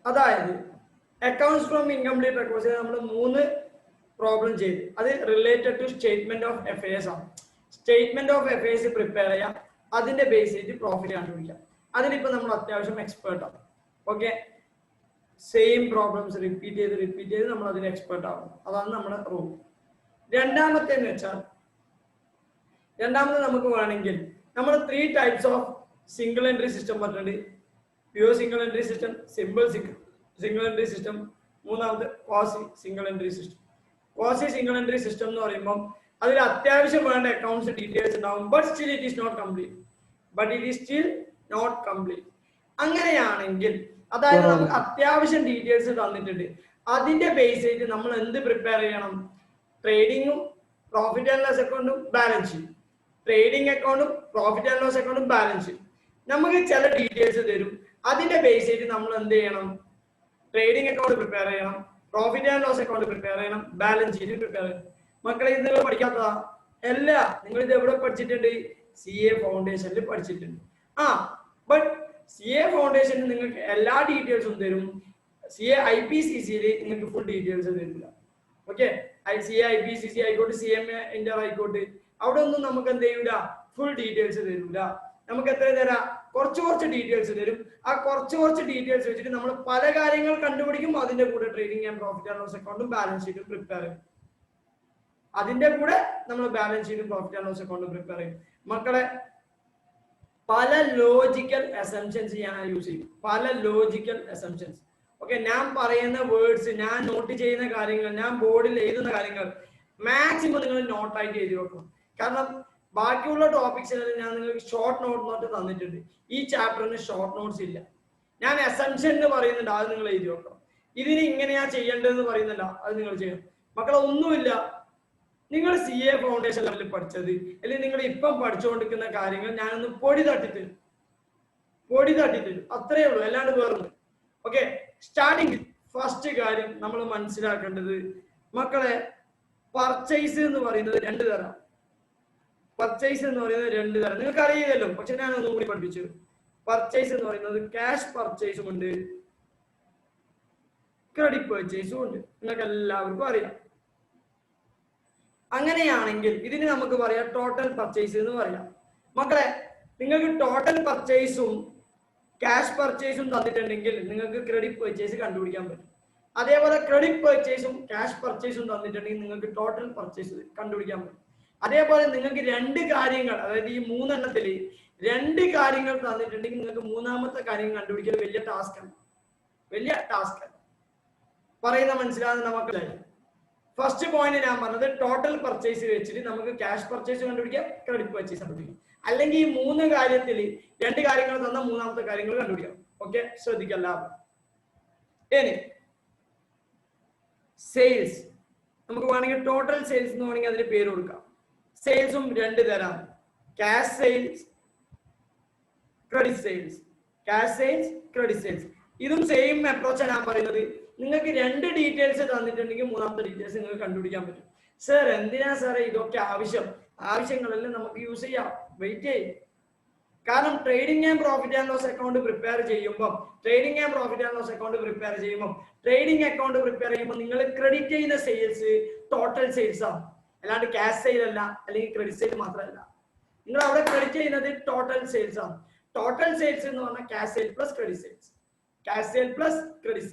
അതായത് accounts from incomplete records നമ്മൾ 3 problem ചെയ്ത് അത് related to statement of affairs ആണ്. സ്റ്റേറ്റ്മെന്റ് ഓഫ് അഫയേഴ്സ് പ്രിപ്പയർ ചെയ്യാം, അതിന്റെ ബേസ് ചെയ്ത് പ്രോഫിറ്റ് കണ്ടുപിടിക്കാം. അതിനിപ്പോൾ നമ്മൾ അത്യാവശ്യം എക്സ്പേർട്ട് ആണ്. ഓക്കെ, സെയിം പ്രോബ്ലംസ് റിപ്പീറ്റ് ചെയ്ത് നമ്മൾ അതിൽ എക്സ്പേർട്ട് ആവും. അതാണ് നമ്മുടെ റൂൾ. രണ്ടാമത്തെ നമുക്ക് വേണമെങ്കിൽ നമ്മൾ 3 types of single entry system പറഞ്ഞിട്ടുണ്ട്. Pure single entry system, simple single entry system, മൂന്നാമത്തെ quasi single entry system. Quasi single entry system എന്ന് പറയുമ്പോൾ അതിൽ അത്യാവശ്യം വേണ്ട അക്കൗണ്ട്സ് ഡീറ്റെയിൽസ് ഉണ്ടാവും. But still it is not complete. അങ്ങനെയാണെങ്കിൽ അതായത് നമുക്ക് അത്യാവശ്യം ഡീറ്റെയിൽസ് തന്നിട്ടുണ്ട്, അതിന്റെ ബേസ് ചെയ്ത് നമ്മൾ എന്ത് പ്രിപ്പയർ ചെയ്യണം? ട്രേഡിങ്ങും പ്രോഫിറ്റ് ആൻഡ് ലോസ് അക്കൗണ്ടും ബാലൻസ് ഷീറ്റ്. ട്രേഡിംഗ് അക്കൗണ്ടും പ്രോഫിറ്റ് ആൻഡ് ലോസ് അക്കൗണ്ടും ബാലൻസ് ഷീറ്റ്. നമുക്ക് ചില ഡീറ്റെയിൽസ് തരും, അതിന്റെ ബേസ് ചെയ്ത് നമ്മൾ എന്ത് ചെയ്യണം? ട്രേഡിംഗ് അക്കൗണ്ട് പ്രിപ്പയർ ചെയ്യണം, profit and loss account prepare ചെയ്യണം, ബാലൻസ് ഷീറ്റ് പ്രിപ്പയർ ചെയ്യണം. മക്കളെ ഇത് നിങ്ങൾ പഠിക്കാത്തതാ? അല്ല, നിങ്ങൾ ഇത് എവിടെ പഠിച്ചിട്ടുണ്ട്? CA ഫൗണ്ടേഷനിൽ പഠിച്ചിട്ടുണ്ട്. ബട്ട് CA ഫൗണ്ടേഷനിൽ നിങ്ങൾക്ക് എല്ലാ ഡീറ്റെയിൽസും തരും. CA IPCCയിൽ നിങ്ങൾക്ക് ഫുൾ ഡീറ്റെയിൽസ് തരില്ല. ഓക്കെ, CA IPCC ആയിക്കോട്ടെ, CMA ഇന്റർ ആയിക്കോട്ടെ, അവിടെ ഒന്നും നമുക്ക് എന്ത് ചെയ്യൂല? ഫുൾ ഡീറ്റെയിൽസ് തരൂല. നമുക്ക് എത്ര തരാം? കുറച്ച് ഡീറ്റെയിൽസ് തരും. ആ കുറച്ച് ഡീറ്റെയിൽസ് വെച്ചിട്ട് നമ്മൾ പല കാര്യങ്ങൾ കണ്ടുപിടിക്കും. അതിന്റെ കൂടെ trading and profit and loss അക്കൗണ്ടും ബാലൻസ് ഷീറ്റും പ്രിപ്പയർ ചെയ്യും. അതിന്റെ കൂടെ നമ്മൾ ബാലൻസ് ഷീറ്റും പ്രോഫിറ്റ് ആൻഡ് ലോസ് അക്കൗണ്ടും പ്രിപ്പയർ ചെയ്യും. മക്കളെ, പല ലോജിക്കൽ അസംപ്ഷൻസ് ഞാൻ യൂസ് ചെയ്യും. പല ലോജിക്കൽ അസംപ്ഷൻസ്. ഓക്കെ, ഞാൻ പറയുന്ന വേർഡ്സ്, ഞാൻ നോട്ട് ചെയ്യുന്ന കാര്യങ്ങൾ, ഞാൻ ബോർഡിൽ എഴുതുന്ന കാര്യങ്ങൾ മാക്സിമം നിങ്ങൾ നോട്ടായിട്ട് എഴുതി വെക്കണം. കാരണം ബാക്കിയുള്ള ടോപ്പിക്സിൽ ഞാൻ നിങ്ങൾക്ക് ഷോർട്ട് നോട്ട് തന്നിട്ടുണ്ട്. ഈ ചാപ്റ്ററിന് ഷോർട്ട് നോട്ട്സ് ഇല്ല. ഞാൻ അസംപ്ഷൻ എന്ന് പറയുന്നുണ്ട്, അത് നിങ്ങൾ എഴുതി വെക്കണം. ഇതിന് ഇങ്ങനെയാ ചെയ്യേണ്ടതെന്ന് പറയുന്നില്ല, അത് നിങ്ങൾ ചെയ്യണം. മക്കളെ, ഒന്നുമില്ല, നിങ്ങൾ CA ഫൗണ്ടേഷൻ ലെവലിൽ പഠിച്ചത് അല്ലെങ്കിൽ നിങ്ങൾ ഇപ്പം പഠിച്ചുകൊണ്ടിരിക്കുന്ന കാര്യങ്ങൾ ഞാനൊന്ന് പൊടി തട്ടിത്തരും, അത്രയേ ഉള്ളൂ, അല്ലാണ്ട് വേറൊന്നും. ഓക്കെ, സ്റ്റാർട്ടിങ് ഫസ്റ്റ് കാര്യം നമ്മൾ മനസ്സിലാക്കേണ്ടത്, മക്കളെ, പർച്ചേസ് എന്ന് പറയുന്നത് 2 തരം. നിങ്ങൾക്ക് അറിയില്ലല്ലോ, പക്ഷെ ഞാൻ ഒന്നും കൂടി പഠിപ്പിച്ചു. പർച്ചേസ് എന്ന് പറയുന്നത് ക്യാഷ് പർച്ചേസും ഉണ്ട്, ക്രെഡിറ്റ് പർച്ചേസും ഉണ്ട്. നിങ്ങൾക്ക് എല്ലാവർക്കും അറിയാം. അങ്ങനെയാണെങ്കിൽ ഇതിന് നമുക്ക് പറയാം ടോട്ടൽ പർച്ചേസ് എന്ന് പറയാം. മക്കളെ, നിങ്ങൾക്ക് ടോട്ടൽ പർച്ചേസും ക്യാഷ് പർച്ചേസും തന്നിട്ടുണ്ടെങ്കിൽ നിങ്ങൾക്ക് ക്രെഡിറ്റ് പർച്ചേസ് കണ്ടുപിടിക്കാൻ പറ്റും. അതേപോലെ ക്രെഡിറ്റ് പർച്ചേസും ക്യാഷ് പർച്ചേസും തന്നിട്ടുണ്ടെങ്കിൽ നിങ്ങൾക്ക് ടോട്ടൽ പർച്ചേസ് കണ്ടുപിടിക്കാൻ പറ്റും. അതേപോലെ നിങ്ങൾക്ക് 2 കാര്യങ്ങൾ, അതായത് ഈ 3 എണ്ണത്തിൽ 2 കാര്യങ്ങൾ തന്നിട്ടുണ്ടെങ്കിൽ നിങ്ങൾക്ക് മൂന്നാമത്തെ കാര്യം കണ്ടുപിടിക്കൽ വലിയ ടാസ്ക് ആണ്. പറയുന്ന മനസ്സിലാകുന്ന നമുക്ക് ഫസ്റ്റ് പോയിന്റ് ഞാൻ പറഞ്ഞത്, ടോട്ടൽ പർച്ചേസ് വെച്ചിട്ട് നമുക്ക് ക്യാഷ് പർച്ചേസ് കണ്ടുപിടിക്കാം, ക്രെഡിറ്റ് പർച്ചേസ് കണ്ടുപിടിക്കാം. അല്ലെങ്കിൽ ഈ 3 കാര്യത്തിൽ 2 കാര്യങ്ങൾ തന്ന മൂന്നാമത്തെ കാര്യങ്ങൾ കണ്ടുപിടിക്കാം. ഓക്കെ, ശ്രദ്ധിക്കല്ല. ഇനി സെയിൽസ്, നമുക്ക് വേണമെങ്കിൽ ടോട്ടൽ സെയിൽസ് എന്ന് വേണമെങ്കിൽ അതിന് പേര് കൊടുക്കാം. സെയിൽസും 2 തരം, ക്യാഷ് സെയിൽസ്, ക്രെഡിറ്റ് സെയിൽസ്. ഇതും സെയിം അപ്രോച്ചാണ് ഞാൻ പറയുന്നത്. നിങ്ങൾക്ക് 2 ഡീറ്റെയിൽസ് തന്നിട്ടുണ്ടെങ്കിൽ മൂന്നാമത്തെ ഡീറ്റെയിൽസ് നിങ്ങൾക്ക് കണ്ടുപിടിക്കാൻ പറ്റും. സർ, എന്തിനാ സാറേ ഇതൊക്കെ ആവശ്യങ്ങളെല്ലാം നമുക്ക് യൂസ് ചെയ്യാം. വെയിറ്റ് ചെയ്യും. കാരണം trading and profit and loss account prepare ചെയ്യുമ്പോൾ ട്രേഡിംഗ് അക്കൗണ്ട് പ്രിപ്പയർ ചെയ്യുമ്പോൾ നിങ്ങൾ ക്രെഡിറ്റ് ചെയ്യുന്ന സെയിൽസ് ടോട്ടൽ സെയിൽസ് ആണ്, അല്ലാണ്ട് ക്യാഷ് സെയിൽ അല്ല, അല്ലെങ്കിൽ ക്രെഡിറ്റ് സെയിൽ മാത്രമല്ല. നിങ്ങൾ അവിടെ ക്രെഡിറ്റ് ചെയ്യുന്നത് ടോട്ടൽ സെയിൽസ് ആണ്. ടോട്ടൽ സെയിൽസ് എന്ന് പറഞ്ഞാൽ cash sale plus credit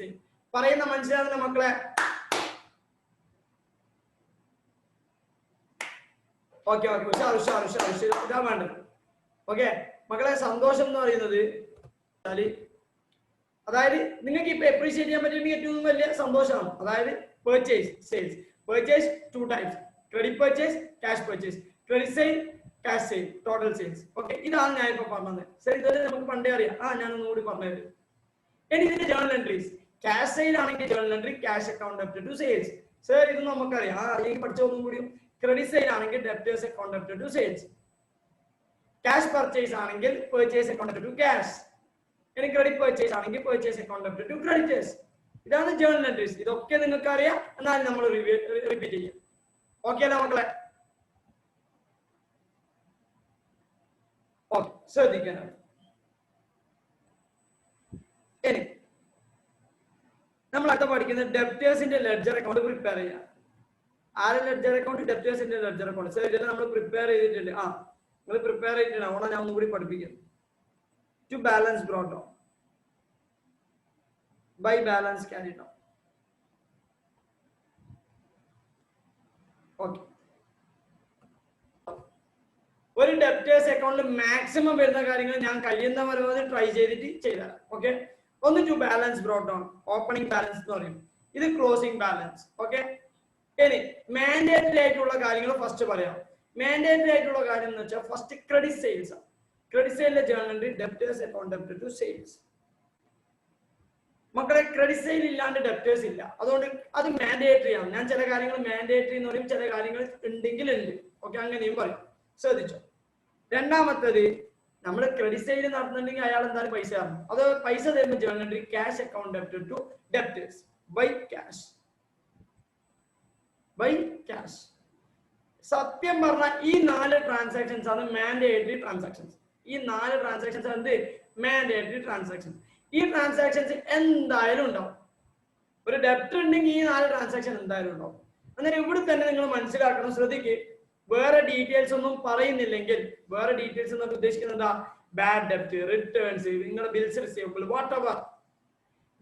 sale. പറയുന്ന മനസ്സിലാകുന്ന മക്കളെ? ഓക്കെ, ഇതാ വേണ്ടത്. ഓക്കെ മക്കളെ, സന്തോഷം എന്ന് പറയുന്നത് അതായത് നിങ്ങൾക്ക് ഇപ്പൊ അപ്രീഷിയേറ്റ് ചെയ്യാൻ പറ്റുമെങ്കിൽ ഏറ്റവും വലിയ സന്തോഷമാണ്. അതായത് purchase, sales. Purchase 2 types, credit purchase, cash purchase. Credit sale, cash sale, total sales. Okay, ഇതാണ് ഞാൻ ഇപ്പൊ പറഞ്ഞത്. ശരി, ഇതുവരെ നമുക്ക് പണ്ടേ അറിയാം. ഞാൻ ഒന്നുകൂടി പറഞ്ഞത്. ഇനി ഇതിന്റെ ജേർണൽ എൻട്രീസ്. ക്യാഷ് സെയിൽ ആണെങ്കിൽ journal entry cash account debit to sales. Sir, ഇത് നമുക്കറിയാം, അല്ലെങ്കിൽ പഠിച്ചൊന്നും കൂടിയും. ക്രെഡിറ്റ് സെയിൽ ആണെങ്കിൽ debtors account debit to sales. Cash purchase ആണെങ്കിൽ purchase account debit to cash. ഇനി ക്രെഡിറ്റ് പർച്ചേസ് ആണെങ്കിൽ purchase account debit to creditors. ഇതാണ് ജേർണൽ എൻട്രീസ്. ഇതൊക്കെ നിങ്ങൾക്ക് അറിയാം, എന്നാലും നമ്മൾ റിപ്പീറ്റ് ചെയ്യാം. ഓക്കെ അല്ല മക്കളെ? ഓക്കെ, ശ്രദ്ധിക്കണം. ഇനി നമ്മൾ അടുത്ത പഠിക്കുന്നത് ഡെപ്റ്റേഴ്സിന്റെ ലെഡ്ജർ അക്കൗണ്ട് പ്രിപ്പയർ ചെയ്യാം. ആരെ ലെഡ്ജർ അക്കൗണ്ട്? ഡെപ്റ്റേഴ്സിന്റെ ലെഡ്ജർ അക്കൗണ്ട്. സർ ഇതെല്ലാം നമ്മൾ പ്രിപ്പയർ ചെയ്തിട്ടുണ്ട്. നിങ്ങൾ പ്രിപ്പയർ ചെയ്തിട്ടുണ്ട്. അവിടെ ഞാൻ ഒന്നുകൂടി പഠിപ്പിക്കാം. To balance brought down by balance carry down. Okay, ഒരു ഡെപ്റ്റേഴ്സ് അക്കൗണ്ടിൽ മാക്സിമം വരുന്ന കാര്യങ്ങൾ ഞാൻ കഴിയുന്ന പരമാവധി ട്രൈ ചെയ്തിട്ട് ചെയ്തുതരാം. ഓക്കെ, ഒന്ന് to balance brought down, opening balance എന്ന് പറയും, ഇത് ക്ലോസിംഗ് ബാലൻസ്. ഓക്കെ, ഇനി മാൻഡേറ്ററി ആയിട്ടുള്ള കാര്യങ്ങൾ ഫസ്റ്റ് പറയാം. മാൻഡേറ്ററി ആയിട്ടുള്ള കാര്യം എന്ന് വെച്ചാൽ ഫസ്റ്റ് ക്രെഡിറ്റ് സെയിൽസ്. ക്രെഡിറ്റ് സെയിലിന്റെ journal entry debtors account debit to sales. മക്കളെ ക്രെഡിറ്റ് സെയിൽ ഇല്ലാണ്ട് ഡെപ്റ്റേഴ്സ് ഇല്ല, അതുകൊണ്ട് അത് മാൻഡേറ്ററി ആണ്. ഞാൻ ചില കാര്യങ്ങൾ മാൻഡേറ്ററി എന്ന് പറയും, ചില കാര്യങ്ങൾ ഉണ്ടെങ്കിൽ ഉണ്ട്. ഓക്കെ, അങ്ങനെയും പറയും, ശ്രദ്ധിച്ചോ. രണ്ടാമത്തേത്, നമ്മൾ ക്രെഡിറ്റ് സെയിൽ നടത്തുന്നുണ്ടെങ്കിൽ അയാൾ എന്തായാലും പൈസ തരണം. അത് പൈസ തരുമ്പോൾ journal entry cash account debit to debtors by cash. By cash. സത്യം പറഞ്ഞാൽ ഈ 4 ട്രാൻസാക്ഷൻസ് ആണ് മാൻഡേറ്ററി ട്രാൻസാക്ഷൻസ്. ഈ 4 ട്രാൻസാക്ഷൻസ് എന്ത്? Mandatory transaction. ഈ ട്രാൻസാക്ഷൻസ് എന്തായാലും ഉണ്ടാവും. ഒരു ഡെപ്റ്റർ ഉണ്ടെങ്കിൽ ഈ 4 ട്രാൻസാക്ഷൻ എന്തായാലും ഉണ്ടാവും. അന്നേരം ഇവിടെ തന്നെ നിങ്ങൾ മനസ്സിലാക്കണം, ശ്രദ്ധിക്കുക. വേറെ ഡീറ്റെയിൽസ് ഒന്നും പറയുന്നില്ലെങ്കിൽ, വേറെ ഡീറ്റെയിൽസ് എന്നൊക്കെ ഉദ്ദേശിക്കുന്നത് എന്താ? ബാഡ് ഡെപ്റ്റ്, റിട്ടേൺസ്, നിങ്ങളുടെ ബിൽസ് റിസീവബിൾ, വാട്ട് എവർ.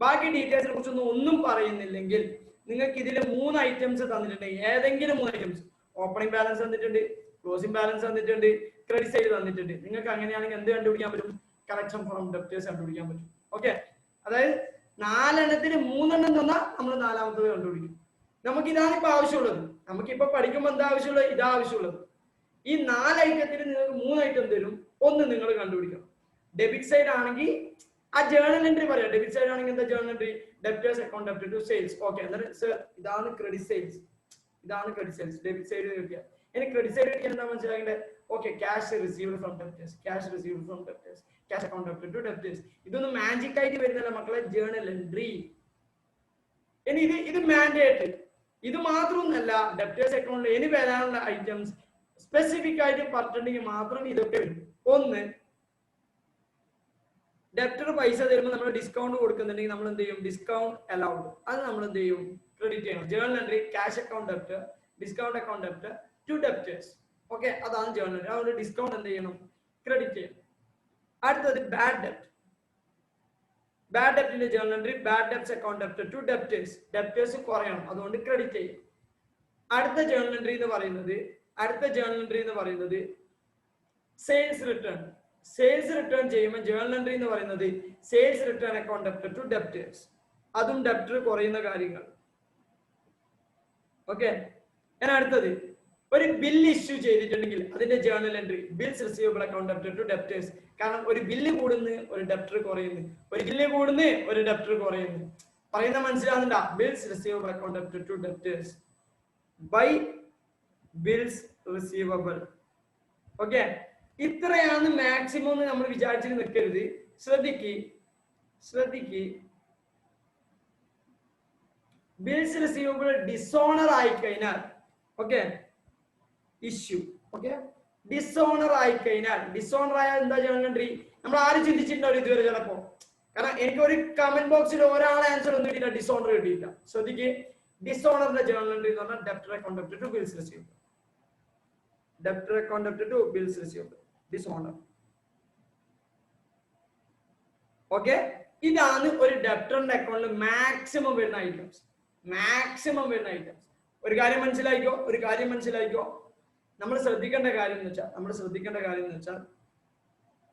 ബാക്കി ഡീറ്റെയിൽസിനെ കുറിച്ചൊന്നും ഒന്നും പറയുന്നില്ലെങ്കിൽ നിങ്ങൾക്ക് ഇതിൽ 3 ഐറ്റംസ് തന്നിട്ടുണ്ടെങ്കിൽ, ഏതെങ്കിലും 3 ഐറ്റംസ്, ഓപ്പണിംഗ് ബാലൻസ് തന്നിട്ടുണ്ട്, ക്ലോസിംഗ് ബാലൻസ് തന്നിട്ടുണ്ട്, ക്രെഡിറ്റ് സൈഡ് തന്നിട്ടുണ്ട്, നിങ്ങൾക്ക് അങ്ങനെയാണെങ്കിൽ എന്ത് കണ്ടുപിടിക്കാൻ പറ്റും? കളക്ഷൻ ഫ്രോം ഡെപ്റ്റേഴ്സ് കണ്ടുപിടിക്കാൻ പറ്റും. ഓക്കെ, അതായത് 4 എണ്ണത്തിന് 3 എണ്ണം തന്നാൽ നമ്മൾ 4ാമത്തത് കണ്ടുപിടിക്കും. നമുക്ക് ഇതാണ് ഇപ്പൊ ആവശ്യമുള്ളത്. നമുക്കിപ്പൊ പഠിക്കുമ്പോൾ എന്താ ആവശ്യമുള്ളത്? ഇതാ ആവശ്യമുള്ളത്. ഈ 4 ഐറ്റത്തിന് നിങ്ങൾക്ക് 3 ഐറ്റം തരും, ഒന്ന് നിങ്ങൾ കണ്ടുപിടിക്കണം. ഡെബിറ്റ് സൈഡ് ആണെങ്കിൽ ആ ജേർണൽ എൻട്രി പറയാം. ഡെബിറ്റ് സൈഡ് ആണെങ്കിൽ എന്താ journal entry? Debtors account debit to sales. Okay, എന്നിട്ട് സർ ഇതാണ് ക്രെഡിറ്റ് സെയിൽസ്, ഇതാണ് ക്രെഡിറ്റ് സെയിൽസ്. ഡെബിറ്റ് സൈഡ് കിട്ടിയ ഇനി ക്രെഡിറ്റ് സൈഡ് കിട്ടിയാൽ എന്താ മനസ്സിലാക്കേണ്ടത്? Okay, cash received from debtors, cash received from debtors, cash account debit to debtors. ഇതൊന്നും magic ആയിട്ട് വരുന്നില്ല മക്കളെ, ജേർണൽ എൻട്രി. ഇനി ഇത് മാൻഡേറ്ററി. ഇത് മാത്രമൊന്നല്ല, ഡെപ്റ്റേഴ്സ് അക്കൗണ്ടിൽ ഇനി വരാനുള്ള ഐറ്റംസ് സ്പെസിഫിക് ആയിട്ട് പറഞ്ഞിട്ടുണ്ടെങ്കിൽ മാത്രം ഇതൊക്കെ വരും. ഒന്ന്, ഡെപ്റ്റർ പൈസ തരുമ്പോൾ നമ്മൾ ഡിസ്കൗണ്ട് കൊടുക്കുന്നുണ്ടെങ്കിൽ നമ്മൾ എന്ത് ചെയ്യും? ഡിസ്കൗണ്ട് അലൗഡ്, അത് നമ്മൾ എന്ത് ചെയ്യും? ക്രെഡിറ്റ് ചെയ്യണം. Journal entry cash account debit, discount account debit to debtors. Okay, അതാണ് ജേർണൽ എൻട്രി. അതുകൊണ്ട് ഡിസ്കൗണ്ട് എന്ത് ചെയ്യണം? ക്രെഡിറ്റ് ചെയ്യണം. അടുത്തത് ബാഡ് ഡെപ്റ്റ്. ബാഡ് ഡെപ്റ്റിന്റെ journal entry bad debts account debit to debtors. Debtors കുറയണം, അതുകൊണ്ട് ക്രെഡിറ്റ് ചെയ്യും. അടുത്ത ജേർണൽ എൻട്രി എന്ന് പറയുന്നത് സെയിൽസ് റിട്ടേൺ. സെയിൽസ് റിട്ടേൺ ചെയ്യുമ്പോൾ ജേർണൽ എൻട്രി എന്ന് പറയുന്നത് sales return account debit to debtors. അതും ഡെപ്റ്റർ കുറയുന്ന കാര്യങ്ങൾ. ഓക്കെ, ഞാൻ അടുത്തത്, ഒരു ബില്ല് ഇഷ്യൂ ചെയ്തിട്ടുണ്ടെങ്കിൽ അതിന്റെ journal entry bills receivable account debit to debtors. കാരണം ഒരു ബില്ല് കൂടുന്നു, ഒരു ഡെപ്റ്റർ കുറയുന്നു, ഒരു ബില്ല് കൂടുന്നു, ഒരു ഡെപ്റ്റർ കുറയുന്നു. പറയുന്ന മനസ്സിലാവുന്നുണ്ട? Bills receivable account debit to debtors by bills receivable. Okay, ഇത്രയാണ് മാക്സിമം എന്ന് നമ്മൾ വിചാരിച്ചിട്ട് നിൽക്കരുത്. ശ്രദ്ധിക്ക്. ബിൽസ് റിസീവബിൾ ഡിസോണർ ആയി കഴിഞ്ഞാൽ, ഓക്കെ, ഇഷ്യൂ. ഓക്കെ, ഡിസോണർ ആയി കഴിഞ്ഞാൽ, ഡിസോണർ ആയാൽ എന്താ ജേർണൽ എൻട്രി? നമ്മൾ ആരും ചിന്തിച്ചിട്ടുണ്ടാവും ഇതുവരെ ചിലപ്പോ. കാരണം എനിക്ക് ഒരു കമന്റ് ബോക്സിൽ ഒരാളെ ആൻസർ ഒന്നും കിട്ടിയില്ല, ഡിസോണർ കിട്ടിയില്ല. ശ്രദ്ധിക്ക്, ഡിസോണറിന്റെ ജേർണൽ എൻട്രി എന്ന് പറഞ്ഞാൽ debtor account debit to bills receivable. Debtor account debit to bills receivable, dishonour. Okay, ഇതാണ് ഒരു ഡെപ്റ്ററിന്റെ അക്കൗണ്ടിൽ മാക്സിമം വരുന്ന ഐറ്റംസ്. ഒരു കാര്യം മനസ്സിലായിക്കോ. നമ്മൾ ശ്രദ്ധിക്കേണ്ട കാര്യം എന്ന് വെച്ചാൽ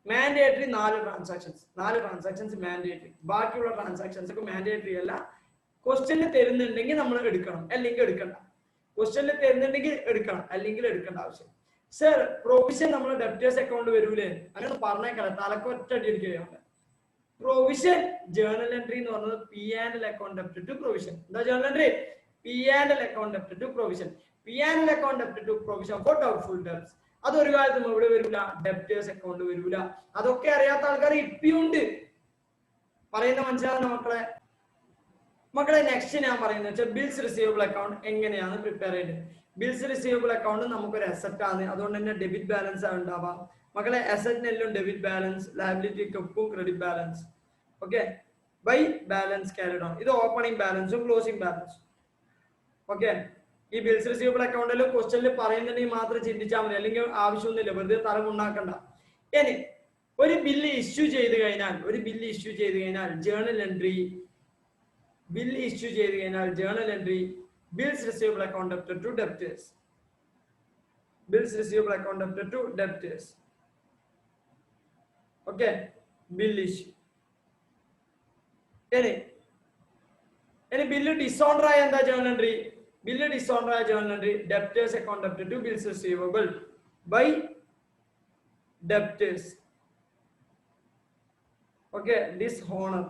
മാൻഡേറ്ററി 4 ട്രാൻസാക്ഷൻസ് മാൻഡേറ്ററി. ബാക്കിയുള്ള ട്രാൻസാക്ഷൻസ് ഒക്കെ മാൻഡേറ്ററി അല്ല. ക്വസ്റ്റ്യനിൽ തരുന്നുണ്ടെങ്കിൽ നമ്മൾ എടുക്കണം, അല്ലെങ്കിൽ എടുക്കണ്ട. ക്വസ്റ്റ്യനിൽ തരുന്നുണ്ടെങ്കിൽ എടുക്കണം, അല്ലെങ്കിൽ എടുക്കേണ്ട ആവശ്യം. സർ പ്രൊവിഷൻ നമ്മൾ ഡെപ്റ്റേഴ്സ് അക്കൗണ്ട് വരൂലേ? അങ്ങനെ പറഞ്ഞേക്കല്ല, തലക്കൊറ്റടി അടിക്കുകയാണ്. പ്രൊവിഷൻ ജേർണൽ എൻട്രി എന്ന് പറയുന്നത് P and L account debit to provision. എന്താ journal entry? P and L account debit to provision. P and L account debit to provision for doubtful debts. അതൊരു കാലത്തും ഇവിടെ വരില്ല, ഡെപ്റ്റേഴ്സ് അക്കൗണ്ട് വരില്ല. അതൊക്കെ അറിയാത്ത ആൾക്കാർ ഇപ്പിയുണ്ട്. പറയുന്ന മനസ്സിലാവുന്ന മക്കളെ നെക്സ്റ്റ് ഞാൻ പറയുന്നത് വെച്ചാൽ ബിൽസ് റിസീവബിൾ അക്കൗണ്ട് എങ്ങനെയാണ് പ്രിപ്പയർ ചെയ്യേണ്ടത്. ബിൽസ് റിസീവബിൾ അക്കൗണ്ട് നമുക്കൊരു അസറ്റ് ആണ്, അതുകൊണ്ട് തന്നെ ഡെബിറ്റ് ബാലൻസ് ആണ് ഉണ്ടാവാം. മക്കളെ അസറ്റിനെല്ലാം ഡെബിറ്റ് ബാലൻസ്, ലയബിലിറ്റിക്കൊപ്പം credit balance. Okay, by balance carried on. ഇത് ഓപ്പണിംഗ് ബാലൻസും ക്ലോസിംഗ് ബാലൻസും. ഓക്കെ, ഈ ബിൽസ് റിസീവബിൾ അക്കൗണ്ടിൽ ക്വസ്റ്റനിൽ പറയുന്നുണ്ടെങ്കിൽ മാത്രം ചിന്തിച്ചാൽ മതി, അല്ലെങ്കിൽ ആവശ്യമൊന്നുമില്ല, വെറുതെ തലമുണ്ടാക്കണ്ട. ഇനി ഒരു ബില്ല് ഇഷ്യൂ ചെയ്ത് കഴിഞ്ഞാൽ journal entry bills receivable account debtor to debtors. Okay, bill issue. ഇനി ബില്ല് ഡിസോണർ ആയ എന്താ journal entry? Debtors account debtor to bills receivable by debtors. Okay, dishonour.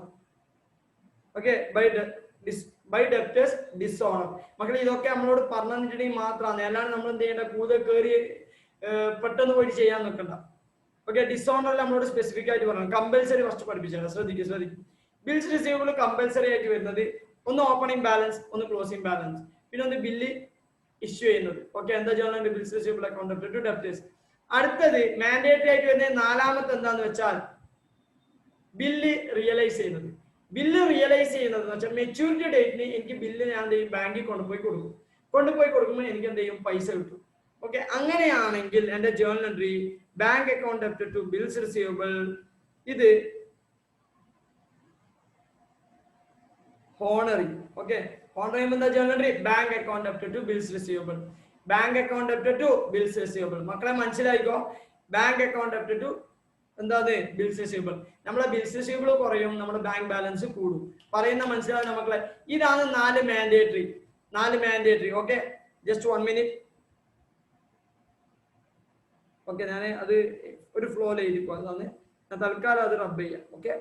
Okay, by debtors dishonour. മക്കളെ ഇതൊക്കെ നമ്മളോട് പറഞ്ഞു തന്നിട്ടുണ്ടെങ്കിൽ മാത്രമാണ്, അല്ലാണ്ട് നമ്മൾ എന്ത് ചെയ്യേണ്ട, കൂടുതൽ കയറി പെട്ടെന്ന് പോയിട്ട് ചെയ്യാൻ നിൽക്കണ്ട. ഓക്കെ, ഡിസോണർ നമ്മളോട് സ്പെസിഫിക് ആയിട്ട് പറഞ്ഞു, കമ്പൽസറി ഫസ്റ്റ് പഠിപ്പിച്ചാൽ ശ്രദ്ധിക്കും. ബിൽസ് റിസീവബിൾ കമ്പൽസറി ആയിട്ട് വരുന്നത് ഒന്ന് ഓപ്പണിംഗ് ബാലൻസ്, ഒന്ന് ക്ലോസിംഗ് ബാലൻസ്, പിന്നെ ഒന്ന് ബില്ല് ഇഷ്യൂ ചെയ്യുന്നത്. ഓക്കെ, എന്താ journal bills receivable account debtor to debtors. അടുത്തത് മാൻഡേറ്ററി ആയിട്ട് വരുന്നത് നാലാമത്തെ എന്താന്ന് വെച്ചാൽ ബില്ല് റിയലൈസ് ചെയ്യുന്നത് എന്ന് വെച്ചാൽ മെച്യൂരിറ്റി ഡേറ്റിന് എനിക്ക് ബില്ല് ഞാൻ എന്ത് ചെയ്യും, ബാങ്കിൽ കൊണ്ടുപോയി കൊടുക്കുമ്പോൾ എനിക്ക് എന്ത് ചെയ്യും, പൈസ കിട്ടും. ഓക്കെ, അങ്ങനെയാണെങ്കിൽ എന്റെ journal entry bank account debtor to bills receivable, ഇത് ഹോണറി. ഓക്കെ, ഹോണറി എന്താ journal entry? Bank account debtor to bills receivable. മക്കളെ മനസ്സിലായിക്കോ, ബാങ്ക് അക്കൗണ്ട് ഡെപ്റ്റർ ടു എന്താണ് ബിൽസ് റിസീവബിൾ. നമ്മളെ ബിൽസ് റിസീവബിൾ കുറയും, നമ്മുടെ ബാങ്ക് ബാലൻസ് കൂടും. പറയുന്ന മനസ്സിലാവുന്ന മക്കളെ, ഇതാണ് 4 mandatory. Okay, just 1 minute. Okay, ഞാൻ അത് ഒരു ഫ്ലോയിൽ എഴുതിക്കോ, അതാണ് ഞാൻ തൽക്കാലം അത് റബ്ബ് ചെയ്യാം. ഓക്കെ,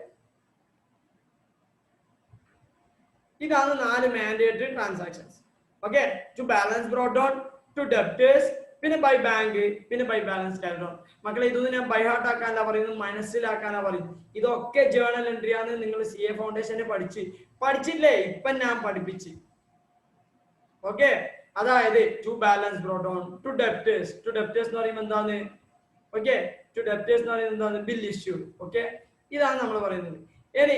ഇതാണ് 4 mandatory transactions. Okay, to balance brought down, to debtors, പിന്നെ ബൈ ബാങ്ക്, പിന്നെ ബൈ ബാലൻസ് ക്യാരിഡ് ഓൺ. മക്കളെ ഇതൊന്നും ഞാൻ ബൈ ഹാർട്ട് ആക്കാനാ പറയുന്നത്, മനസ്സിലാക്കാനാ പറയുന്നത്. ഇതൊക്കെ ജേർണൽ എൻട്രി ആണ്. നിങ്ങൾ CA ഫൗണ്ടേഷന് പഠിച്ചില്ലേ? ഇപ്പൊ ഞാൻ പഠിപ്പിച്ച്. ഓക്കെ, അതായത് to balance brought on, to debtors എന്ന് പറയുമ്പോൾ എന്താണ്? Okay, bill issue. ഓക്കെ, ഇതാണ് നമ്മൾ പറയുന്നത്. ഇനി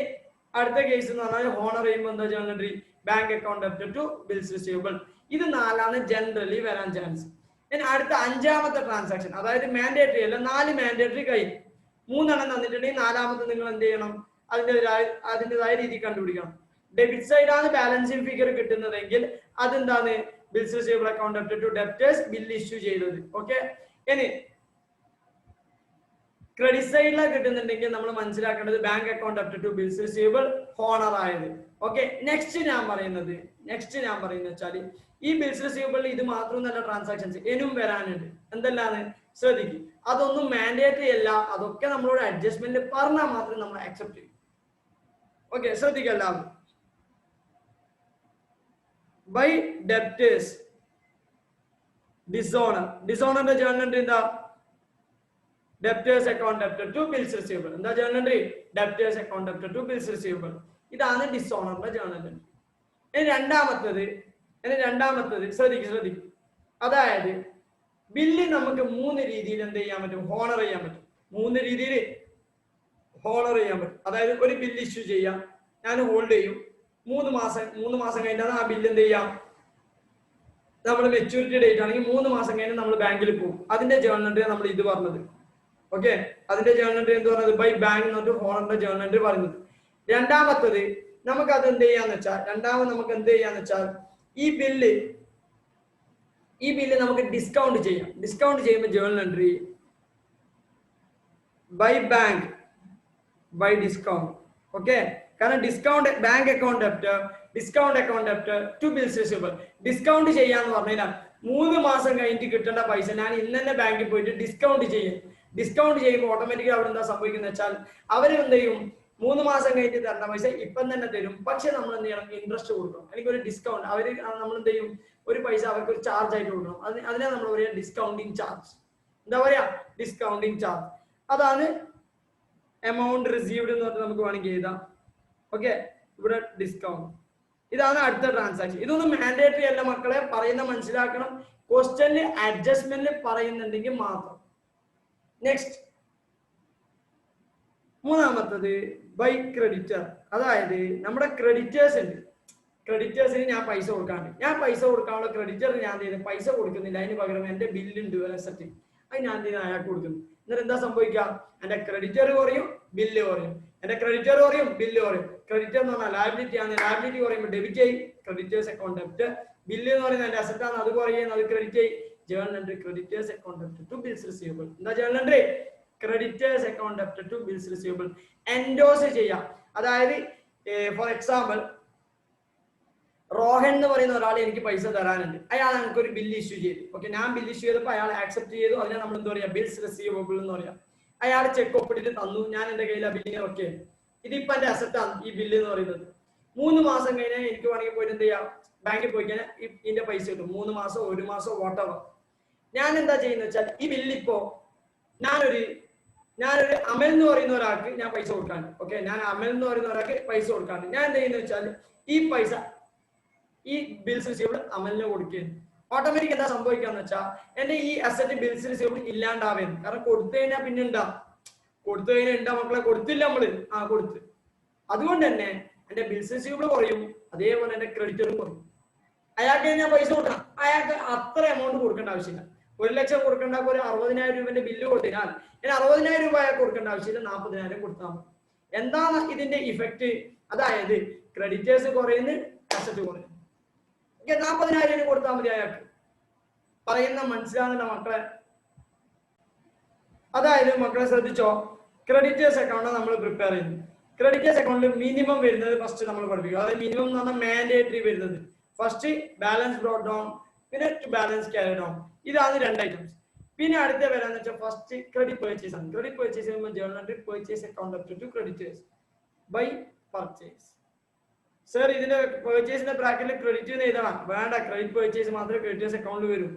അടുത്ത കേസ് എന്ന് പറഞ്ഞാൽ ഹോണർ ചെയ്യുമ്പോൾ എന്താ journal entry? Bank account debtor to bills receivable. ഇത് 4 ജനറലി വരാൻ ചാൻസ്. ഇനി അടുത്ത 5ാമത്തെ ട്രാൻസാക്ഷൻ, അതായത് മാൻഡേറ്ററി അല്ല, 4 മാൻഡേറ്ററി കഴിഞ്ഞു, 3 തന്നിട്ടുണ്ടെങ്കിൽ 4ാമത്തെ നിങ്ങൾ എന്ത് ചെയ്യണം? അതിൻ്റെതായ രീതി കണ്ടുപിടിക്കണം. ഡെബിറ്റ് സൈഡ് ആണ് ബാലൻസിങ് ഫിഗർ കിട്ടുന്നതെങ്കിൽ അതെന്താണ്? Bills receivable account debtor to debtors, bill issue ചെയ്തത്. ഓക്കെ, ഇനി ക്രെഡിറ്റ് സൈഡിലാണ് കിട്ടുന്നുണ്ടെങ്കിൽ നമ്മൾ മനസ്സിലാക്കേണ്ടത് bank account debtor to bills receivable, honour ആയത്. ഓക്കെ, നെക്സ്റ്റ് ഞാൻ പറയുന്നത് വെച്ചാൽ ഈ ബിൽസ് റിസീവബിൾ ഇത് മാത്രമൊന്നല്ല ട്രാൻസാക്ഷൻസ് ഇനിയും വരാനുണ്ട്. എന്തെല്ലാന്ന് ശ്രദ്ധിക്കും. അതൊന്നും മാൻഡേറ്ററി അല്ല, അതൊക്കെ നമ്മളോട് അഡ്ജസ്റ്റ്മെന്റ് പറഞ്ഞാൽ മാത്രം നമ്മൾ അക്സെപ്റ്റ് ചെയ്യും. ഓക്കെ, ശ്രദ്ധിക്കല്ല. ബൈ ഡെപ്റ്റേഴ്സ് ഡിസോണറിന്റെ ജേർണൽ എൻട്രി എന്താ? Debtors account debtor to bills receivable. എന്താ journal entry? Debtors account debtor to bills receivable. ഇതാണ് ഡിസോണറിന്റെ ജേർണൽ എൻട്രി. ഇനി രണ്ടാമത്തത് ശ്രദ്ധിക്കും. അതായത് ബില്ല് നമുക്ക് 3 രീതിയിൽ എന്ത് ചെയ്യാൻ പറ്റും? ഹോണർ ചെയ്യാൻ പറ്റും. 3 രീതിയിൽ ഹോണർ ചെയ്യാൻ പറ്റും. അതായത് ഒരു ബില്ല് ഇഷ്യൂ ചെയ്യാം, ഞാൻ ഹോൾഡ് ചെയ്യും, 3 മാസം കഴിഞ്ഞാൽ ആ ബില്ല് എന്ത് ചെയ്യാം? നമ്മൾ മെച്യൂരിറ്റി ഡേറ്റ് ആണെങ്കിൽ 3 മാസം കഴിഞ്ഞ് നമ്മൾ ബാങ്കിൽ പോകും. അതിന്റെ ജേർണൽ എൻട്രി നമ്മൾ ഇത് പറഞ്ഞത്. ഓക്കെ, അതിന്റെ ജേർണൽ എൻട്രി എന്ത് പറഞ്ഞത്? ബൈ ബാങ്ക് എന്നിട്ട് ഹോണറിന്റെ ജേർണൽ എൻട്രി പറയുന്നത്. രണ്ടാമത്തത് നമുക്ക് അത് എന്ത് ചെയ്യാന്ന് വെച്ചാൽ ഈ ബില്ല് നമുക്ക് ഡിസ്കൗണ്ട് ചെയ്യാം. ഡിസ്കൗണ്ട് ചെയ്യുമ്പോൾ journal entry by bank by discount. Okay, കാരണം discount bank account debtor to bills receivable. Discount ചെയ്യാന്ന് പറഞ്ഞാൽ 3 മാസം കഴിഞ്ഞിട്ട് കിട്ടേണ്ട പൈസ ഞാൻ ഇന്ന് തന്നെ ബാങ്കിൽ പോയിട്ട് ഡിസ്കൗണ്ട് ചെയ്യുമ്പോൾ ഓട്ടോമാറ്റിക്കലി അവിടെ എന്താ സംഭവിക്കുന്നത് വെച്ചാൽ അവർ എന്ത് ചെയ്യും? 3 മാസം കഴിഞ്ഞിട്ട് തരേണ്ട പൈസ ഇപ്പം തന്നെ തരും. പക്ഷെ നമ്മൾ എന്ത് ചെയ്യണം? ഇൻട്രസ്റ്റ് കൊടുക്കണം, അല്ലെങ്കിൽ ഒരു ഡിസ്കൗണ്ട്. നമ്മൾ എന്ത് ചെയ്യും? ഒരു പൈസ അവർക്ക് ഒരു ചാർജ് ആയിട്ട് കൊടുക്കണം. അതിനെ നമ്മൾ പറയുക ഡിസ്കൗണ്ടിങ് ചാർജ്. എന്താ പറയാ? Discounting charge. അതാണ് എമൗണ്ട് റിസീവ്ഡ് എന്ന് പറഞ്ഞാൽ നമുക്ക് വേണമെങ്കിൽ എഴുതാം. ഓക്കെ, ഇവിടെ ഡിസ്കൗണ്ട്. ഇതാണ് അടുത്ത ട്രാൻസാക്ഷൻ. ഇതൊന്നും മാൻഡേറ്ററി അല്ല മക്കളെ, പറയുന്ന മനസ്സിലാക്കണം. ക്വസ്റ്റ്യനിൽ അഡ്ജസ്റ്റ്മെന്റ് പറയുന്നുണ്ടെങ്കിൽ മാത്രം. നെക്സ്റ്റ് മൂന്നാമത്തത് ബൈ ക്രെഡിറ്റർ. അതായത് നമ്മുടെ ക്രെഡിറ്റേഴ്സ് ഉണ്ട്, ക്രെഡിറ്റേഴ്സിന് ഞാൻ പൈസ കൊടുക്കാണ്ട്, ഞാൻ പൈസ കൊടുക്കാനുള്ള ക്രെഡിറ്ററിന് ഞാൻ ചെയ്യുന്നത് പൈസ കൊടുക്കുന്നില്ല, അതിന് പകരം എന്റെ ബില്ലുണ്ട് അസറ്റ്, അത് ഞാൻ ചെയ്യുന്നത് അയാൾക്ക് കൊടുക്കുന്നു. എന്നിട്ട് എന്താ സംഭവിക്കുക? എന്റെ ക്രെഡിറ്റർ കുറയും, ബില്ല് കുറയും, എന്റെ ക്രെഡിറ്റർ കുറയും, ബില്ല് കുറയും. ക്രെഡിറ്റർ എന്ന് പറഞ്ഞാൽ ലയബിലിറ്റി ആണ്, ലയബിലിറ്റി കുറയുമ്പോൾ ഡെബിറ്റ് ചെയ്യും, ക്രെഡിറ്റേഴ്സ് അക്കൗണ്ട് ഡെബിറ്റ്. ബില്ല് എന്ന് പറയുന്നത് എന്റെ അസറ്റ് ആണ്, അത് കുറയും, അത് ക്രെഡിറ്റ് ചെയ്യും. Journal entry creditors account debit to bills receivable. എന്താ journal entry? Creditors account debit to bills receivable. Endorse ചെയ്യാം. അതായത് ഫോർ എക്സാമ്പിൾ റോഹൻ എന്ന് പറയുന്ന ഒരാൾ എനിക്ക് പൈസ തരാനുണ്ട്, അയാൾ എനിക്ക് ഒരു ബില്ല് ഇഷ്യൂ ചെയ്തു. ഓക്കെ, ഞാൻ ബില്ല് ഇഷ്യൂ ചെയ്തപ്പോൾ അയാൾ ആക്സെപ്റ്റ് ചെയ്തു, അതിനെ നമ്മൾ എന്താ പറയാ? ബിൽസ് റിസീവബിൾ എന്ന് പറയാം. അയാൾ ചെക്ക് ഒപ്പിട്ടിട്ട് തന്നു, ഞാൻ എന്റെ കയ്യിൽ ആ ബില്ലിനെ ഓക്കെ, ഇതിപ്പോ എന്റെ അസറ്റ് ആണ് ഈ ബില്ല് എന്ന് പറയുന്നത്. 3 മാസം കഴിഞ്ഞാൽ എനിക്ക് വേണമെങ്കിൽ പോയിട്ട് എന്ത് ചെയ്യാം? ബാങ്കിൽ പോയി കഴിഞ്ഞാൽ ഇതിന്റെ പൈസ കിട്ടും. 3 മാസം 1 മാസം വാട്ടവർ. ഞാൻ എന്താ ചെയ്യുന്ന വെച്ചാൽ ഈ ബില്ലിപ്പോ ഞാനൊരു അമൽ എന്ന് പറയുന്ന ഒരാൾക്ക് ഞാൻ പൈസ കൊടുക്കാണ്ട്. ഓക്കെ, ഞാൻ അമൽ എന്ന് പറയുന്ന ഒരാൾക്ക് പൈസ കൊടുക്കാണ്ട്. ഞാൻ എന്താ ചെയ്യുന്ന വെച്ചാൽ ഈ പൈസ, ഈ ബിൽസ് റിസീവബിൾ അമലിന് കൊടുക്കുകയാണ്. ഓട്ടോമാറ്റിക് എന്താ സംഭവിക്കാന്ന് വെച്ചാൽ എന്റെ ഈ അസറ്റ് ബിൽസ് റിസീവബിൾ ഇല്ലാണ്ടാവുന്നു. കാരണം കൊടുത്തു കഴിഞ്ഞാൽ പിന്നെ ഉണ്ടാ, മക്കളെ. കൊടുത്തില്ല നമ്മള്, കൊടുത്ത്. അതുകൊണ്ട് തന്നെ എന്റെ ബിൽസ് റിസീവബിൾ കുറയും, അതേപോലെ എന്റെ ക്രെഡിറ്ററും കുറയും. അയാൾക്ക് ഞാൻ പൈസ കൊടുക്കണം, അയാൾക്ക് അത്ര എമൗണ്ട് കൊടുക്കേണ്ട ആവശ്യമില്ല. 1 ലക്ഷം കൊടുക്കേണ്ട ഒരു 60,000 രൂപന്റെ ബില്ല് കൊടുത്താൽ ഇനി 60,000 രൂപ അയാൾക്ക് കൊടുക്കേണ്ട ആവശ്യമില്ല, 40,000 കൊടുത്താൽ മതി. എന്താണ് ഇതിന്റെ ഇഫക്റ്റ്? അതായത് ക്രെഡിറ്റേഴ്സ് കുറയുന്നു, അസറ്റ് കുറയുന്നു. 40,000 കൊടുത്താൽ മതി അയാൾക്ക്. പറയുന്ന മനസ്സിലാകുന്ന മക്കളെ? അതായത് മക്കളെ ശ്രദ്ധിച്ചോ, ക്രെഡിറ്റേഴ്സ് അക്കൗണ്ട് നമ്മൾ പ്രിപ്പയർ ചെയ്യുന്നു. ക്രെഡിറ്റേഴ്സ് അക്കൗണ്ടിൽ മിനിമം വരുന്നത് ഫസ്റ്റ് നമ്മൾ പഠിപ്പിക്കും. അതായത് മിനിമം എന്ന് പറഞ്ഞാൽ മാൻഡേറ്ററി വരുന്നത് ഫസ്റ്റ് ബാലൻസ് ബ്രോട്ട് ഡൗൺ, പിന്നെ ബാലൻസ് ക്യാരി ഡൗൺ. ഇതാണ് 2 ഐറ്റംസ്. പിന്നെ അടുത്ത വരാന്ന് വെച്ചാൽ ഫസ്റ്റ് ക്രെഡിറ്റ് പർച്ചേസ് ആണ്. ക്രെഡിറ്റ് പർച്ചേസ് ചെയ്യുമ്പോൾ journal entry purchase account up to creditors by purchase. Sir ഇതിന്റെ പർച്ചേസിന്റെ ബ്രാക്കറ്റിൽ ക്രെഡിറ്റ് എന്ന് എഴുതണം, വേണ്ട, ക്രെഡിറ്റ് പർച്ചേസ് മാത്രമേ ക്രെഡിറ്റേഴ്സ് അക്കൗണ്ടിൽ വരൂ.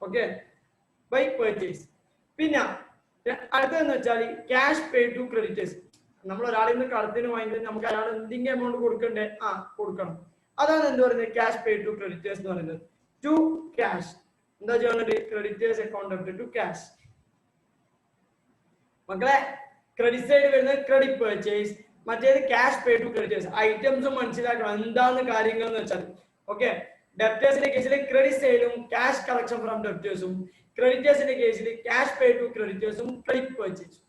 Okay, by purchase. പിന്നെ അടുത്തതെന്ന് വെച്ചാൽ ക്യാഷ് പേ ടു ക്രെഡിറ്റേഴ്സ്. നമ്മൾ ഒരാളിൽ നിന്ന് കടത്തിന് വാങ്ങിക്കുന്നത് നമുക്ക് അയാൾ എന്തെങ്കിലും എമൗണ്ട് കൊടുക്കണ്ടേ? കൊടുക്കണം. അതാണ് എന്ത് പറയുന്നത്? ക്യാഷ് പേ ടു ക്രെഡിറ്റേഴ്സ് എന്ന് പറയുന്നത്. ടു ക്യാഷ് എന്താ ചെയ്യുന്നത്? Creditors account to cash. മക്കളെ ക്രെഡിറ്റ് സൈഡ് വരുന്നത് ക്രെഡിറ്റ് പർച്ചേസ്, മറ്റേത് cash pay to creditors. Items മനസ്സിലാക്കണം എന്താണ് കാര്യങ്ങൾ എന്ന് വെച്ചാൽ. ഓക്കെ, ഡെപ്റ്റേഴ്സിന്റെ കേസിൽ ക്രെഡിറ്റ് സൈഡും ക്യാഷ് കളക്ഷൻ ഫ്രം ഡെപ്റ്റേഴ്സും, ക്രെഡിറ്റേഴ്സിന്റെ കേസിൽ ക്യാഷ് പേ ടു ക്രെഡിറ്റേഴ്സും ക്രെഡിറ്റ് പർച്ചേസും.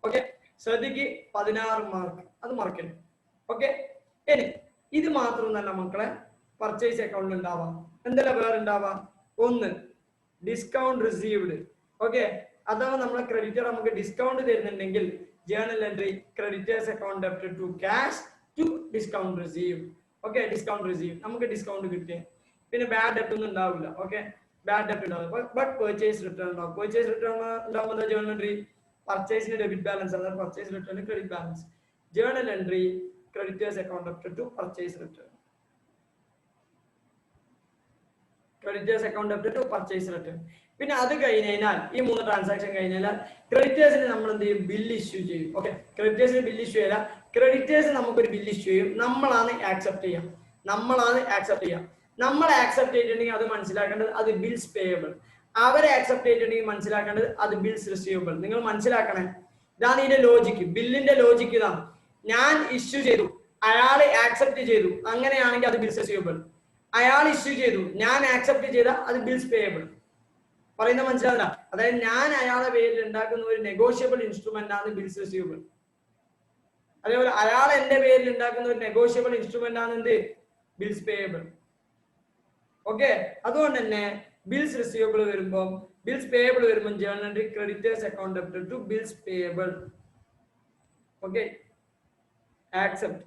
ഓക്കെ, ശ്രദ്ധിക്ക്, 16 മാർക്ക്, അത് മറക്കരുത്. ഓക്കെ, ഇനി ഇത് മാത്രമൊന്നല്ല മക്കളെ പർച്ചേസ് അക്കൗണ്ടിൽ ഉണ്ടാവാം. എന്തെല്ലാം വേറെ ഉണ്ടാവാം? ഒന്ന് ഡിസ്കൗണ്ട് റിസീവ്ഡ്. ഓക്കെ, അഥവാ നമ്മളെ ക്രെഡിറ്റർ നമുക്ക് ഡിസ്കൗണ്ട് തരുന്നുണ്ടെങ്കിൽ journal entry creditors account debit to cash to discount receive. Okay, discount receive നമുക്ക് ഡിസ്കൗണ്ട് കിട്ടിയ. പിന്നെ ബാഡ് ഡെപ്റ്റ് ഒന്നും ഉണ്ടാവില്ല. ഓക്കെ, ബാഡ് ഡെപ്റ്റ് ഉണ്ടാവും, ബട്ട് പർച്ചേസ് റിട്ടേൺ ഉണ്ടാവും. പർച്ചേസ് റിട്ടേൺ ഉണ്ടാവുമ്പോൾ ജേണൽ എൻട്രി പർച്ചേസിന് ഡെബിറ്റ് ബാലൻസ്, അതായത് purchase return credit balance. Journal entry creditors account debit to purchase return, creditors account debit to purchase return. പിന്നെ അത് കഴിഞ്ഞാൽ ഈ 3 ട്രാൻസാക്ഷൻ കഴിഞ്ഞാൽ ക്രെഡിറ്റേഴ്സിന് നമ്മൾ എന്ത് ചെയ്യും? ബില്ല് ഇഷ്യൂ ചെയ്യും. ഓക്കെ, ക്രെഡിറ്റേഴ്സിന് ബില്ല് ഇഷ്യൂ ചെയ്യില്ല, ക്രെഡിറ്റേഴ്സ് നമുക്കൊരു ബില്ല് ഇഷ്യൂ ചെയ്യും. നമ്മളാണ് ആക്സെപ്റ്റ് ചെയ്യാം. നമ്മൾ ആക്സെപ്റ്റ് ചെയ്തിട്ടുണ്ടെങ്കിൽ അത് മനസ്സിലാക്കേണ്ടത് അത് ബിൽസ് പേയബിൾ. അവരെ ആക്സെപ്റ്റ് ചെയ്തിട്ടുണ്ടെങ്കിൽ മനസ്സിലാക്കേണ്ടത് അത് ബിൽസ് റിസീവബിൾ. നിങ്ങൾ മനസ്സിലാക്കണേ, ഇതാണ് ഇതിന്റെ ലോജിക്ക്. ബില്ലിന്റെ ലോജിക്ക് ഇതാണ്. ഞാൻ ഇഷ്യൂ ചെയ്തു, അയാൾ ആക്സെപ്റ്റ് ചെയ്തു, അങ്ങനെയാണെങ്കിൽ അത് ബിൽസ് റിസീവബിൾ. അയാൾ ഇഷ്യൂ ചെയ്തു, ഞാൻ ആക്സെപ്റ്റ് ചെയ്ത അത് ബിൽസ് പേയബിൾ. പറയുന്ന മനസ്സിലാവില്ല? അതായത് ഞാൻ അയാളുടെ പേരിൽ ഉണ്ടാക്കുന്ന ഒരു നെഗോഷ്യബിൾ ഇൻസ്ട്രുമെന്റ് ആണ് ബിൽസ് റിസീവബിൾ. അതേപോലെ അയാൾ എന്റെ പേരിൽ ഉണ്ടാക്കുന്ന ഒരു നെഗോഷ്യബിൾ ഇൻസ്ട്രുമെന്റ് ആണ് എന്ത്? Bills payable. ഓക്കെ, അതുകൊണ്ട് തന്നെ ബിൽസ് റിസീവബിൾ വരുമ്പോൾ ബിൽസ് പേയബിൾ വരുമ്പോൾ journal entry creditors account debit to bills payable. Okay, accept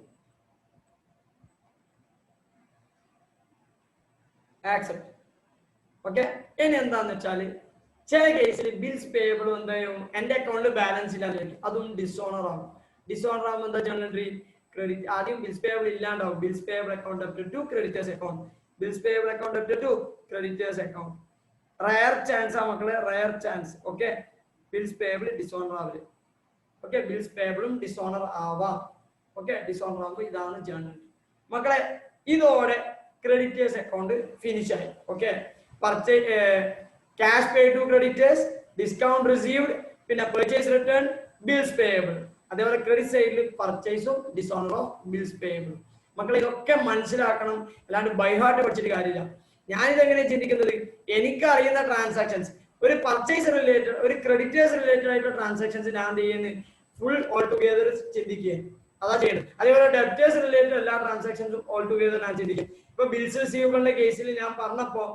okay. ഇനി എന്താന്ന് വെച്ചാല് ചില കേസിൽ ബിൽസ് പേയബിൾ എന്തായും എന്റെ അക്കൗണ്ടിൽ ബാലൻസ് ഇല്ലാതെ അതും ഡിസോണർ ആവും. ഡിസോണർ ആവുമ്പോൾ എന്താ ജേണൽ എൻട്രി ക്രെഡിറ്റ്, ആദ്യം ബിൽസ് പേയബിൾ ഇല്ലാണ്ടാവും. Bills payable account debit to creditors account, bills payable account debit to creditors account. Rare chance ആ മക്കളെ, rare chance. Okay, bills payable dishonour ആവല്. ഓക്കെ, ബിൽസ് പേയബിളും dishonour ആവാം. Okay, dishonour ആവുമ്പോൾ ഇതാണ് journal entry. മക്കളെ ഇതോടെ ക്രെഡിറ്റേഴ്സ് അക്കൗണ്ട് ഫിനിഷ് ആയി. Okay, purchase cash pay to creditors, discount received, പിന്നെ പർച്ചേസ് റിട്ടേൺ, ബിൽസ് പേയബിൾ. അതേപോലെ ക്രെഡിറ്റ് സൈഡിൽ പർച്ചേസും ഡിസോണർ ഓഫ് ബിൽസ് പേയബിൾ. മക്കളെ ഇതൊക്കെ മനസ്സിലാക്കണം, അല്ലാണ്ട് ബൈഹാർട്ട് പഠിച്ചിട്ട് കാര്യമില്ല. ഞാനിതെങ്ങനെ ചിന്തിക്കുന്നത്, എനിക്ക് അറിയുന്ന ട്രാൻസാക്ഷൻസ്, ഒരു പർച്ചേസ് റിലേറ്റഡ്, ഒരു ക്രെഡിറ്റേഴ്സ് റിലേറ്റഡ് ആയിട്ടുള്ള ട്രാൻസാക്ഷൻസ് ഞാൻ എന്ത് ചെയ്യുന്നത്, ഫുൾ ഓൾ ടുഗെദർ ചിന്തിക്കുക, അതാ ചെയ്യുന്നത്. അതേപോലെ ഡെപ്റ്റേഴ്സ് റിലേറ്റഡ് എല്ലാ ട്രാൻസാക്ഷൻസും ഓൾ ടുഗെദർ ഞാൻ ചിന്തിക്കും. ഇപ്പൊ ബിൽസ് റിസീവബിളിന്റെ കേസിൽ ഞാൻ പറഞ്ഞപ്പോ,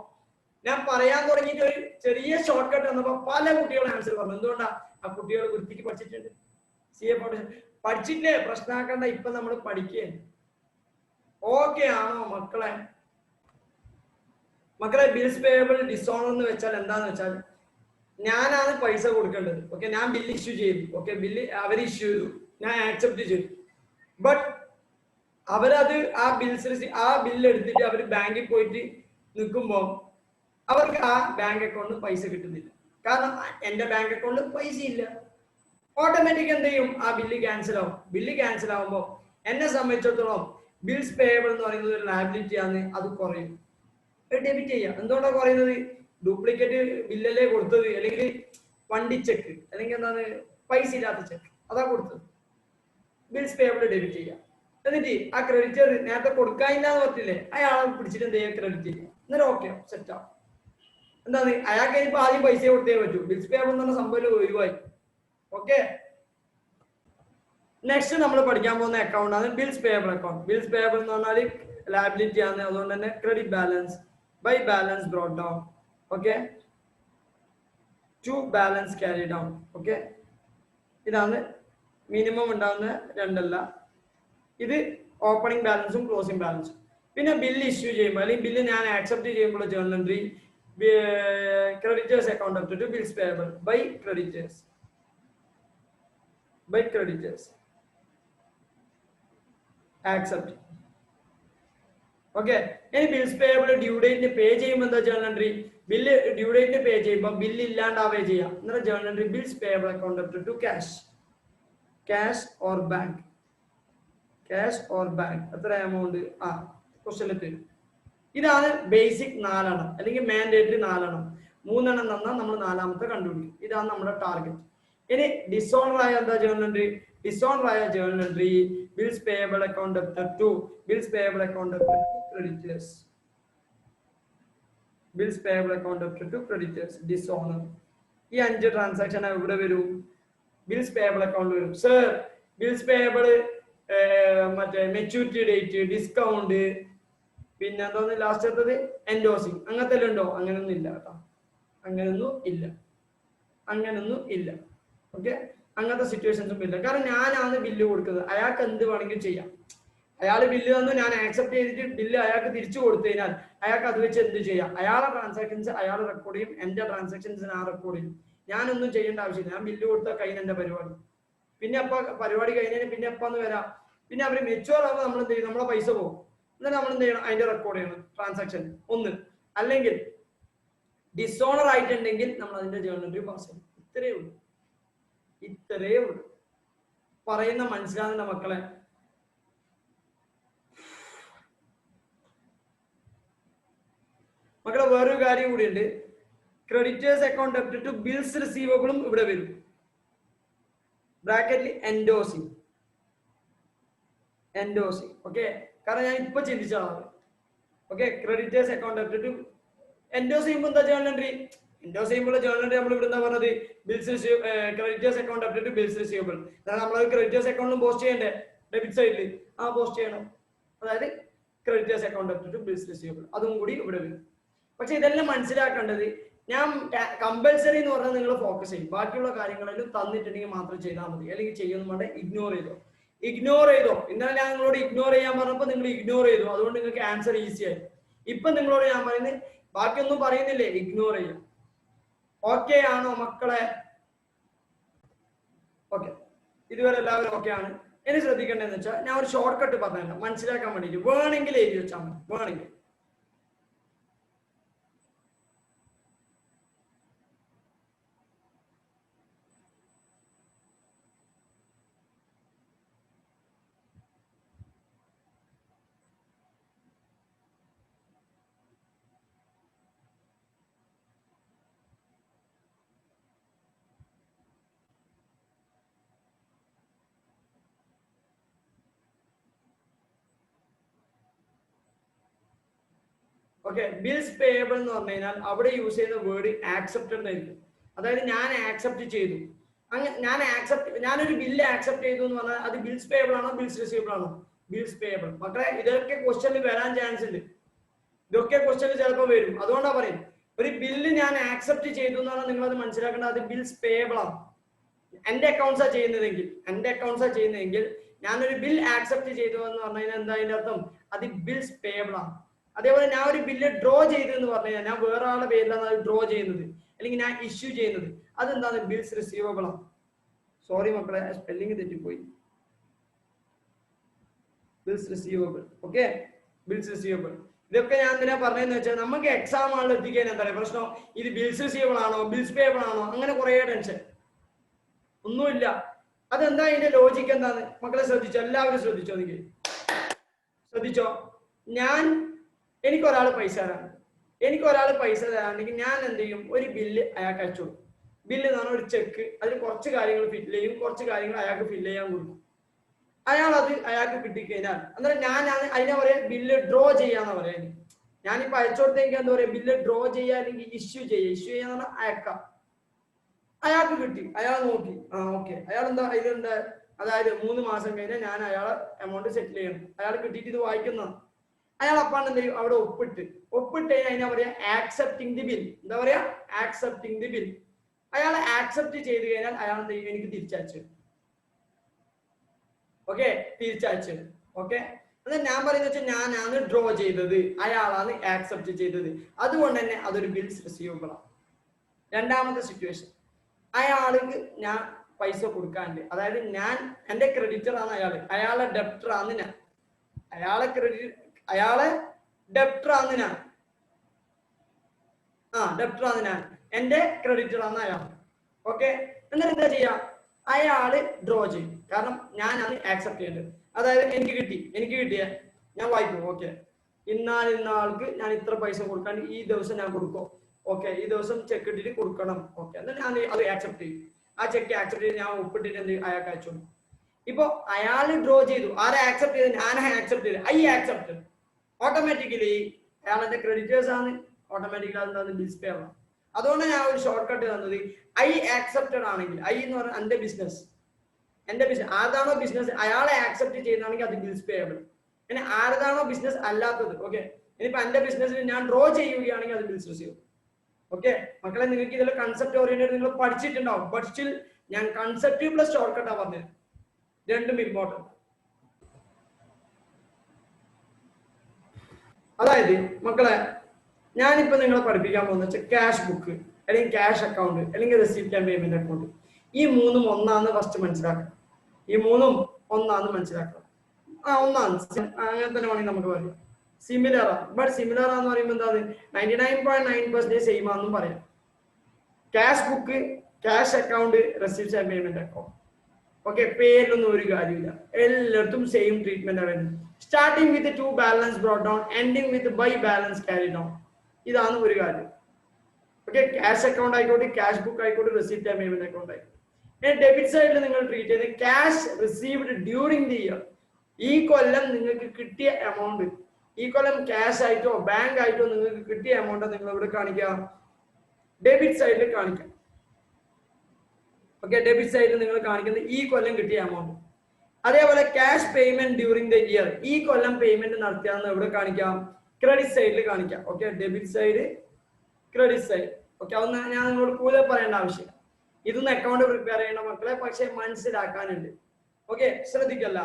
ഞാൻ പറയാൻ തുടങ്ങിയിട്ട് ഒരു ചെറിയ ഷോർട്ട് കട്ട് വന്നപ്പോ പല കുട്ടികളും ആൻസർ പറഞ്ഞു. എന്തുകൊണ്ടാ? ആ കുട്ടികൾ വൃത്തിക്ക് പഠിച്ചിട്ടുണ്ട്, CA ഫൗണ്ടേഷൻ പഠിച്ചിട്ടില്ലേ, പ്രശ്നമാക്കണ്ട, ഇപ്പൊ നമ്മൾ പഠിക്കുക. ഓക്കെ ആണോ മക്കളെ? ബിൽസ് പേയബിൾ ഡിസോണർ എന്ന് വെച്ചാൽ എന്താന്ന് വെച്ചാൽ, ഞാനാണ് പൈസ കൊടുക്കേണ്ടത്. ഓക്കെ, ഞാൻ ബില്ല് ഇഷ്യൂ ചെയ്തു. ഓക്കെ, ബില്ല് അവർ ഇഷ്യൂ ചെയ്തു, ഞാൻ ആക്സെപ്റ്റ് ചെയ്തു. ബട്ട് അവരത് ആ ബില്ല് എടുത്തിട്ട് അവർ ബാങ്കിൽ പോയിട്ട് നിൽക്കുമ്പോൾ അവർക്ക് ആ ബാങ്ക് അക്കൗണ്ടിൽ പൈസ കിട്ടുന്നില്ല. കാരണം എന്റെ ബാങ്ക് അക്കൗണ്ടിൽ പൈസ ഇല്ല. ഓട്ടോമാറ്റിക് എന്ത് ചെയ്യും? ആ ബില്ല് ക്യാൻസൽ ആവും. ബില്ല് ക്യാൻസൽ ആവുമ്പോൾ എന്നെ സംബന്ധിച്ചിടത്തോളം ബിൽസ് പേയബിൾ എന്ന് പറയുന്നത് ഒരു ലയബിലിറ്റി ആണ്, അത് കുറയും. ഡെബിറ്റ് ചെയ്യാം. എന്തുകൊണ്ടാണ് കുറയുന്നത്? ഡ്യൂപ്ലിക്കേറ്റ് ബില്ലല്ലേ കൊടുത്തത്, അല്ലെങ്കിൽ വണ്ടി ചെക്ക്, അല്ലെങ്കിൽ എന്താണ് പൈസ ഇല്ലാത്ത ചെക്ക്, അതാ കൊടുത്തത്. ബിൽസ് പേയബിൾ ഡെബിറ്റ് ചെയ്യാം. എന്നിട്ട് ആ ക്രെഡിറ്റർ നേരത്തെ കൊടുക്കാനില്ല എന്ന് പറഞ്ഞില്ലേ, അയാളെ പിടിച്ചിട്ട് എന്ത് ചെയ്യാം? ക്രെഡിറ്റ് ചെയ്യാം. എന്നിട്ട് ഓക്കെ, സെറ്റ് ആവും. എന്താണ്? അയാൾക്ക് ഇനിയിപ്പോ ആദ്യം പൈസ കൊടുത്തേ പറ്റൂ. ബിൽസ് പേയബിൾ എന്ന് പറഞ്ഞ സംഭവം ഒഴിവായി. ഓക്കെ, നെക്സ്റ്റ് നമ്മൾ പഠിക്കാൻ പോകുന്ന അക്കൗണ്ട് ആണ് bills payable account. Bills payable എന്ന് പറഞ്ഞാൽ ലയബിലിറ്റി ആണ്. അതുകൊണ്ട് തന്നെ credit balance by balance brought down. Okay, to balance carry down. Okay, ഇതാണ് മിനിമം ഉണ്ടാകുന്ന രണ്ടല്ല. ഇത് ഓപ്പണിംഗ് ബാലൻസും ക്ലോസിംഗ് ബാലൻസും. പിന്നെ ബില്ല് ഇഷ്യൂ ചെയ്യുമ്പോൾ, അല്ലെങ്കിൽ ബില്ല് ഞാൻ ആക്സെപ്റ്റ് ചെയ്യുമ്പോൾ journal entry creditors account up to bills payable by creditors accept. Okay, any bills payable due date pay ചെയ്യുമ്പോൾ എന്താ journal entry? Bill due date pay ചെയ്യുമ്പോൾ ബില്ല് ഇല്ലാണ്ടാവേ ചെയ്യാം. എന്നാൽ journal entry bills payable account up to cash or bank. എത്ര amount? ക്വസ്റ്റ്യനിൽ തരും. ഇതാണ് basic 4 എണ്ണം, അല്ലെങ്കിൽ മാൻഡേറ്ററി 4 എണ്ണം. 3 എണ്ണം തന്നാൽ നമ്മൾ 4ാമത്തെ കണ്ടുപിടിക്കും. ഇതാണ് നമ്മുടെ ടാർഗറ്റ്. ഇനി ഡിസോണർ ആയ എന്താ ജേർണൽ എൻട്രി? ഡിസോണർ ആയ journal entry bills payable account to bills payable account creditors. Bills payable account to creditors dishonour. ഈ 5 ട്രാൻസാക്ഷൻ ഇവിടെ വരും. ബിൽസ് പേയബിൾ അക്കൗണ്ട് വരും. സർ, ബിൽസ് പേയബിൾ മറ്റേ മെച്യൂരിറ്റി ഡേറ്റ്, ഡിസ്കൗണ്ട്, പിന്നെ എന്തോന്ന് ലാസ്റ്റ് എടുത്തത് എൻഡോസിങ്, അങ്ങനത്തെ എല്ലാം ഉണ്ടോ? അങ്ങനൊന്നും ഇല്ല കേട്ടോ, അങ്ങനൊന്നും ഇല്ല. ഓക്കെ, അങ്ങനത്തെ സിറ്റുവേഷൻസും ഇല്ല. കാരണം ഞാനാണ് ബില്ല് കൊടുക്കുന്നത്, അയാൾക്ക് എന്ത് വേണമെങ്കിലും ചെയ്യാം. അയാൾ ബില്ല് തന്നു, ഞാൻ ആക്സെപ്റ്റ് ചെയ്തിട്ട് ബില്ല് അയാൾക്ക് തിരിച്ചു കൊടുത്തു കഴിഞ്ഞാൽ അയാൾക്ക് അത് വെച്ച് എന്ത് ചെയ്യാം? അയാളുടെ ട്രാൻസാക്ഷൻസ് അയാൾ റെക്കോർഡ് ചെയ്യും, എന്റെ ട്രാൻസാക്ഷൻസ് ഞാൻ റെക്കോർഡ് ചെയ്യും. ഞാനൊന്നും ചെയ്യേണ്ട ആവശ്യമില്ല. ഞാൻ ബില്ല് കൊടുത്താൽ കഴിഞ്ഞ എന്റെ പരിപാടി. പിന്നെ അപ്പൊ പരിപാടി കഴിഞ്ഞതിന് പിന്നെ എപ്പാന്ന് വരാം? പിന്നെ അവര് മെച്ചുവർ ആകുമ്പോൾ നമ്മൾ എന്ത് ചെയ്യും? നമ്മളെ പൈസ പോകും. എന്നിട്ട് നമ്മൾ എന്ത് ചെയ്യണം? അതിന്റെ റെക്കോർഡ് ചെയ്യണം ട്രാൻസാക്ഷൻ ഒന്ന്. അല്ലെങ്കിൽ ഡിസോണർ ആയിട്ടുണ്ടെങ്കിൽ നമ്മൾ അതിന്റെ ജേർണൽ എൻട്രി പാസ് ചെയ്യും. ഇത്രയേ ഉള്ളൂ. പറയുന്ന മനസ്സിലാകുന്ന മക്കളെ? വേറൊരു കാര്യം കൂടിയുണ്ട്. Creditors account debit to bills റിസീവബിളും ഇവിടെ വരും. ബ്രാക്കറ്റിൽ എൻഡോസിങ്. ഓക്കെ, കാരണം ഞാൻ ഇപ്പൊ ചിന്തിച്ചാണ്. Okay, creditors account debit to endorse ചെയ്യുമ്പോൾ എന്താ ജേർണൽ എൻട്രി? എൻഡോസ് ചെയ്യുമ്പോൾ ജേർണൽ എൻട്രി നമ്മൾ ഇവിടെ എന്താ പറഞ്ഞത്? Bills creditors account debit to bills receivable. നമ്മൾ ക്രെഡിറ്റേഴ്സ് അക്കൗണ്ടും പോസ്റ്റ് ചെയ്യണ്ടേ? ഡെബിറ്റ് സൈഡിൽ പോസ്റ്റ് ചെയ്യണം. അതായത് creditors account debit to bills receivable, അതും കൂടി ഇവിടെ വരും. പക്ഷെ ഇതെല്ലാം മനസ്സിലാക്കേണ്ടത്, ഞാൻ കമ്പൽസറി എന്ന് പറഞ്ഞാൽ നിങ്ങൾ ഫോക്കസ് ചെയ്യും. ബാക്കിയുള്ള കാര്യങ്ങളെല്ലാം തന്നിട്ടുണ്ടെങ്കിൽ മാത്രം ചെയ്താൽ മതി, അല്ലെങ്കിൽ ചെയ്യുന്നു വേണ്ട ഇഗ്നോർ ചെയ്തോ. ഇന്നലെ ഞാൻ നിങ്ങളോട് ഇഗ്നോർ ചെയ്യാൻ പറഞ്ഞപ്പോൾ നിങ്ങൾ ഇഗ്നോർ ചെയ്തു, അതുകൊണ്ട് നിങ്ങൾക്ക് ആൻസർ ഈസി ആയി. ഇപ്പൊ നിങ്ങളോട് ഞാൻ പറയുന്നത് ബാക്കിയൊന്നും പറയുന്നില്ലേ, ഇഗ്നോർ ചെയ്യാം. ഓക്കെ ആണോ മക്കളെ? ഓക്കെ, ഇതുവരെ എല്ലാവരും ഓക്കെ ആണ്. ഇനി ശ്രദ്ധിക്കേണ്ടതെന്ന് വെച്ചാൽ ഞാൻ ഒരു ഷോർട്ട് കട്ട് പറഞ്ഞുതരാം മനസ്സിലാക്കാൻ വേണ്ടിയിട്ട്. വേണമെങ്കിൽ എഴുതി വെച്ചാൽ മതി, വേണമെങ്കിൽ. ഓക്കെ. ബിൽസ് പേയബിൾ എന്ന് പറഞ്ഞു കഴിഞ്ഞാൽ അവിടെ യൂസ് ചെയ്യുന്ന വേർഡ് ആക്സെപ്റ്റഡ് എന്നായിരിക്കും. അതായത് ഞാൻ ആക്സെപ്റ്റ് ചെയ്തു, ഞാനൊരു ബില്ല് ആക്സെപ്റ്റ് ചെയ്തു എന്ന് പറഞ്ഞാൽ അത് ബിൽസ് പേയബിൾ ആണോ ബിൽസ് റിസീവബിൾ ആണോ? Bills payable. മക്കളെ ഇതൊക്കെ ക്വസ്റ്റ്യനിൽ വരാൻ ചാൻസ് ഉണ്ട്, ഇതൊക്കെ ക്വസ്റ്റ്യനിൽ ചിലപ്പോൾ വരും. അതുകൊണ്ടാ പറയും ഒരു ബില്ല് ഞാൻ ആക്സെപ്റ്റ് ചെയ്തു എന്ന് പറഞ്ഞാൽ നിങ്ങൾ അത് മനസ്സിലാക്കേണ്ടത് അത് ബിൽസ് പേയബിൾ ആണ്. എന്റെ അക്കൗണ്ട്സാ ചെയ്യുന്നതെങ്കിൽ ഞാനൊരു ബിൽ ആക്സെപ്റ്റ് ചെയ്തു എന്ന് പറഞ്ഞു കഴിഞ്ഞാൽ എന്താ അതിന്റെ അർത്ഥം? അത് ബിൽസ് പേയബിൾ ആണ്. അതേപോലെ ഞാൻ ഒരു ബില്ല് ഡ്രോ ചെയ്തു എന്ന് പറഞ്ഞു കഴിഞ്ഞാൽ ഞാൻ വേറെ ആളുടെ പേരിലാണ് അത് ഡ്രോ ചെയ്യുന്നത് അല്ലെങ്കിൽ ഞാൻ ഇഷ്യൂ ചെയ്യുന്നത്, അതെന്താണ്? ബിൽസ് റിസീവബിൾ ആണ്. സോറി മക്കളെ, സ്പെല്ലിംഗ് തെറ്റിപ്പോയി. Bills receivable. Okay, bills receivable. ഇതൊക്കെ ഞാൻ എന്തിനാ പറഞ്ഞതെന്ന് വെച്ചാൽ നമുക്ക് എക്സാം ആളിൽ എത്തിക്കാൻ എന്താ പറയുക പ്രശ്നം? ഇത് ബിൽസ് റിസീവബിൾ ആണോ ബിൽസ് പേയബിൾ ആണോ അങ്ങനെ കുറെ ടെൻഷൻ ഒന്നുമില്ല. അതെന്താ അതിന്റെ ലോജിക്ക് എന്താന്ന് മക്കളെ ശ്രദ്ധിച്ചോ, എല്ലാവരും ശ്രദ്ധിച്ചോ, നിങ്ങൾ ശ്രദ്ധിച്ചോ. എനിക്കൊരാൾ പൈസ തരാണെങ്കിൽ ഞാൻ എന്ത് ചെയ്യും? ഒരു ബില്ല് അയാൾക്ക് അയച്ചു കൊടുക്കും. ബില്ല് എന്ന് പറഞ്ഞാൽ ഒരു ചെക്ക്, അതിൽ കുറച്ച് കാര്യങ്ങൾ ഫില്ല് ചെയ്യും, കുറച്ച് കാര്യങ്ങൾ അയാൾക്ക് ഫില്ല് ചെയ്യാൻ കൊടുക്കും. അയാൾക്ക് കിട്ടിക്കഴിഞ്ഞാൽ അന്നേരം ഞാൻ അതിനെ പറയാ ബില്ല് ഡ്രോ ചെയ്യാന്ന് പറയാൻ. ഞാനിപ്പോ അയച്ചു കൊടുത്തെങ്കിൽ എന്താ പറയാ? ബില്ല് ഡ്രോ ചെയ്യുക അല്ലെങ്കിൽ ഇഷ്യൂ ചെയ്യാന്ന് പറഞ്ഞാൽ അയക്കാം. അയാൾക്ക് കിട്ടി, അയാൾ നോക്കി, ഓക്കെ, അയാൾ ഇതെന്താ, അതായത് 3 മാസം കഴിഞ്ഞാൽ ഞാൻ അയാളെ എമൗണ്ട് സെറ്റിൽ ചെയ്യണം. അയാൾ കിട്ടിയിട്ട് ഇത് വായിക്കുന്ന അയാൾ അപ്പാണ് എന്ത് ചെയ്യും? അവിടെ ഒപ്പിട്ട് അതിനാ പറയാ ആക്സെപ്റ്റിംഗ് ദി ബിൽ. എന്താ പറയാ? Accepting the bill. അയാൾ ആക്സെപ്റ്റ് ചെയ്ത് കഴിഞ്ഞാൽ അയാൾ എന്ത് ചെയ്യും? എനിക്ക് തിരിച്ചയച്ചു. ഓക്കെ, തിരിച്ചയച്ചു. ഓക്കെ, എന്നാൽ ഞാൻ പറയുന്നത് വെച്ചാൽ ഞാനാണ് ഡ്രോ ചെയ്തത്, അയാളാണ് ആക്സെപ്റ്റ് ചെയ്തത്, അതുകൊണ്ട് തന്നെ അതൊരു ബിൽസ് റിസീവബിൾ ആണ്. രണ്ടാമത്തെ സിറ്റുവേഷൻ, അയാൾക്ക് ഞാൻ പൈസ കൊടുക്കാണ്ട്, അതായത് എന്റെ ക്രെഡിറ്റർ ആണ് അയാളെ ഡെപ്റ്റർ ആണ് ഞാൻ, അയാളെ ഡെപ്റ്റർ ആണ് ഞാൻ, എന്റെ ക്രെഡിറ്റർ ആണ് അയാൾ. ഓക്കെ, എന്നിട്ട് എന്താ ചെയ്യാ? അയാള് ഡ്രോ ചെയ്യും, കാരണം ഞാനാണ് ആക്സെപ്റ്റ് ചെയ്യേണ്ടത്. അതായത് എനിക്ക് കിട്ടിയ ഞാൻ വായിക്കും. ഓക്കെ, ഇന്ന ആൾക്ക് ഞാൻ ഇത്ര പൈസ കൊടുക്കാൻ ഈ ദിവസം ഞാൻ കൊടുക്കും. ഓക്കെ, ഈ ദിവസം ചെക്ക് ഇട്ടിട്ട് കൊടുക്കണം. ഓക്കെ, എന്നാൽ ഞാൻ അത് ആക്സെപ്റ്റ് ചെയ്യും. ആ ചെക്ക് ആക്സെപ്റ്റ് ചെയ്ത് ഞാൻ ഒപ്പിട്ടിട്ട് എന്ത് അയാൾക്ക് അയച്ചു. ഇപ്പൊ അയാൾ ഡ്രോ ചെയ്തു, ആരെ ആക്സെപ്റ്റ് ചെയ്ത്? ഞാൻ ആക്സെപ്റ്റ് ചെയ്ത്. I accept. ഓട്ടോമാറ്റിക്കലി അയാൾ എന്റെ ക്രെഡിറ്റേഴ്സ് ആണ്, ഓട്ടോമാറ്റിക്കലി അതെന്താണ്? ബിൽസ് പേ ആവാം. അതുകൊണ്ട് ഞാൻ ഒരു ഷോർട്ട് കട്ട് തന്നത്, ഐ ആക്സെപ്റ്റഡ് ആണെങ്കിൽ, ഐ എന്ന് പറഞ്ഞാൽ എന്റെ ബിസിനസ് ആർതാണോ ബിസിനസ് അയാളെ ആക്സെപ്റ്റ് ചെയ്യുന്നതാണെങ്കിൽ അത് ബിൽസ് പേയബിൾ. പിന്നെ ആരതാണോ ബിസിനസ് അല്ലാത്തത്, ഓക്കെ, ഇനിയിപ്പോ എന്റെ ബിസിനസ്സിൽ ഞാൻ ഡ്രോ ചെയ്യുകയാണെങ്കിൽ അത് ബിൽസ് റിസീവ്. ഓക്കെ മക്കളെ, നിങ്ങൾക്ക് ഇതിൽ കൺസെപ്റ്റ് ഓറിയന്റഡ് നിങ്ങൾ പഠിച്ചിട്ടുണ്ടാവും. ബട്ട് സ്റ്റിൽ ഞാൻ കൺസെപ്റ്റ് പ്ലസ് ഷോർട്ട് കട്ടാ പറഞ്ഞത്, രണ്ടും ഇമ്പോർട്ടന്റ്. അതായത് മക്കളെ, ഞാനിപ്പോ നിങ്ങളെ പഠിപ്പിക്കാൻ പോകുന്ന ക്യാഷ് ബുക്ക് അല്ലെങ്കിൽ ക്യാഷ് അക്കൗണ്ട് അല്ലെങ്കിൽ റെസിപ്റ്റ് ആൻഡ് പേയ്മെന്റ് അക്കൗണ്ട്, ഈ മൂന്നും ഒന്നാന്ന് ഫസ്റ്റ് മനസ്സിലാക്കണം. ഒന്നാണ്, അങ്ങനെ തന്നെ വേണമെങ്കിൽ നമുക്ക് പറയാം. സിമിലർ ആണ്, ബട്ട് സിമിലർ ആന്ന് പറയുമ്പോൾ എന്താ? 99.9% സെയിം ആണെന്നും പറയാം. Cash book, cash account, receipt and payment account. Okay, പേരിലൊന്നും ഒരു കാര്യമില്ല, എല്ലായിടത്തും സെയിം ട്രീറ്റ്മെന്റ് ആണ് വരുന്നത്. Starting with to balance brought down, ending with by balance carry down. ഇതാണ് ഒരു കാര്യം. ഓക്കെ, ക്യാഷ് അക്കൗണ്ട് ആയിക്കോട്ടെ, ക്യാഷ് ബുക്ക് ആയിക്കോട്ടെ, റെസിപ്റ്റ് ആൻഡ് പേയ്മെന്റ് അക്കൗണ്ട് ആയിക്കോട്ടെ. ഡെബിറ്റ് സൈഡിൽ നിങ്ങൾ ട്രീറ്റ് ചെയ്ത് cash received during the year, ഈ കൊല്ലം നിങ്ങൾക്ക് കിട്ടിയ എമൗണ്ട്, ഈ കൊല്ലം ക്യാഷ് ആയിട്ടോ ബാങ്ക് ആയിട്ടോ നിങ്ങൾക്ക് കിട്ടിയ എമൗണ്ട് നിങ്ങൾ ഇവിടെ കാണിക്കാം, ഡെബിറ്റ് സൈഡിൽ കാണിക്കാം. ഓക്കെ, ഡെബിറ്റ് സൈഡിൽ നിങ്ങൾ കാണിക്കുന്നത് ഈ കൊല്ലം കിട്ടിയ എമൗണ്ട്. അതേപോലെ cash payment during the year, ഈ കൊല്ലം പേയ്മെന്റ് നടത്തിയാന്ന് എവിടെ കാണിക്കാം? ക്രെഡിറ്റ് സൈഡിൽ കാണിക്കാം. Okay, debit side, credit side. Okay, അതൊന്നും ഞാൻ നിങ്ങളോട് കൂടുതൽ പറയേണ്ട ആവശ്യമില്ല. ഇതൊന്നും അക്കൗണ്ട് പ്രിപ്പയർ ചെയ്യണ മക്കളെ, പക്ഷെ മനസ്സിലാക്കാനുണ്ട്. ഓക്കെ, ശ്രദ്ധിക്കല്ല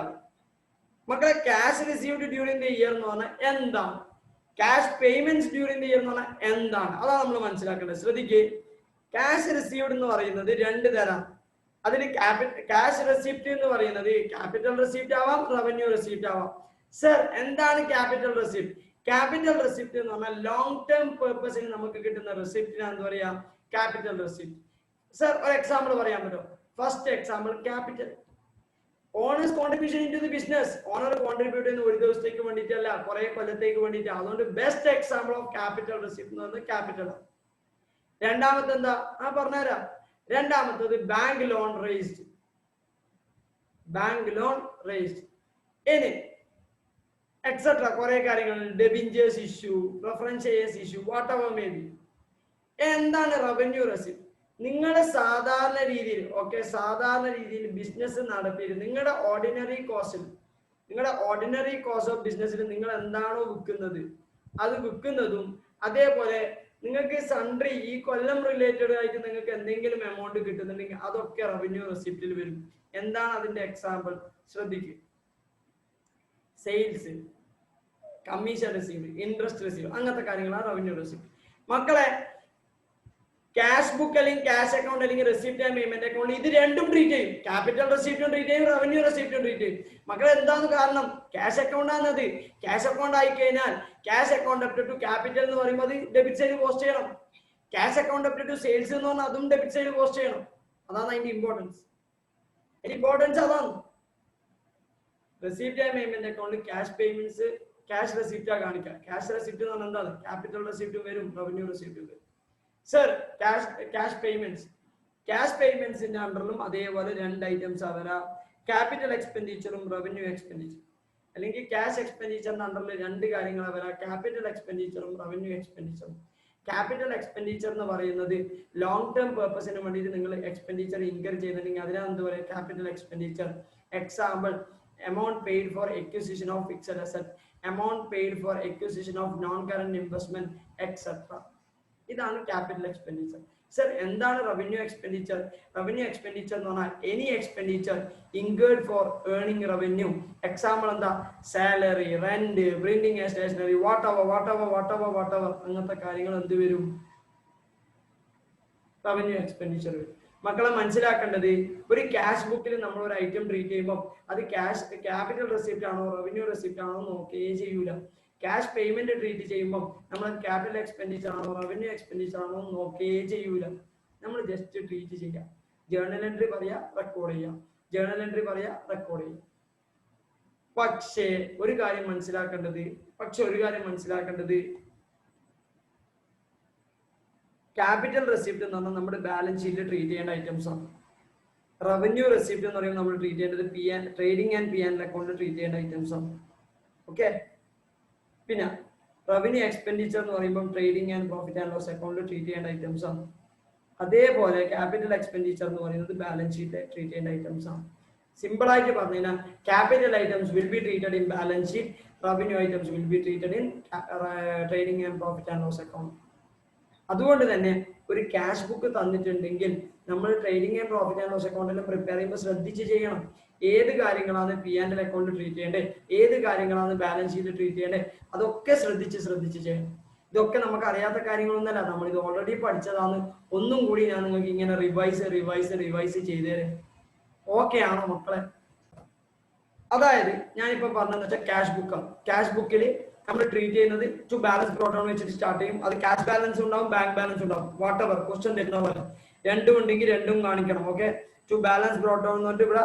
മക്കളെ. Cash received during the year എന്ന് പറഞ്ഞാൽ എന്താണ്? Cash payments during the year എന്ന് പറഞ്ഞാൽ എന്താണ്? അതാണ് നമ്മൾ മനസ്സിലാക്കേണ്ടത്. ശ്രദ്ധിക്കുക, ക്യാഷ് റിസീവ്ഡ് എന്ന് പറയുന്നത് 2 തരം. അതിന് ക്യാഷ് റെസിപ്റ്റ് എന്ന് പറയുന്നത് ക്യാപിറ്റൽ റെസിപ്റ്റ് ആവാം, റവന്യൂ റെസിപ്റ്റ് ആവാം. സർ, എന്താണ് ക്യാപിറ്റൽ റെസിപ്റ്റ്? ക്യാപിറ്റൽ റെസിപ്റ്റ് എന്ന് പറഞ്ഞാൽ ലോങ് ടേം പേർപ്പസിന് നമുക്ക് കിട്ടുന്ന റെസിപ്റ്റിനാണ് എന്താ പറയാ? Capital receipt. സർ, ഒരു എക്സാമ്പിൾ പറയാൻ പറ്റുമോ? First example, capital owners contribution in to the business. Owner contribute ചെയ്യുന്ന ഒരു ദിവസത്തേക്ക് വേണ്ടിയിട്ടല്ല, കുറെ കൊല്ലത്തേക്ക് വേണ്ടിയിട്ടാണ്. അതുകൊണ്ട് best example of capital receipt എന്ന് പറയുന്നത് ക്യാപിറ്റൽ. രണ്ടാമത്തെ എന്താ? പറഞ്ഞുതരാം. രണ്ടാമത്തത് ബാങ്ക് ലോൺ റേസ്ഡ്. ഇനി എക്സെട്ര കുറെ കാര്യങ്ങൾ, debentures issue, reference issue, whatever may be. എന്താണ് റവന്യൂ റെസിപ്റ്റ്? നിങ്ങളുടെ സാധാരണ രീതിയിൽ ബിസിനസ് നടത്തിയിട്ട് നിങ്ങളുടെ ഓർഡിനറി കോസ്റ്റ് ഓഫ് ബിസിനസ്സിൽ നിങ്ങൾ എന്താണോ വിൽക്കുന്നത് അത് വിൽക്കുന്നതും, അതേപോലെ നിങ്ങൾക്ക് സൺട്രി ഈ കൊല്ലം റിലേറ്റഡ് ആയിട്ട് നിങ്ങൾക്ക് എന്തെങ്കിലും എമൗണ്ട് കിട്ടുന്നുണ്ടെങ്കിൽ അതൊക്കെ റവന്യൂ റെസിപ്റ്റിൽ വരും. എന്താണ് അതിന്റെ എക്സാമ്പിൾ? ശ്രദ്ധിക്കുക. Sales, commission receive, interest receive, അങ്ങനത്തെ കാര്യങ്ങളാണ് റവന്യൂ റെസിപ്റ്റ്. മക്കളെ, ക്യാഷ് ബുക്ക് അല്ലെങ്കിൽ ക്യാഷ് അക്കൗണ്ട് അല്ലെങ്കിൽ റെസിപ്റ്റ് ആൻഡ് പേയ്മെന്റ് അക്കൗണ്ട് ഇത് രണ്ടും ട്രീറ്റ് ചെയ്യും. ക്യാപിറ്റൽ റെസിപ്റ്റും ട്രീറ്റ് ചെയ്യും, റവന്യൂ റെസിപ്റ്റും ട്രീറ്റ് ചെയ്യും. മക്കളെ എന്താണ് കാരണം? ക്യാഷ് അക്കൗണ്ട് ആണത്. ക്യാഷ് അക്കൗണ്ട് ആയി കഴിഞ്ഞാൽ cash account up to capital എന്ന് പറയുമ്പോൾ അത് ഡെബിറ്റ് സൈഡ് പോസ്റ്റ് ചെയ്യണം. Cash account up to sales എന്ന് പറഞ്ഞാൽ അതും ഡെബിറ്റ് സൈഡ് പോസ്റ്റ് ചെയ്യണം. അതാണ് അതിന്റെ ഇമ്പോർട്ടൻസ്. അതാണ്. Receipt and payment account cash payments, cash റെസിപ്റ്റാ കാണിക്കുക. ക്യാഷ് റെസിപ്റ്റ് എന്ന് പറഞ്ഞാൽ എന്താണ്? ക്യാപിറ്റൽ റെസിപ്റ്റും വരും, റവന്യൂ റെസിപ്റ്റും വരും. സർ, ക്യാഷ് പേയ്മെന്റ്സിന്റെ അണ്ടറിലും അതേപോലെ രണ്ട് ഐറ്റംസ് വരാ, ക്യാപിറ്റൽ എക്സ്പെൻഡിച്ചറും റവന്യൂ എക്സ്പെൻഡിച്ചർ. അല്ലെങ്കിൽ ക്യാഷ് എക്സ്പെൻഡിച്ചറിന്റെ അണ്ടറിൽ രണ്ട് കാര്യങ്ങളാണ് വരാ, ക്യാപിറ്റൽ എക്സ്പെൻഡിച്ചറും റവന്യൂ എക്സ്പെൻഡിച്ചറും. ക്യാപിറ്റൽ എക്സ്പെൻഡിച്ചർ എന്ന് പറയുന്നത് ലോങ് ടേം പെർപ്പസിന് വേണ്ടിയിട്ട് നിങ്ങൾ എക്സ്പെൻഡിച്ചർ ഇൻകർ ചെയ്യുന്നുണ്ടെങ്കിൽ അതിനാണ് എന്ത് പറയുക? Capital expenditure. Example, amount paid for acquisition of fixed asset, amount paid for acquisition of non-current investment, etc. ഇതാണ് ക്യാപിറ്റൽ എക്സ്പെൻഡിച്ചർ. സർ, എന്താണ് റവന്യൂ എക്സ്പെൻഡിച്ചർ? റവന്യൂ എക്സ്പെൻഡിച്ചർ എന്ന് പറഞ്ഞാൽ any expenditure incurred for earning revenue. Example എന്താ? Salary, rent, printing stationery, whatever അങ്ങനത്തെ കാര്യങ്ങൾ എന്ത് വരും? Revenue expenditure വരും. മക്കളെ മനസ്സിലാക്കേണ്ടത്, ഒരു ക്യാഷ് ബുക്കിൽ നമ്മൾ ഒരു ഐറ്റം ട്രീറ്റ് ചെയ്യുമ്പോൾ അത് ക്യാപിറ്റൽ റെസിപ്റ്റ് ആണോ റവന്യൂ റെസിപ്റ്റ് ആണോ നോക്കുകയേ ചെയ്യൂല. ക്യാഷ് പേയ്മെന്റ് ട്രീറ്റ് ചെയ്യുമ്പോൾ നമ്മൾ ക്യാപിറ്റൽ എക്സ്പെൻഡിച്ചർ ആണോ റവന്യൂ എക്സ്പെൻഡിച്ചർ ആണോ നോക്കുകയേ ചെയ്യൂല. നമ്മൾ ജസ്റ്റ് ട്രീറ്റ് ചെയ്യാം. ജേർണൽ എൻട്രി പറയാ, റെക്കോർഡ് ചെയ്യാം. ജേർണൽ എൻട്രി പറയാ, റെക്കോർഡ് ചെയ്യാം. പക്ഷേ ഒരു കാര്യം മനസ്സിലാക്കേണ്ടത് ക്യാപിറ്റൽ റെസിപ്റ്റ് എന്ന് പറഞ്ഞാൽ നമ്മുടെ ബാലൻസ് ഷീറ്റിൽ ട്രീറ്റ് ചെയ്യേണ്ട ഐറ്റംസ് ആണ്. റവന്യൂ റെസിപ്റ്റ് എന്ന് പറയുമ്പോൾ നമ്മൾ ട്രീറ്റ് ചെയ്യേണ്ടത് trading and P and account treat ചെയ്യേണ്ട ഐറ്റംസ് ആണ്. ഓക്കെ. പിന്നെ റവന്യൂ എക്സ്പെൻഡിച്ചർ എന്ന് പറയുമ്പോൾ trading and profit and loss account treat ചെയ്യേണ്ട ഐറ്റംസ് ആണ്. അതേപോലെ ക്യാപിറ്റൽ എക്സ്പെൻഡിച്ചർ എന്ന് പറയുന്നത് ബാലൻസ് ഷീറ്റ് ട്രീറ്റ് ചെയ്യേണ്ട ഐറ്റംസ് ആണ്. സിമ്പിൾ ആയിട്ട് പറഞ്ഞു കഴിഞ്ഞാൽ capital items will be treated in balance sheet, revenue items will be treated in trading and profit and loss account. അതുകൊണ്ട് തന്നെ ഒരു ക്യാഷ് ബുക്ക് തന്നിട്ടുണ്ടെങ്കിൽ നമ്മൾ trading and profit and loss അക്കൗണ്ടിലും പ്രിപ്പയർ ചെയ്യുമ്പോൾ ശ്രദ്ധിച്ച് ചെയ്യണം. ഏത് കാര്യങ്ങളാണ് P and L account treat ചെയ്യേണ്ടത്, ഏത് കാര്യങ്ങളാണ് ബാലൻസ് ഷീറ്റ് ട്രീറ്റ് ചെയ്യേണ്ടത്, അതൊക്കെ ശ്രദ്ധിച്ച് ചെയ്യണം. ഇതൊക്കെ നമുക്ക് അറിയാത്ത കാര്യങ്ങളൊന്നുമല്ല, നമ്മൾ ഇത് ഓൾറെഡി പഠിച്ചതാണ്. ഒന്നും കൂടി ഞാൻ നിങ്ങൾക്ക് ഇങ്ങനെ റിവൈസ് ചെയ്തേരെ. ഓക്കെ ആണോ മക്കളെ? അതായത് ഞാനിപ്പോ പറഞ്ഞതെന്ന് വെച്ചാൽ ക്യാഷ് ബുക്കാണ്. ക്യാഷ് ബുക്കിൽ നമ്മൾ ട്രീറ്റ് ചെയ്യുന്നത് ടു ബാലൻസ് ബ്രോട്ട് ഡൗൺ വെച്ചിട്ട് സ്റ്റാർട്ട് ചെയ്യും. അത് ക്യാഷ് ബാലൻസ് ഉണ്ടാവും, ബാങ്ക് ബാലൻസ് ഉണ്ടാവും, വാട്ട് എവർ ക്വസ്റ്റ്യൻ തരുന്ന പോലെ രണ്ടും ഉണ്ടെങ്കിൽ രണ്ടും കാണിക്കണം. Okay. To balance brought down എന്ന് പറഞ്ഞിട്ട് ഇവിടെ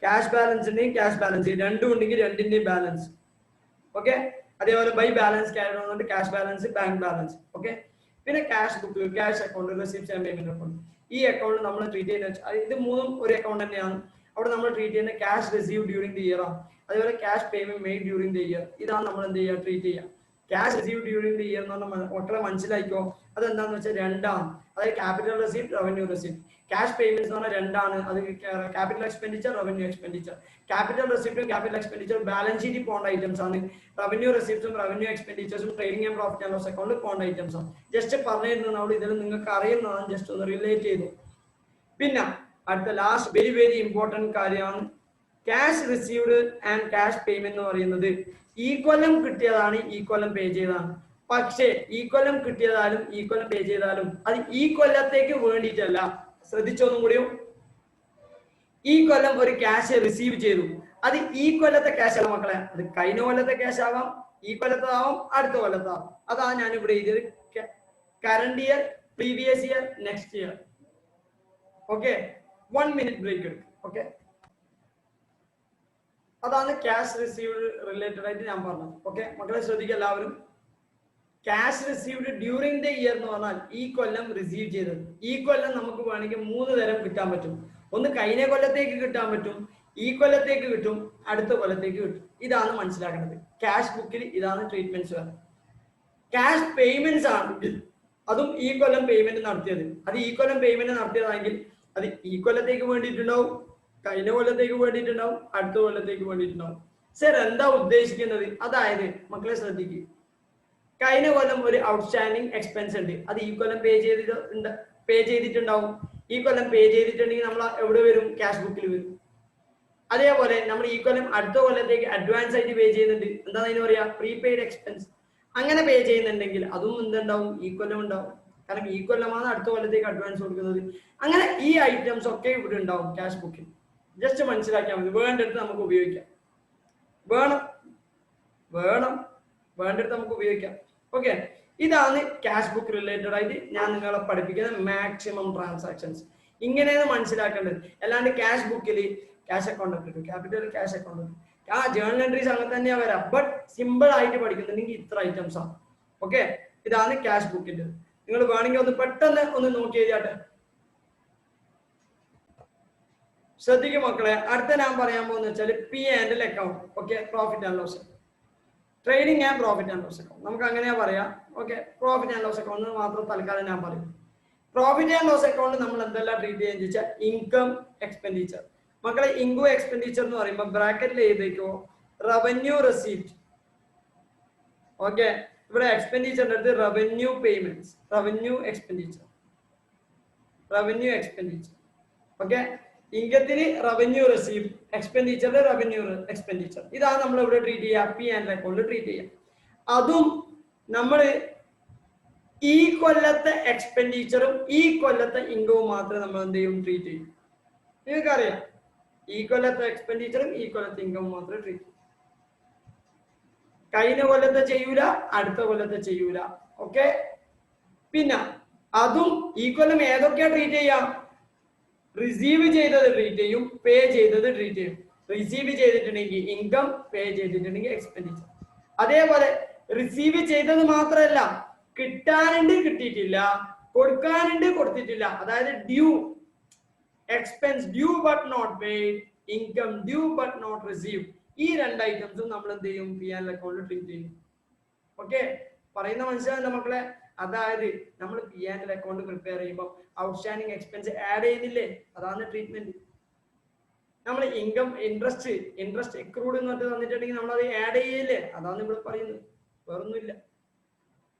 ക്യാഷ് ബാലൻസ് ഉണ്ടെങ്കിൽ ക്യാഷ് ബാലൻസ്, രണ്ടും ഉണ്ടെങ്കിൽ രണ്ടിന്റെയും ബാലൻസ്. ഓക്കെ. അതേപോലെ ബൈ ബാലൻസ് ക്യാരി ഓൺ എന്നിട്ട് cash balance, bank balance. Okay. പിന്നെ cash book, cash account, receipt and payment account. ഈ അക്കൗണ്ട് നമ്മൾ ട്രീറ്റ് ചെയ്യുന്ന ഇത് മൂന്നും ഒരു അക്കൗണ്ട് തന്നെയാണ്. അവിടെ നമ്മൾ ട്രീറ്റ് ചെയ്യുന്ന cash receive during the year ആണ്. അതേപോലെ cash payment made during the year. ഇതാണ് നമ്മൾ എന്ത് ചെയ്യുക? ട്രീറ്റ് ചെയ്യുക. Cash receive during the year എന്ന് പറഞ്ഞാൽ ഒട്ടറെ മനസ്സിലായിക്കോ. അതെന്താന്ന് വെച്ചാൽ രണ്ടാണ്. അതായത് capital receipt, revenue receipt. Cash payments എന്ന് പറഞ്ഞാൽ രണ്ടാണ്. അത് capital expenditure, revenue expenditure. Capital റെസിപ്റ്റും ക്യാപിറ്റൽ എക്സ്പെൻഡിച്ചർ ബാലൻസ് ഷീറ്റിൽ പോകേണ്ട ഐറ്റംസ് ആണ്. റവന്യൂ റെസിപ്റ്റും റവന്യൂ എക്സ്പെൻഡിച്ചേഴ്സും trading and profit and loss അക്കൗണ്ടിൽ പോകേണ്ട ഐറ്റംസ് ആണ്. ജസ്റ്റ് പറഞ്ഞിരുന്നതാണ്, ഇതിൽ നിങ്ങൾക്ക് അറിയുന്നതാണ്, ജസ്റ്റ് ഒന്ന് റിലേറ്റ് ചെയ്തു. പിന്നെ അടുത്ത ലാസ്റ്റ് വെരി ഇമ്പോർട്ടന്റ് കാര്യമാണ് cash received and cash payment എന്ന് പറയുന്നത്. ഈ കൊല്ലം കിട്ടിയതാണ്, ഈ കൊല്ലം പേ ചെയ്തതാണ്. പക്ഷേ ഈ കൊല്ലം കിട്ടിയതാലും ഈ കൊല്ലം പേ ചെയ്താലും അത് ഈ കൊല്ലത്തേക്ക് വേണ്ടിയിട്ടല്ല. ശ്രദ്ധിച്ചൊന്നും കൂടിയും, ഈ കൊല്ലം ഒരു ക്യാഷ് റിസീവ് ചെയ്തു, അത് ഈ കൊല്ലത്തെ ക്യാഷ് അല്ല മക്കളെ. അത് കഴിഞ്ഞ കൊല്ലത്തെ ക്യാഷ് ആവാം, ഈ കൊല്ലത്താവാം, അടുത്ത കൊല്ലത്താവാം. അതാണ് ഞാൻ ഇവിടെ എഴുതിയത്. Current year, previous year, next year. Okay. 1 minute break എടുക്കും. ഓക്കെ. അതാണ് ക്യാഷ് റിസീവ്ഡ് റിലേറ്റഡ് ആയിട്ട് ഞാൻ പറഞ്ഞത്. ഓക്കെ മക്കളെ ശ്രദ്ധിക്കുക എല്ലാവരും. Cash received during the year എന്ന് പറഞ്ഞാൽ ഈ കൊല്ലം റിസീവ് ചെയ്തത്. ഈ കൊല്ലം നമുക്ക് വേണമെങ്കിൽ 3 തരം കിട്ടാൻ പറ്റും. ഒന്ന് കഴിഞ്ഞ കൊല്ലത്തേക്ക് കിട്ടാൻ പറ്റും, ഈ കൊല്ലത്തേക്ക് കിട്ടും, അടുത്ത കൊല്ലത്തേക്ക് കിട്ടും. ഇതാണ് മനസ്സിലാക്കേണ്ടത്. ക്യാഷ് ബുക്കിൽ ഇതാണ് ട്രീറ്റ്മെന്റ്സ് വരുന്നത്. ക്യാഷ് പേയ്മെന്റ്സ് ആണെങ്കിൽ അതും ഈ കൊല്ലം പേയ്മെന്റ് നടത്തിയത്, അത് ഈ കൊല്ലം പേയ്മെന്റ് നടത്തിയതാണെങ്കിൽ അത് ഈ കൊല്ലത്തേക്ക് വേണ്ടിയിട്ടുണ്ടാവും, കഴിഞ്ഞ കൊല്ലത്തേക്ക് വേണ്ടിയിട്ടുണ്ടാവും, അടുത്ത കൊല്ലത്തേക്ക് വേണ്ടിയിട്ടുണ്ടാവും. സർ എന്താ ഉദ്ദേശിക്കുന്നത്? അതായത് മക്കളെ ശ്രദ്ധിക്കുക, കഴിഞ്ഞ കൊല്ലം ഒരു ഔട്ട്സ്റ്റാൻഡിങ് എക്സ്പെൻസ് ഉണ്ട്, അത് ഈ കൊല്ലം പേ ചെയ്തിട്ടുണ്ടാവും. ഈ കൊല്ലം പേ ചെയ്തിട്ടുണ്ടെങ്കിൽ നമ്മൾ എവിടെ വരും? ക്യാഷ് ബുക്കിൽ വരും. അതേപോലെ നമ്മൾ ഈ കൊല്ലം അടുത്ത കൊല്ലത്തേക്ക് അഡ്വാൻസ് ആയിട്ട് പേ ചെയ്യുന്നുണ്ട്, എന്താണ് അതിന് പറയാ? Prepaid expense. അങ്ങനെ പേ ചെയ്യുന്നുണ്ടെങ്കിൽ അതും എന്തുണ്ടാവും? ഈ കൊല്ലം ഉണ്ടാവും. കാരണം ഈ കൊല്ലമാണ് അടുത്ത കൊല്ലത്തേക്ക് അഡ്വാൻസ് കൊടുക്കുന്നത്. അങ്ങനെ ഈ ഐറ്റംസ് ഒക്കെ ഇവിടെ ഉണ്ടാവും ക്യാഷ് ബുക്കിൽ. ജസ്റ്റ് മനസ്സിലാക്കിയാൽ മതി. വേണ്ടെടുത്ത് നമുക്ക് ഉപയോഗിക്കാം. വേണ്ടെടുത്ത് നമുക്ക് ഉപയോഗിക്കാം. ഓക്കെ, ഇതാണ് ക്യാഷ് ബുക്ക് റിലേറ്റഡ് ആയിട്ട് ഞാൻ നിങ്ങളെ പഠിപ്പിക്കുന്ന മാക്സിമം ട്രാൻസാക്ഷൻസ്. ഇങ്ങനെയാണ് മനസ്സിലാക്കേണ്ടത്. അല്ലാണ്ട് ക്യാഷ് ബുക്കിൽ ക്യാഷ് അക്കൗണ്ട് കിട്ടും, ക്യാപിറ്റൽ ക്യാഷ് അക്കൗണ്ട്, ആ ജേർണൽ എൻട്രീസ് അങ്ങനെ തന്നെയാ വരാം. ബട്ട് സിമ്പിൾ ആയിട്ട് പഠിക്കുന്നുണ്ടെങ്കിൽ ഇത്ര ഐറ്റംസ് ആണ്. ഓക്കെ, ഇതാണ് ക്യാഷ് ബുക്കിന്റെ. നിങ്ങൾ വേണമെങ്കിൽ ഒന്ന് പെട്ടെന്ന് ഒന്ന് നോക്കി എഴുതിയാട്ടെ. ശ്രദ്ധിക്കും മക്കളെ. അടുത്ത ഞാൻ പറയാൻ പോകുന്ന വെച്ചാൽ P&L account. Okay, profit and loss, trading and profit and loss account, നമുക്ക് അങ്ങനെയാ പറയാം. Okay, profit and loss account മാത്രം തൽക്കാലം ഞാൻ പറയും. പ്രോഫിറ്റ് ആൻഡ് ലോസ് അക്കൗണ്ട് നമ്മൾ എന്തെല്ലാം ട്രീറ്റ് ചെയ്യാൻ ചോദിച്ചാൽ ഇൻകം, എക്സ്പെൻഡിച്ചർ. മക്കളെ ഇൻകം എക്സ്പെൻഡിച്ചർ എന്ന് പറയുമ്പോൾ ബ്രാക്കറ്റിൽ എഴുതിക്കോ റവന്യൂ റെസീപ്റ്റ്. ഓക്കെ, ഇവിടെ എക്സ്പെൻഡിച്ചറിന്റെ അടുത്ത് revenue payments, revenue expenditure. Okay, ഇൻകത്തിന് റവന്യൂ റെസീപ്റ്റ്, എക്സ്പെൻഡിച്ചറിന്റെ റവന്യൂ എക്സ്പെൻഡിച്ചർ. ഇതാണ് നമ്മൾ ഇവിടെ ട്രീറ്റ് ചെയ്യുക, P&L അക്കൗണ്ട് ട്രീറ്റ് ചെയ്യാം. അതും നമ്മൾ ഈ കൊല്ലത്തെ എക്സ്പെൻഡിച്ചറും ഈ കൊല്ലത്തെ ഇൻകവും മാത്രമേ നമ്മൾ എന്ത് ചെയ്യും? ട്രീറ്റ് ചെയ്യും. നിങ്ങൾക്കറിയാം, ഈ കൊല്ലത്തെ എക്സ്പെൻഡിച്ചറും ഈ കൊല്ലത്തെ ഇൻകവും മാത്രമേ ട്രീറ്റ് ചെയ്യും. കഴിഞ്ഞ കൊല്ലത്തെ ചെയ്യൂല, അടുത്ത കൊല്ലത്തെ ചെയ്യൂല. ഓക്കെ, പിന്നെ അതും ഈ കൊല്ലം ഏതൊക്കെയാ ട്രീറ്റ് ചെയ്യാം? റിസീവ് ചെയ്തത് ട്രീറ്റ് ചെയ്യും, പേ ചെയ്തത് ട്രീറ്റ് ചെയ്യും. റിസീവ് ചെയ്തിട്ടുണ്ടെങ്കിൽ ഇൻകം, പേ ചെയ്തിട്ടുണ്ടെങ്കിൽ എക്സ്പെൻഡിച്ചർ. അതേപോലെ റിസീവ് ചെയ്തത് മാത്രമല്ല, കിട്ടാനുണ്ട് കിട്ടിയിട്ടില്ല, കൊടുക്കാനുണ്ട് കൊടുത്തിട്ടില്ല, അതായത് due expense, due but not paid, income due but not receive. ഈ രണ്ട് ഐറ്റംസും നമ്മൾ എന്ത് ചെയ്യും? P&L അക്കൗണ്ടിൽ ട്രീറ്റ് ചെയ്യും. ഓക്കെ, പറയുന്ന മനസ്സിലാകുന്ന മക്കളെ? അതായത് നമ്മൾ P&L അക്കൗണ്ട് പ്രിപ്പയർ ചെയ്യുമ്പോൾ ഔട്ട്സ്റ്റാൻഡിങ് എക്സ്പെൻസ് ആഡ് ചെയ്യുന്നില്ലേ? അതാണ് ട്രീറ്റ്മെന്റ്. നമ്മൾ ഇൻകം, ഇൻട്രസ്റ്റ് എക്രൂഡ് എന്ന് പറഞ്ഞിട്ട് തന്നിട്ടുണ്ടെങ്കിൽ നമ്മൾ അത് ആഡ് ചെയ്യില്ലേ? അതാണ് ഇവിടെ പറയുന്നത്, വേറൊന്നുമില്ല.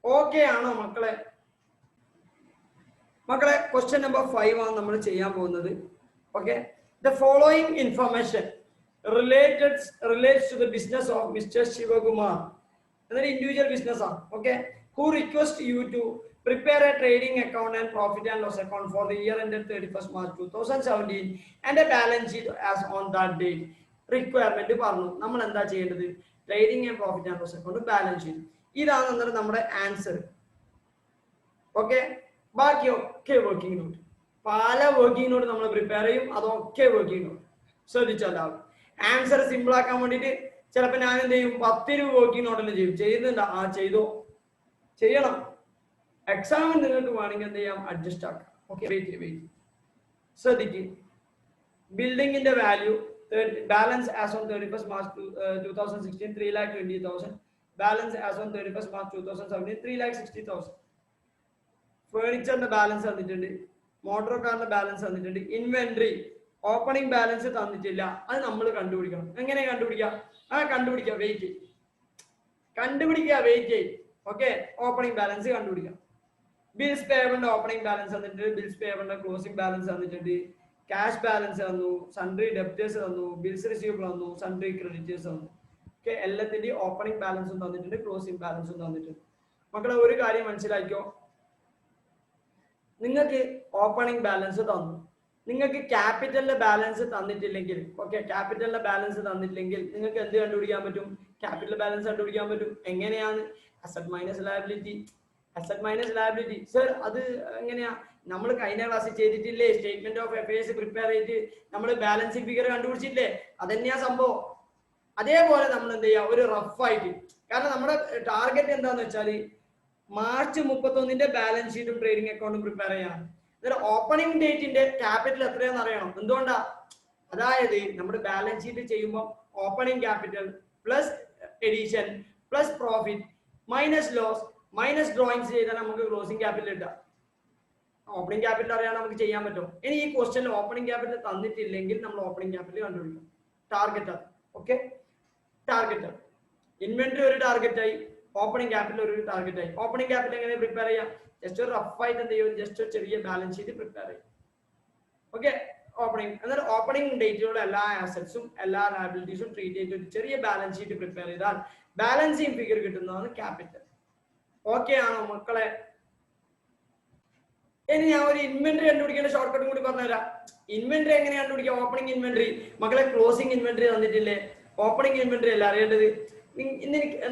ഓക്കെ ആണോ മക്കളെ? ക്വസ്റ്റ്യൻ നമ്പർ 5 ആണ് നമ്മൾ ചെയ്യാൻ പോകുന്നത്. Okay, the following information relates to the business of Mr. Shivakumar. Another individual business. Okay, who request you to prepare a trading account and profit and loss account for the year ended 31st March 2017 and a balance sheet as on that date. Requirement പറഞ്ഞു. നമ്മൾ എന്താ ചെയ്യേണ്ടത്? Trading and profit and loss account, balance sheet. ഇതാണ് നമ്മുടെ answer. Okay, ബാക്കിയൊക്കെ working note. പല working note നമ്മൾ prepare ചെയ്യും, അതൊക്കെ വർക്കിംഗ് നോട്ട്. ശ്രദ്ധിച്ചാലാവും. ആൻസർ സിമ്പിൾ ആക്കാൻ വേണ്ടിയിട്ട് ചിലപ്പോൾ ഞാൻ എന്ത് ചെയ്യും? 10 വർക്കിംഗ് നോട്ടിൽ ചെയ്യും. ചെയ്യുന്നുണ്ട്, ആ ചെയ്തോ, ചെയ്യണം. എക്സാമിന് നിങ്ങൾക്ക് വേണമെങ്കിൽ എന്ത് ചെയ്യാം? അഡ്ജസ്റ്റ് ആക്കാം. Okay, wait. ശ്രദ്ധിക്കും. ബിൽഡിങ്ങിന്റെ value balance as on 31st March 2016 3,20,000. Balance as on 31st March 2017 3,60,000. ഫേർണിച്ചറിന്റെ ബാലൻസ് തന്നിട്ടുണ്ട്, മോട്ടോർ കാറിന്റെ ബാലൻസ് തന്നിട്ടുണ്ട്, ഇൻവെന്ററി ഓപ്പണിംഗ് ബാലൻസ് തന്നിട്ടില്ല. അത് നമ്മൾ കണ്ടുപിടിക്കണം. എങ്ങനെ കണ്ടുപിടിക്കാം? വെയിറ്റ്. ഓക്കെ, ഓപ്പണിംഗ് ബാലൻസ് കണ്ടുപിടിക്കാം. ബിൽസ് പേബിളിന്റെ ഓപ്പണിംഗ് ബാലൻസ് തന്നിട്ടുണ്ട്, ബിൽസ് പേബിളിന്റെ ക്ലോസിംഗ് ബാലൻസ് തന്നിട്ടുണ്ട്, ക്യാഷ് ബാലൻസ് തന്നു, സൺട്രി ഡെപ്റ്റേഴ്സ് തന്നു, ബിൽസ് റിസീവബിൾ തന്നു, സൺട്രി ക്രെഡിറ്റേഴ്സ് തന്നു. ഓക്കെ, എല്ലാത്തിന്റെയും ഓപ്പണിംഗ് ബാലൻസും തന്നിട്ടുണ്ട്, ക്ലോസിംഗ് ബാലൻസും തന്നിട്ടുണ്ട്. മക്കളെ ഒരു കാര്യം മനസ്സിലാക്കിയോ? നിങ്ങൾക്ക് ഓപ്പണിംഗ് ബാലൻസ് തന്നു, നിങ്ങൾക്ക് ക്യാപിറ്റലിന്റെ ബാലൻസ് തന്നിട്ടില്ലെങ്കിൽ, നിങ്ങൾക്ക് എന്ത് കണ്ടുപിടിക്കാൻ പറ്റും? ക്യാപിറ്റൽ ബാലൻസ് കണ്ടുപിടിക്കാൻ പറ്റും. എങ്ങനെയാണ്? Asset minus liability. സർ അത് എങ്ങനെയാ? നമ്മൾ കഴിഞ്ഞ ക്ലാസ്സിൽ ചെയ്തിട്ടില്ലേ? സ്റ്റേറ്റ്മെന്റ് ഓഫ് അഫയേഴ്സ് പ്രിപ്പയർ ചെയ്തിട്ട് നമ്മൾ ബാലൻസ് ഫിഗർ കണ്ടുപിടിച്ചിട്ടില്ലേ? അതന്നെയാ സംഭവം. അതേപോലെ നമ്മൾ എന്ത് ചെയ്യുക? ഒരു റഫ് ആയിട്ട്, കാരണം നമ്മുടെ ടാർഗറ്റ് എന്താന്ന് വെച്ചാൽ മാർച്ച് 31 ബാലൻസ് ഷീറ്റും ട്രേഡിംഗ് അക്കൗണ്ടും പ്രിപ്പയർ ചെയ്യണം. ഓപ്പണിംഗ് ഡേറ്റിന്റെ ക്യാപിറ്റൽ എത്രയാണെന്ന് അറിയണം. എന്തുകൊണ്ടാ? അതായത് നമ്മുടെ ബാലൻസ് ഷീറ്റ് ചെയ്യുമ്പോൾ opening capital plus addition plus profit minus loss minus drawings ചെയ്താൽ നമുക്ക് ക്ലോസിംഗ് ക്യാപിറ്റൽ കിട്ടുക. ഓപ്പണിംഗ് ക്യാപിറ്റൽ അറിയാൻ നമുക്ക് ചെയ്യാൻ പറ്റും. ഇനി ഈ ക്വസ്റ്റ്യനിൽ ഓപ്പണിംഗ് ക്യാപിറ്റൽ തന്നിട്ടില്ലെങ്കിൽ നമ്മൾ ഓപ്പണിംഗ് ക്യാപിറ്റൽ കണ്ടുപിടിക്കും. ടാർഗറ്റ് ആണ്. ഓക്കെ, ടാർഗറ്റ് ഇൻവെന്ററി ഒരു ടാർഗറ്റ് ആയി, ഓപ്പണിംഗ് ക്യാപിറ്റൽ ഒരു ടാർഗറ്റ് ആയി. ഓപ്പണിംഗ് ക്യാപിറ്റൽ എങ്ങനെ പ്രിപ്പയർ ചെയ്യാം? ജസ്റ്റ് ഒരു റഫ് ആയിട്ട് എന്ത് ചെയ്യും, ജസ്റ്റ് ഒരു ചെറിയ ബാലൻസ് ഷീറ്റ് പ്രിപ്പയർ ചെയ്യും. ഓക്കെ, ഓപ്പണിംഗ് എന്നാൽ ഓപ്പണിംഗ് ഡേറ്റിലുള്ള എല്ലാ ആസറ്റ്സും എല്ലാ ലയബിലിറ്റീസും ട്രീറ്റ് ചെയ്തിട്ട് ഒരു ചെറിയ ബാലൻസ് ഷീറ്റ് പ്രിപ്പയർ ചെയ്താൽ ബാലൻസിങ് ഫിഗർ കിട്ടുന്നതാണ് ക്യാപിറ്റൽ. ഓക്കെ ആണോ മക്കളെ? ഇനി ഞാൻ ഒരു ഇൻവെന്ററി കണ്ടുപിടിക്കേണ്ട ഷോർട്ട് കട്ടും കൂടി പറഞ്ഞുതരാം. ഇൻവെന്ററി എങ്ങനെ കണ്ടുപിടിക്കാം? ഓപ്പണിംഗ് ഇൻവെന്ററി മക്കളെ ക്ലോസിംഗ് ഇൻവെന്ററി തന്നിട്ടില്ലേ? ഓപ്പണിംഗ് ഇൻവെന്ററി അല്ല അറിയേണ്ടത്.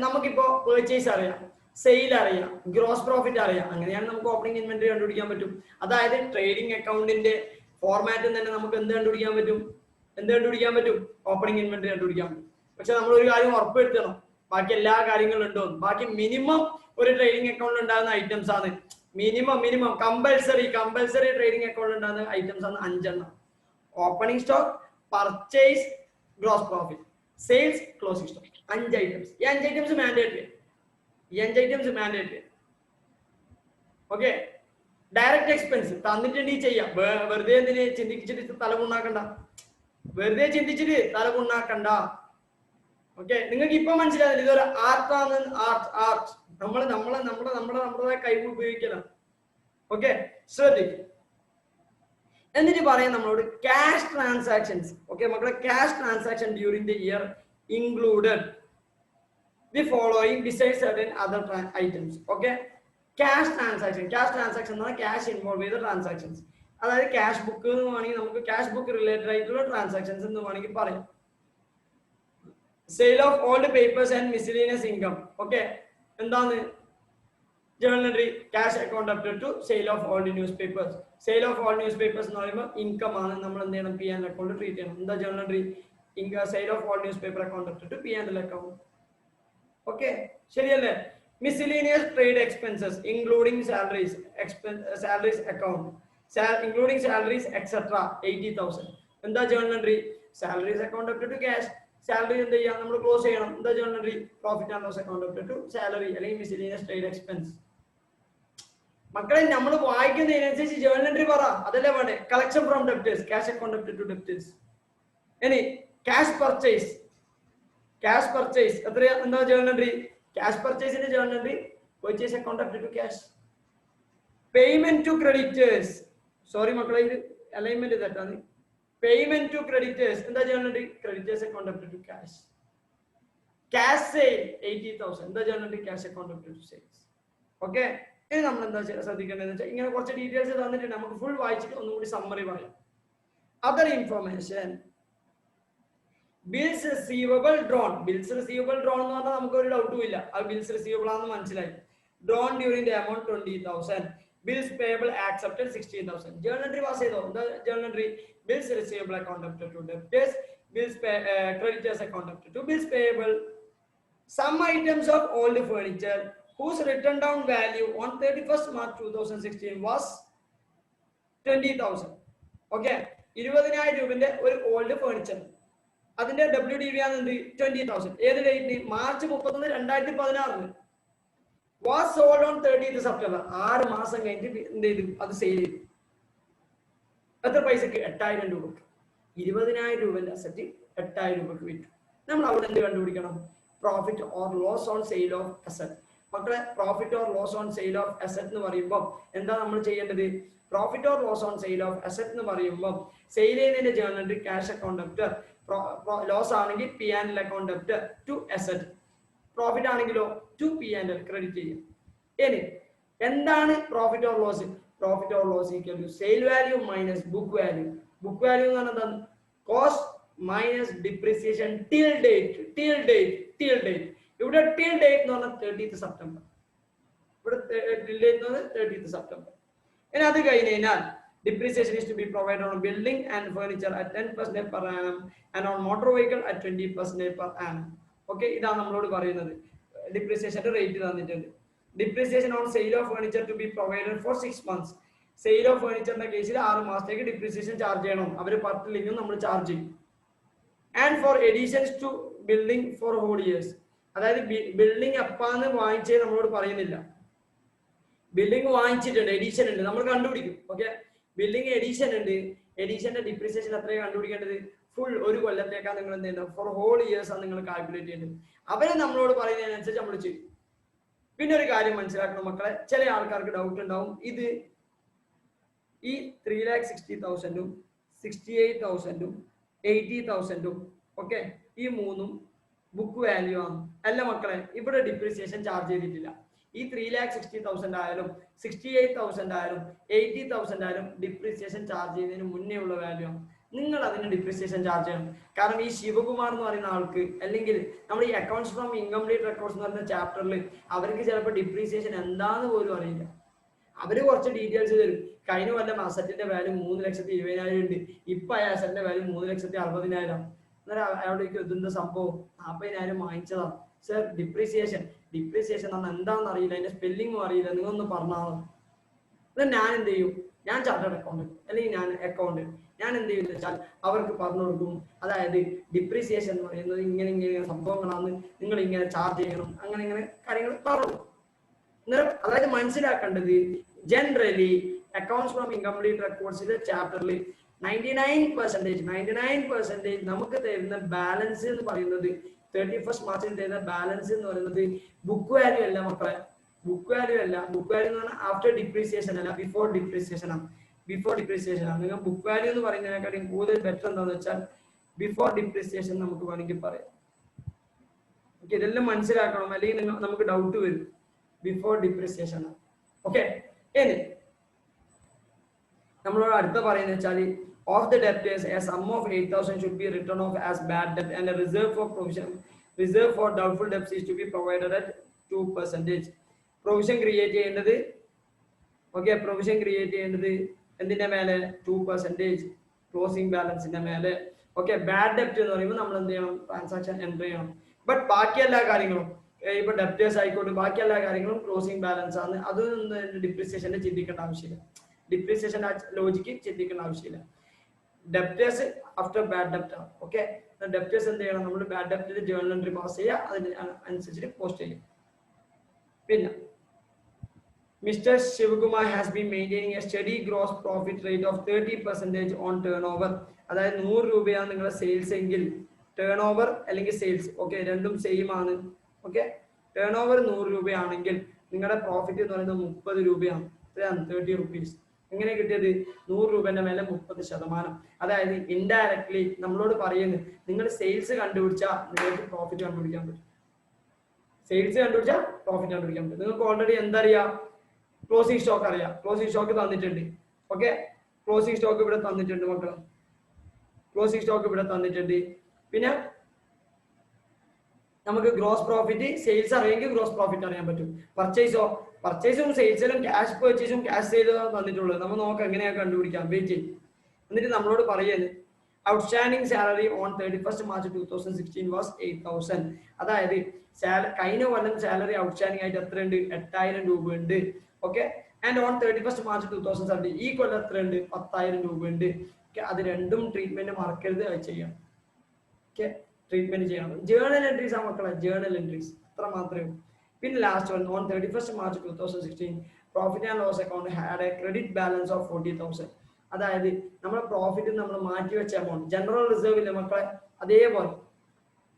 നമുക്കിപ്പോ പെർച്ചേസ് അറിയാം, സെയിൽ അറിയാം, ഗ്രോസ് പ്രോഫിറ്റ് അറിയാം. അങ്ങനെയാണ് നമുക്ക് ഓപ്പണിംഗ് ഇൻവെന്ററി കണ്ടുപിടിക്കാൻ പറ്റും. അതായത് ട്രേഡിംഗ് അക്കൗണ്ടിന്റെ ഫോർമാറ്റിൽ തന്നെ നമുക്ക് എന്ത് കണ്ടുപിടിക്കാൻ പറ്റും? ഓപ്പണിംഗ് ഇൻവെന്ററി കണ്ടുപിടിക്കാൻ പറ്റും. പക്ഷെ നമ്മൾ ഒരു കാര്യം ഉറപ്പുവരുത്തണം, ബാക്കി എല്ലാ കാര്യങ്ങളും ഉണ്ടോ. ബാക്കി മിനിമം ഒരു ട്രേഡിംഗ് അക്കൗണ്ടിൽ ഉണ്ടാകുന്ന ഐറ്റംസ് ആണ്, മിനിമം കമ്പൽസറി ട്രേഡിംഗ് അക്കൗണ്ടിൽ ഉണ്ടാകുന്ന ഐറ്റംസ് ആണ് 5 എണ്ണം. Opening stock, purchase, gross profit, sales, closing stock. 5 items. ഈ 5 items mandatory. Okay, direct expense തന്നിട്ടുണ്ടെങ്കിൽ ചെയ്യാം. വെറുതെ എന്തിന് ചിന്തിച്ചിട്ട് തലമുണ്ടാക്കണ്ട. ഓക്കെ, നിങ്ങൾക്ക് ഇപ്പൊ മനസ്സിലാവില്ല ഇതൊരു ആർട്ടാണ്. ആർട്ട് നമ്മുടേതായ കഴിവ് ഉപയോഗിക്കണം. ഓക്കെ, ശ്രദ്ധിക്കും. എന്നിട്ട് പറയാം നമ്മളോട് ക്യാഷ് ട്രാൻസാക്ഷൻസ്. ഓക്കെ മക്കളെ, cash transaction during the year included the following besides certain other items. Okay, cash transaction എന്ന് പറഞ്ഞാൽ ക്യാഷ് ഇൻവോൾവ് ചെയ്ത ട്രാൻസാക്ഷൻസ്. അതായത് ക്യാഷ് ബുക്ക് എന്ന് വേണമെങ്കിൽ നമുക്ക് ക്യാഷ് ബുക്ക് റിലേറ്റഡ് ആയിട്ടുള്ള ട്രാൻസാക്ഷൻസ് എന്ന് വേണമെങ്കിൽ പറയാം. Sale of old papers and miscellaneous income. Okay, എന്താണ് journal entry? Cash account up to sale of old news papers. Sale of old news papers എന്ന് പറയുമ്പോൾ ഇൻകം ആണ്. നമ്മൾ എന്ത് ചെയ്യണം? പി ആൻഡ് അക്കൗണ്ട് ട്രീറ്റ് ചെയ്യണം. എന്താ journal entry? Sale of old news paper account up to P and account. Okay, ശരിയല്ലേ? Miscellaneous trade expenses including salaries account, including salaries etc. 80,000. എന്താ journal entry? Salaries account up to cash. Salary എന്ത് ചെയ്യാം? നമ്മൾ close ചെയ്യണം. എന്താ journal entry? Profit and loss account up to salary അല്ലെങ്കിൽ miscellaneous trade expense. മക്കളെ, നമ്മൾ വായിക്കുന്നതിനനുസരിച്ച് ജേർണൽ എൻട്രി പറ, അതല്ലേ വേണ്ടേ? Collection from debtors, cash account up to debtors. ഇനി ക്യാഷ് പർച്ചേസ് എത്രയാ? എന്താ ജേർണൽ എൻട്രി? ക്യാഷ് പർച്ചേസിന്റെ journal entry purchase account up to cash. Payment to creditors, sorry മക്കളെ ഇത് അലൈൻമെന്റ് തെറ്റാണ്. പേയ്മെന്റ് ടു ക്രെഡിറ്റേഴ്സ് എന്താ journal entry? Creditors account up to cash. Cash sale 80,000 എന്താ journal entry? Cash account up to sales. Okay, ഇനി നമ്മൾ എന്താ ശ്രദ്ധിക്കേണ്ടതെന്ന് വെച്ചാൽ ഇങ്ങനെ കുറച്ച് ഡീറ്റെയിൽസ് തന്നിട്ടുണ്ട്. നമുക്ക് ഫുൾ വായിച്ചിട്ട് ഒന്നുകൂടി സമ്മറി പറയാം. Other information, bills receivable drone എന്ന് പറഞ്ഞാൽ നമുക്ക് ഒരു ഡൗട്ടും ഇല്ല, അത് ബിൽസ് റിസീവബിൾ ആണെന്ന് മനസ്സിലായി. Drawn during the amount 20,000. Bills payable accepted 16,000. Journal entry pass ചെയ്തോ? എന്താ journal entry? Bills receivable account up to debtors, bills creditors account up to bills payable. Some items of old furniture whose written down value on 31st March 2016 was 20,000. Okay, 20,000 രൂപന്റെ ഒരു old furniture, അതിന്റെ WDV ആണ് 20,000. ഏത് ഡേറ്റിന്? March 31, 2016. was sold on 30th September. 6 മാസം കഴിഞ്ഞിട്ട് എന്ത് ചെയ്തു? അത് സെയിൽ ചെയ്തു. എത്ര പൈസക്ക്? 8,000 രൂപക്ക്. 20,000 രൂപന്റെ അസറ്റ് 8,000 രൂപക്ക് വിറ്റു. നമ്മൾ അവിടെ എന്ത് കണ്ടുപിടിക്കണം? Profit or loss on sale of asset. മക്കളെ, profit or loss on sale of asset എന്ന് പറയുമ്പോൾ എന്താ നമ്മൾ ചെയ്യേണ്ടത്? Profit or loss on sale of asset എന്ന് പറയുമ്പോൾ സെയിൽ ചെയ്യുന്നതിന്റെ journal entry cash account up loss ആണെങ്കിൽ P and account up to asset. Profit ആണെങ്കിലോ ടു പി ആൻഡ് ക്രെഡിറ്റ് ചെയ്യും. ഇനി എന്താണ് profit or loss? Profit or loss equal to sale value minus book value. Book value എന്ന് പറഞ്ഞാൽ എന്താണ്? Cost minus depreciation till date. ഇവിടെ till date എന്ന് പറഞ്ഞാൽ 30th September. ഇവിടെ ടിൽ ഡേറ്റ് എന്ന് പറഞ്ഞാൽ 30th September. ഇനി അത് കഴിഞ്ഞ് കഴിഞ്ഞാൽ depreciation is to be provided on building and furniture at 10% per annum and on motor vehicle at 20% per annum. Okay, ഇതാണ് നമ്മളോട് പറയുന്നത്. ഡിപ്രീസിയേഷന്റെ റേറ്റ് തന്നിട്ടുണ്ട്. Depreciation on sale of furniture to be provided for 6 months sale of ഫേർണിച്ചറിന്റെ കേസിൽ 6 മാസത്തേക്ക് depreciation charge ചെയ്യണം. അവർ പർട്ടിലിംഗും നമ്മൾ ചാർജ് ചെയ്യും. And for additions to building for whole years, അതായത് ബിൽഡിംഗ് എപ്പാന്ന് വാങ്ങിച്ചേ നമ്മളോട് പറയുന്നില്ല. ബിൽഡിംഗ് വാങ്ങിച്ചിട്ടുണ്ട്, എഡിഷൻ ഉണ്ട്, നമ്മൾ കണ്ടുപിടിക്കും. ഓക്കെ, ബിൽഡിംഗ് എഡിഷൻ ഉണ്ട്, എഡിഷന്റെ ഡിപ്രീസിയേഷൻ എത്രയാണ് കണ്ടുപിടിക്കേണ്ടത്? ഫുൾ ഒരു കൊല്ലത്തേക്കാണ് നിങ്ങൾ എന്ത് ചെയ്യുന്നത്? ഫോർ ഹോൾ ഇയേഴ്സ് ആണ് നിങ്ങൾ കാൽക്കുലേറ്റ് ചെയ്യുന്നത്. അവരെ നമ്മളോട് പറയുന്നതിനനുസരിച്ച് നമ്മൾ ചെയ്യും. പിന്നെ ഒരു കാര്യം മനസ്സിലാക്കണം മക്കളെ, ചില ആൾക്കാർക്ക് ഡൗട്ട് ഉണ്ടാവും, ഇത് ഈ 3,60,000 68,000 80,000 ഓക്കെ, ഈ മൂന്നും ബുക്ക് വാല്യൂ ആണ്. അല്ല മക്കളെ, ഇവിടെ ഡിപ്രീസിയേഷൻ ചാർജ് ചെയ്തിട്ടില്ല. ഈ 3,60,000 ആയാലും 68,000 ആയാലും 80,000 ആയാലും ഡിപ്രീസിയേഷൻ ചാർജ് ചെയ്യുന്നതിന് മുന്നേ ഉള്ള വാല്യൂ ആണ്. നിങ്ങൾ അതിന് ഡിപ്രീസിയേഷൻ ചാർജ് ചെയ്യണം. കാരണം ഈ ശിവകുമാർ എന്ന് പറയുന്ന ആൾക്ക്, അല്ലെങ്കിൽ നമ്മുടെ ഈ അക്കൗണ്ട്സ് ഫ്രം ഇൻകംപ്ലീറ്റ് റെക്കോർഡ്സ് എന്ന് പറയുന്ന ചാപ്റ്ററിൽ അവർക്ക് ചിലപ്പോൾ ഡിപ്രീസിയേഷൻ എന്താന്ന് പോലും അറിയില്ല. അവര് കുറച്ച് ഡീറ്റെയിൽസ് തരും. കഴിഞ്ഞ കൊല്ലം അസറ്റിന്റെ വാല്യൂ 3,20,000 ഉണ്ട്, ഇപ്പൊ ആ അസറ്റിന്റെ വാല്യൂ 3,60,000. അന്നേരം അയാളേക്ക് ഇതെന്താ സംഭവം? 40,000 വാങ്ങിച്ചതാണ് സർ. ഡിപ്രീസിയേഷൻ അന്ന് എന്താണെന്ന് അറിയില്ല, അതിന്റെ സ്പെല്ലിങ്ങും അറിയില്ല, നിങ്ങളൊന്ന് പറഞ്ഞാണ്. ഞാൻ എന്ത് ചെയ്യും? ഞാൻ ചാർട്ടേഡ് അക്കൗണ്ട് അല്ലെങ്കിൽ ഞാൻ അക്കൗണ്ട്, ഞാൻ എന്ത് ചെയ്യുന്ന വെച്ചാൽ അവർക്ക് പറഞ്ഞു കൊടുക്കും. അതായത് ഡിപ്രീസിയേഷൻ എന്ന് പറയുന്നത് ഇങ്ങനെ ഇങ്ങനെ സംഭവങ്ങളാണ്, നിങ്ങൾ ഇങ്ങനെ ചാർജ് ചെയ്യണം, അങ്ങനെ ഇങ്ങനെ കാര്യങ്ങൾ പറഞ്ഞു. അതായത് മനസ്സിലാക്കേണ്ടത്, ജനറലി അക്കൗണ്ട്സ് ഫ്രം ഇൻകംപ്ലീറ്റ് റെക്കോർഡ്സിന്റെ ചാപ്റ്ററിൽ 99% നമുക്ക് തരുന്ന ബാലൻസ് എന്ന് പറയുന്നത് 31st മാർച്ചിൽ തരുന്ന ബാലൻസ് എന്ന് പറയുന്നത് ബുക്ക് വാല്യൂ അല്ല മക്കളെ, ബുക്ക് വാല്യൂ അല്ല. ബുക്ക് വാല്യൂ എന്ന് പറഞ്ഞാൽ ആഫ്റ്റർ ഡിപ്രീസിയേഷൻ അല്ല, ബിഫോർ ഡിപ്രീസിയേഷൻ ആണ്. ബിഫോർ ഡിപ്രീസിയേഷൻ ആണ്. നിങ്ങൾ ബുക്ക് വാല്യൂ എന്ന് പറയുന്നതിനെക്കാളും കൂടുതൽ ബെറ്റർ എന്താണെന്ന് വെച്ചാൽ ബിഫോർ ഡിപ്രീസിയേഷൻ നമുക്ക് വേണമെങ്കിൽ പറയാം. ഓക്കെ, ഇതെല്ലാം മനസ്സിലാക്കണം, അല്ലെങ്കിൽ നമുക്ക് ഡൗട്ട് വരും. ബിഫോർ ഡിപ്രീസിയേഷൻ ആണ്. ഓക്കെ, ഇനി നമ്മളോട് അടുത്ത പറയുന്നത് വെച്ചാൽ of the debtors a sum of 8,000 should be written off as bad debt and a reserve for doubtful debts is to be provided at 2%. Provision create ചെയ്യേണ്ടത്, ഓക്കെ, പ്രൊവിഷൻ ക്രിയേറ്റ് ചെയ്യേണ്ടത് എന്തിന്റെ മേലെ? 2% ക്ലോസിംഗ് ബാലൻസിന്റെ മേലെ. ഓക്കെ, ബാഡ് ഡെപ്റ്റ് എന്ന് പറയുമ്പോൾ നമ്മൾ എന്ത് ചെയ്യണം? ട്രാൻസാക്ഷൻ എൻട്രി ചെയ്യണം. ബട്ട് ബാക്കി എല്ലാ കാര്യങ്ങളും, ഇപ്പൊ ഡെപ്റ്റേഴ്സ് ആയിക്കോട്ടെ, ബാക്കി എല്ലാ കാര്യങ്ങളും ക്ലോസിംഗ് ബാലൻസ് ആണ്. അതൊന്നും ഡിപ്രീസിയേഷന്റെ ചിന്തിക്കേണ്ട ആവശ്യമില്ല. ഡിപ്രീസിയേഷൻ ലോജിക്ക് ചിന്തിക്കേണ്ട ആവശ്യമില്ല. ഡെപ്റ്റേഴ്സ് ആഫ്റ്റർ ബാഡ് ഡെപ്റ്റ് ആണ്. ഓക്കെ, ഡെപ്റ്റേഴ്സ് എന്ത് ചെയ്യണം? നമ്മൾ ബാഡ് ഡെപ്റ്റിന്റെ ജേർണൽ എൻട്രി പാസ് ചെയ്യുക, അതിന് അനുസരിച്ചിട്ട് പോസ്റ്റ് ചെയ്യും. പിന്നെ mister Shivakumar has been maintaining a steady gross profit rate of 30% on turnover. അതായത് 100 രൂപയാണ് നിങ്ങളുടെ സെയിൽസ് എങ്കിൽ ടേൺ ഓവർ അല്ലെങ്കിൽ സെയിൽസ്, ഓക്കെ, രണ്ടും സെയിം ആണ്. ഓക്കെ, ടേൺ ഓവർ 100 രൂപയാണെങ്കിൽ നിങ്ങളുടെ പ്രോഫിറ്റ് എന്ന് പറയുന്നത് 30 രൂപയാണ്. 30 rupees. എങ്ങനെ കിട്ടിയത്? 100 രൂപന്റെ മേലെ 30%. അതായത് ഇൻഡയറക്ട്ലി നമ്മളോട് പറയുന്നത്, നിങ്ങൾ സെയിൽസ് കണ്ടുപിടിച്ചാൽ നിങ്ങൾക്ക് പ്രോഫിറ്റ് കണ്ടുപിടിക്കാൻ പറ്റും. സെയിൽസ് കണ്ടുപിടിച്ചാൽ പ്രോഫിറ്റ് കണ്ടുപിടിക്കാൻ പറ്റും. നിങ്ങൾക്ക് ഓൾറെഡി എന്തറിയാം? ക്ലോസിംഗ് സ്റ്റോക്ക് അറിയാം. ക്ലോസിംഗ് സ്റ്റോക്ക് തന്നിട്ടുണ്ട്. ഓക്കെ, ക്ലോസിംഗ് സ്റ്റോക്ക് ഇവിടെ തന്നിട്ടുണ്ട് മക്കളെ, ക്ലോസിംഗ് സ്റ്റോക്ക് ഇവിടെ തന്നിട്ടുണ്ട്. പിന്നെ നമുക്ക് ഗ്രോസ് പ്രോഫിറ്റ്, സെയിൽസ് അറിയാമെങ്കിൽ ഗ്രോസ് പ്രോഫിറ്റ് അറിയാൻ പറ്റും. പർച്ചേസും സെയിൽസിലും ക്യാഷ് പർച്ചേസും ക്യാഷ് സെയിലും തന്നിട്ടുള്ളത്. നമ്മൾ നോക്കാം എങ്ങനെയാണ് കണ്ടുപിടിക്കാം. വെയിറ്റ് ചെയ്യും. എന്നിട്ട് നമ്മളോട് പറയുന്നത് outstanding salary on 31st March 2016 was 8,000. അതായത് കഴിഞ്ഞ കൊല്ലം സാലറി ഔട്ട്സ്റ്റാൻഡിംഗ് ആയിട്ട് എത്ര ഉണ്ട്? 8,000 രൂപ ഉണ്ട്. Okay, and on 31st March 2017 ഈ കൊല്ലം എത്ര ഉണ്ട്? 10,000 രൂപ ഉണ്ട്. അത് രണ്ടും ട്രീറ്റ്മെന്റ് മറക്കരുത്, അത് ചെയ്യാം. ഓക്കെ, ട്രീറ്റ്മെന്റ് ചെയ്യണം. ജേർണൽ എൻട്രീസ് ആ മക്കളെ, ജേർണൽ എൻട്രീസ് അത്ര മാത്രമേ ഉള്ളൂ. പിന്നെ last one, on 31st March 2016 profit and loss account had a credit balance of 40,000. അതായത് നമ്മുടെ പ്രോഫിറ്റ് നമ്മൾ മാറ്റി വെച്ച എമൗണ്ട് ജനറൽ റിസർവ് ഇല്ല മക്കളെ, അതേപോലെ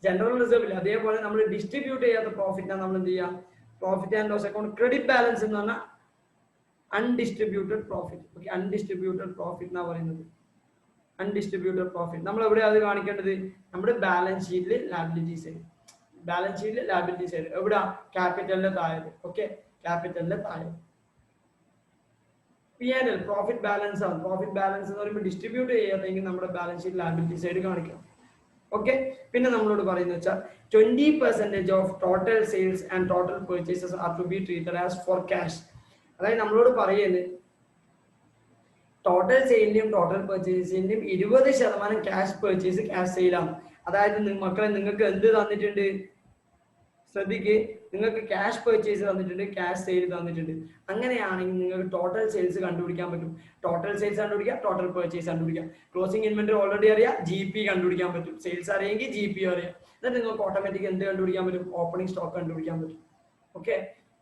ജനറൽ റിസർവ് ഇല്ല, അതേപോലെ നമ്മൾ ഡിസ്ട്രിബ്യൂട്ട് ചെയ്യാത്ത പ്രോഫിറ്റിനാണ് നമ്മൾ എന്ത് ചെയ്യുക? Profit and loss account credit balance എന്ന് പറഞ്ഞാൽ undistributed profit. Okay, undistributed profit എന്നാ പറയുന്നത്. അൺഡിസ്ട്രിബ്യൂട്ടഡ് പ്രോഫിറ്റ് നമ്മൾ എവിടെ അത് കാണിക്കേണ്ടത്? നമ്മുടെ ബാലൻസ് ഷീറ്റിൽ ലാബിലിറ്റി സൈഡ്. ബാലൻസ് ഷീറ്റിൽ ലാബിലിറ്റി സൈഡ് എവിടെ? ക്യാപിറ്റലിന്റെ താഴെ. ഓക്കെ, ക്യാപിറ്റലിന്റെ താഴെ. P&L പ്രോഫിറ്റ് ബാലൻസ് ആണ്. പ്രോഫിറ്റ് ബാലൻസ് എന്ന് പറയുമ്പോൾ ഡിസ്ട്രിബ്യൂട്ട് ചെയ്യാതെങ്കിൽ നമ്മുടെ ബാലൻസ് ഷീറ്റ് ലാബിലിറ്റി സൈഡ് കാണിക്കാം. ഓക്കെ, പിന്നെ നമ്മളോട് പറയുന്നത് വെച്ചാൽ 20% of total sales and total purchases are to be treated as for cash. അതായത് നമ്മളോട് പറയുന്നത് ടോട്ടൽ സെയിലിന്റെയും ടോട്ടൽ പർച്ചേസിന്റെയും 20% ക്യാഷ് പർച്ചേസ് ക്യാഷ് സെയിലാണ്. അതായത് മക്കളെ നിങ്ങൾക്ക് എന്ത് തന്നിട്ടുണ്ട്? ശ്രദ്ധിക്ക്, നിങ്ങൾക്ക് ക്യാഷ് പർച്ചേസ് തന്നിട്ടുണ്ട്, ക്യാഷ് സെയിൽ തന്നിട്ടുണ്ട്. അങ്ങനെയാണെങ്കിൽ നിങ്ങൾക്ക് ടോട്ടൽ സെയിൽസ് കണ്ടുപിടിക്കാൻ പറ്റും. ടോട്ടൽ സെയിൽസ് കണ്ടുപിടിക്കാം, ടോട്ടൽ പർച്ചേസ് കണ്ടുപിടിക്കാം. ക്ലോസിംഗ് ഇൻവെന്ററി ഓൾറെഡി അറിയാം, GP കണ്ടുപിടിക്കാൻ പറ്റും. സെയിൽസ് അറിയെങ്കിൽ GP അറിയാം. എന്നിട്ട് നിങ്ങൾക്ക് ഓട്ടോമാറ്റിക് എന്ത് കണ്ടുപിടിക്കാൻ പറ്റും? ഓപ്പണിംഗ് സ്റ്റോക്ക് കണ്ടുപിടിക്കാൻ പറ്റും. ഓക്കെ,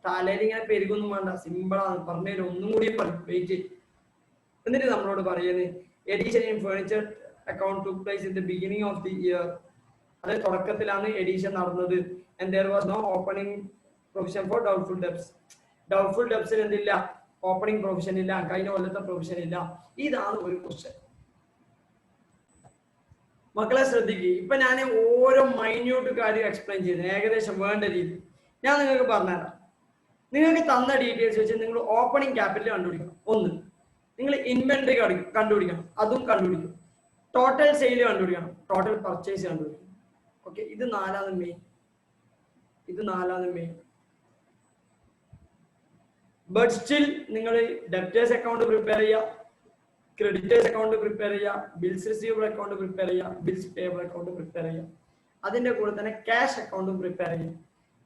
തലയിൽ ഇങ്ങനെ പെരുകൊന്നും വേണ്ട, സിമ്പിളാണ്. പറഞ്ഞുതരും, ഒന്നും കൂടി പറയും, വെയിറ്റ്. എന്നിട്ട് നമ്മളോട് പറയുന്നത് edition in furniture account took place in the beginning of the year. അത് തുടക്കത്തിലാണ് എഡിഷൻ നടന്നത്. And there was no opening provision for doubtful debts. Doubtful debts എന്തില്ല? ഓപ്പണിംഗ് പ്രൊവിഷൻ ഇല്ല, കഴിഞ്ഞ കൊല്ലത്തെ പ്രൊവിഷൻ ഇല്ല. ഇതാണ് ഒരു ക്വസ്റ്റ്യൻ. മക്കളെ ശ്രദ്ധിക്കുക, ഇപ്പൊ ഞാൻ ഓരോ മൈന്യൂട്ട് കാര്യം എക്സ്പ്ലെയിൻ ചെയ്ത് ഏകദേശം വേണ്ട രീതി ഞാൻ നിങ്ങൾക്ക് പറഞ്ഞുതരാം. നിങ്ങൾക്ക് തന്ന ഡീറ്റെയിൽസ് വെച്ച് നിങ്ങൾ ഓപ്പണിംഗ് ക്യാപിറ്റൽ കണ്ടുപിടിക്കണം. ഒന്ന്, നിങ്ങൾ ഇൻവെന്ററി കണ്ടുപിടിക്കണം, അതും കണ്ടുപിടിക്കും. ടോട്ടൽ സെയിൽ കണ്ടുപിടിക്കണം, ടോട്ടൽ പർച്ചേസ് കണ്ടുപിടിക്കണം. ഓക്കെ, ഇത് നാലാമത് മെയിൻ. ബട്ട് സ്റ്റിൽ നിങ്ങൾ ഡെപ്റ്റേഴ്സ് അക്കൗണ്ട് പ്രിപ്പയർ ചെയ്യുക, ക്രെഡിറ്റേഴ്സ് അക്കൗണ്ട് പ്രിപ്പയർ ചെയ്യുക, ബിൽസ് റിസീവബിൾ അക്കൗണ്ട് പ്രിപ്പയർ ചെയ്യുക, ബിൽസ് പേയബിൾ അക്കൗണ്ട് പ്രിപ്പയർ ചെയ്യുക. അതിന്റെ കൂടെ തന്നെ ക്യാഷ് അക്കൗണ്ടും പ്രിപ്പയർ ചെയ്യുക.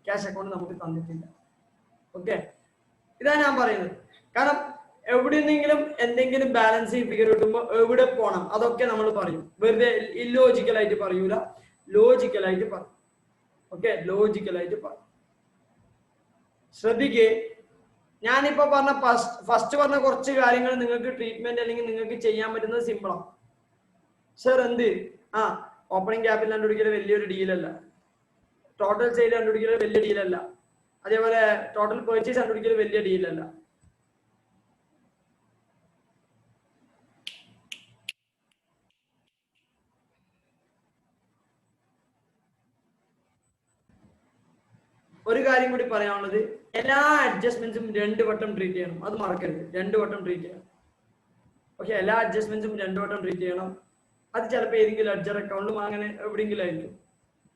ക്യാഷ് അക്കൗണ്ട് നമുക്ക് തന്നിട്ടില്ല. ഓക്കെ, ഇതാണ് ഞാൻ പറയുന്നത്. കാരണം എവിടെയെങ്കിലും എന്തെങ്കിലും ബാലൻസിങ് ഫിഗർ കിട്ടുമ്പോൾ എവിടെ പോകണം അതൊക്കെ നമ്മൾ പറയും. വെറുതെ ഇല്ലോജിക്കലായിട്ട് പറയൂല, ലോജിക്കലായിട്ട് പറയും. ഓക്കെ, ലോജിക്കലായിട്ട് പറയും. ശ്രദ്ധിക്കേ, ഞാനിപ്പോ പറഞ്ഞ ഫസ്റ്റ് പറഞ്ഞ കുറച്ച് കാര്യങ്ങൾ നിങ്ങൾക്ക് ട്രീറ്റ്മെന്റ് അല്ലെങ്കിൽ നിങ്ങൾക്ക് ചെയ്യാൻ പറ്റുന്നത് സിമ്പിളാണ്. സർ എന്ത് ഓപ്പണിംഗ് ക്യാപിറ്റൽ കണ്ടുപിടിക്കൽ വലിയൊരു ഡീലല്ല, ടോട്ടൽ സെയിൽ കണ്ടുപിടിക്കൽ വലിയ ഡീലല്ല, അതേപോലെ ടോട്ടൽ പർച്ചേസ് കണ്ടുപിടിക്കൽ വലിയ ഡീലല്ല. ഒരു കാര്യം കൂടി പറയാനുള്ളത്, എല്ലാ അഡ്ജസ്റ്റ്മെന്റ്സും 2 വട്ടം ട്രീറ്റ് ചെയ്യണം. അത് മറക്കരുത്, 2 വട്ടം ട്രീറ്റ് ചെയ്യണം. ഓക്കെ, എല്ലാ അഡ്ജസ്റ്റ്മെന്റ്സും 2 വട്ടം ട്രീറ്റ് ചെയ്യണം. അത് ചിലപ്പോൾ ഏതെങ്കിലും ലെഡ്ജർ അക്കൗണ്ടും അങ്ങനെ എവിടെയെങ്കിലും ആയിരിക്കും.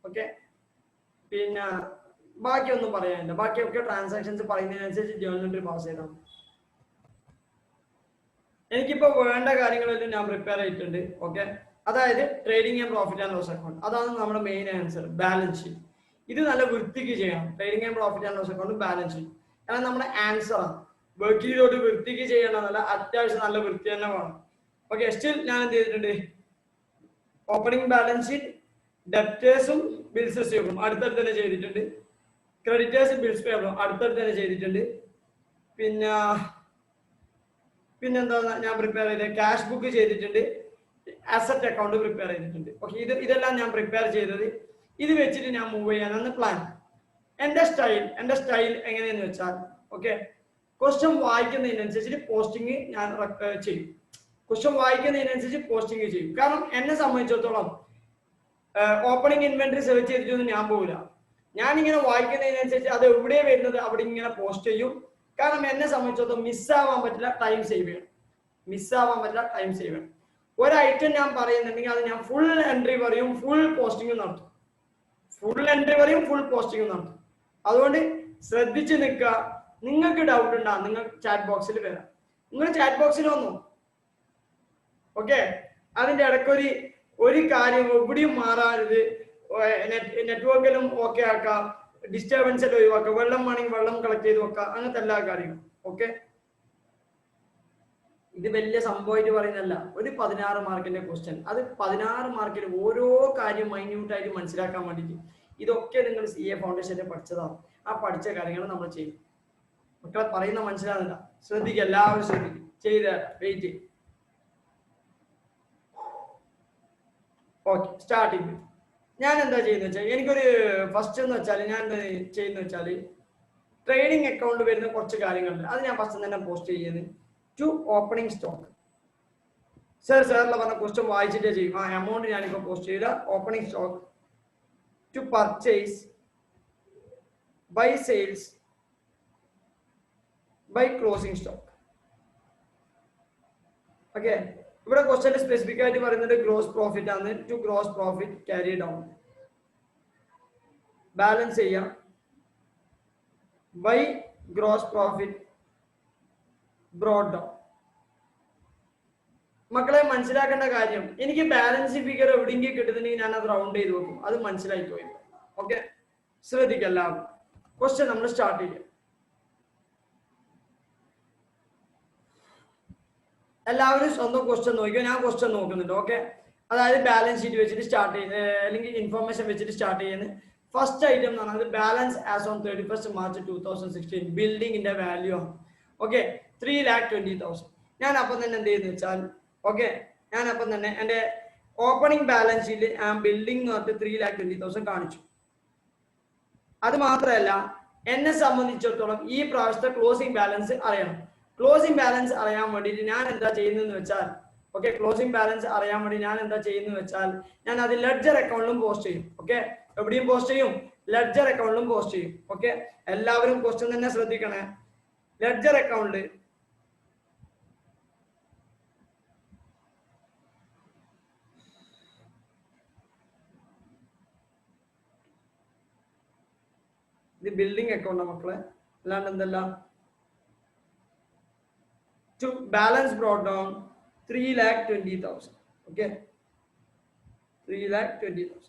ഓക്കെ, പിന്നെ ബാക്കിയൊന്നും പറയാനില്ല. ബാക്കിയൊക്കെ ട്രാൻസാക്ഷൻസ് പറയുന്നതിനനുസരിച്ച് ജേർണൽ എൻട്രി പാസ് ചെയ്താൽ മതി. എനിക്കിപ്പോൾ വേണ്ട കാര്യങ്ങളെല്ലാം ഞാൻ പ്രിപ്പയർ ചെയ്തിട്ടുണ്ട്. ഓക്കെ, അതായത് trading and profit and loss account, അതാണ് നമ്മുടെ മെയിൻ ആൻസർ. ബാലൻസ് ഷീറ്റ് ഇത് നല്ല വൃത്തിക്ക് ചെയ്യണം. Trading and profit and loss account, balance sheet, കാരണം നമ്മുടെ ആൻസർ ആണ്. വർക്കിലോട്ട് വൃത്തിക്ക് ചെയ്യണമെന്നല്ല, അത്യാവശ്യം നല്ല വൃത്തി തന്നെ വേണം. ഓക്കെ, സ്റ്റിൽ ഞാൻ എന്ത് ചെയ്തിട്ടുണ്ട്? ഓപ്പണിംഗ് ബാലൻസ് ഷീറ്റ്, ഡെപ്റ്റേഴ്സും ബിൽസ് റിസീവബിളും അടുത്തടുത്ത് തന്നെ ചെയ്തിട്ടുണ്ട്. ക്രെഡിറ്റേഴ്സും ബിൽസ് പേയബിളും അടുത്തടുത്ത് തന്നെ ചെയ്തിട്ടുണ്ട്. പിന്നെന്താ ഞാൻ പ്രിപ്പയർ ചെയ്തത്? ക്യാഷ് ബുക്ക് ചെയ്തിട്ടുണ്ട്, അസറ്റ് അക്കൗണ്ട് പ്രിപ്പയർ ചെയ്തിട്ടുണ്ട്. ഓക്കെ, ഇതെല്ലാം ഞാൻ പ്രിപ്പയർ ചെയ്തത്. ഇത് വെച്ചിട്ട് ഞാൻ മൂവ് ചെയ്യാനാണ് പ്ലാൻ. എന്റെ സ്റ്റൈൽ എങ്ങനെയെന്ന് വെച്ചാൽ, ഓക്കെ, ക്വസ്റ്റ്യൻ വായിക്കുന്നതിനനുസരിച്ച് പോസ്റ്റിംഗ് ഞാൻ ചെയ്യും. കാരണം എന്നെ സംബന്ധിച്ചിടത്തോളം ഓപ്പണിംഗ് ഇൻവെന്ററി സെർച്ച് ചെയ്തിട്ടൊന്നും ഞാൻ പോകില്ല. ഞാനിങ്ങനെ വായിക്കുന്നതിനനുസരിച്ച് അത് എവിടെ വരുന്നത് അവിടെ ഇങ്ങനെ പോസ്റ്റ് ചെയ്യും. കാരണം എന്നെ സംബന്ധിച്ചിടത്തോളം മിസ്സാവാൻ പറ്റില്ല, ടൈം സേവ് ചെയ്യണം. ഒരു ഐറ്റം ഞാൻ പറയുന്നുണ്ടെങ്കിൽ അത് ഞാൻ ഫുൾ എൻട്രി പറയും, ഫുൾ പോസ്റ്റിംഗ് നടത്തും. അതുകൊണ്ട് ശ്രദ്ധിച്ച് നിൽക്കുക. നിങ്ങൾക്ക് ഡൗട്ട് ഉണ്ടാ, നിങ്ങൾ ചാറ്റ് ബോക്സിൽ വരാം. നിങ്ങൾ ചാറ്റ് ബോക്സിൽ വന്നു. ഓക്കെ, അതിന്റെ ഇടയ്ക്ക് ഒരു കാര്യം എവിടെയും മാറാറുത്. നെറ്റ്വർക്കിലും ഓക്കെ ആക്കാം, ഡിസ്റ്റർബൻസ് എല്ലാം ഒഴിവാക്കാം, വെള്ളം വേണമെങ്കിൽ വെള്ളം കളക്ട് ചെയ്ത് വെക്കാം, അങ്ങനത്തെ എല്ലാ കാര്യങ്ങളും. ഓക്കെ, ഇത് വലിയ സംഭവമായിട്ട് പറയുന്നതല്ല. ഒരു 16 മാർക്കിന്റെ ക്വസ്റ്റ്യൻ, അത് 16 മാർക്കിൽ ഓരോ കാര്യം മൈന്യൂട്ടായിട്ട് മനസ്സിലാക്കാൻ വേണ്ടിയിട്ട് ഇതൊക്കെ നിങ്ങൾ CA ഫൗണ്ടേഷനിൽ പഠിച്ചതാണ്. ആ പഠിച്ച കാര്യങ്ങൾ നമ്മൾ ചെയ്യും. മക്കളെ പറയുന്ന മനസ്സിലാകുന്നില്ല, ശ്രദ്ധിക്കുക, എല്ലാവരും ശ്രദ്ധിക്കും. ചെയ്ത വെയിറ്റ്. ഓക്കെ, സ്റ്റാർട്ടിങ് ഞാൻ എന്താ ചെയ്യുന്നത് വെച്ചാൽ, എനിക്കൊരു ഫസ്റ്റ് എന്ന് വെച്ചാൽ ഞാൻ എന്താ ചെയ്യുന്നത് വെച്ചാൽ, ട്രേഡിംഗ് അക്കൗണ്ട് വരുന്ന കുറച്ച് കാര്യങ്ങളുണ്ട്. അത് ഞാൻ ഫസ്റ്റ് തന്നെ പോസ്റ്റ് ചെയ്യുന്നത്. To opening stock. സാറിൽ പറഞ്ഞ ക്വസ്റ്റ്യൻ വായിച്ചിട്ടേ ചെയ്യും. ആ എമൗണ്ട് ഞാനിപ്പോൾ പോസ്റ്റ് ചെയ്ത opening stock, to purchase, by sales, by closing stock. Okay, ഇവിടെ ക്വസ്റ്റ്യൻ സ്പെസിഫിക് ആയിട്ട് പറയുന്നത് ഗ്രോസ് പ്രോഫിറ്റ് ആണ്. To gross profit carry down, balance ചെയ്യാം, by gross profit brought down. മക്കളെ മനസ്സിലാക്കേണ്ട കാര്യം, എനിക്ക് ബാലൻസ് ഫിഗർ എവിടെയെങ്കിലും കിട്ടുന്നുണ്ടെങ്കിൽ ഞാൻ അത് റൗണ്ട് ചെയ്ത് വെക്കും. അത് മനസ്സിലായി പോയി. ഓക്കെ, ശ്രദ്ധിക്കല്ല. ക്വസ്റ്റ്യൻ നമ്മൾ സ്റ്റാർട്ട് ചെയ്യാം. എല്ലാവരും സ്വന്തം ക്വസ്റ്റ്യൻ നോക്കിയോ, ഞാൻ ക്വസ്റ്റ്യൻ നോക്കുന്നുണ്ട്. ഓക്കെ, അതായത് ബാലൻസ് ഷീറ്റ് വെച്ചിട്ട് സ്റ്റാർട്ട് ചെയ്യുന്നത്, അല്ലെങ്കിൽ ഇൻഫർമേഷൻ വെച്ചിട്ട് സ്റ്റാർട്ട് ചെയ്യുന്നത്. ഫസ്റ്റ് ഐറ്റം എന്ന് പറയുന്നത് balance as on 31st March 2016 ബിൽഡിങ്ങിന്റെ വാല്യൂ ആണ്. ഓക്കെ, 3,20,000. ഞാൻ അപ്പം തന്നെ എന്ത് ചെയ്യുന്നു വെച്ചാൽ, ഓക്കെ, ഞാൻ അപ്പം തന്നെ എൻ്റെ ഓപ്പണിംഗ് ബാലൻസ് ഷീറ്റിൽ ആ ബിൽഡിംഗ് എന്ന് പറഞ്ഞിട്ട് 3,20,000 കാണിച്ചു. അത് മാത്രമല്ല, എന്നെ സംബന്ധിച്ചിടത്തോളം ഈ പ്രാവശ്യത്തെ ക്ലോസിംഗ് ബാലൻസ് അറിയണം. ക്ലോസിംഗ് ബാലൻസ് അറിയാൻ വേണ്ടിയിട്ട് ഞാൻ എന്താ ചെയ്യുന്നതെന്ന് വെച്ചാൽ, ഓക്കെ, ക്ലോസിംഗ് ബാലൻസ് അറിയാൻ വേണ്ടി ഞാൻ എന്താ ചെയ്യുന്നത് വെച്ചാൽ, ഞാൻ അത് ലെഡ്ജർ അക്കൗണ്ടിലും പോസ്റ്റ് ചെയ്യും. ഓക്കെ, എവിടെയും പോസ്റ്റ് ചെയ്യും, ലെഡ്ജർ അക്കൗണ്ടിലും പോസ്റ്റ് ചെയ്യും. ഓക്കെ, എല്ലാവരും ക്വസ്റ്റ്യൻ തന്നെ ശ്രദ്ധിക്കണേ. ലെഡ്ജർ അക്കൗണ്ട് ഇത് ബിൽഡിംഗ് അക്കൗണ്ട് മക്കളെ, അല്ലാണ്ട് എന്തല്ല. To balance brought down 3,20,000. Okay, 3,20,000.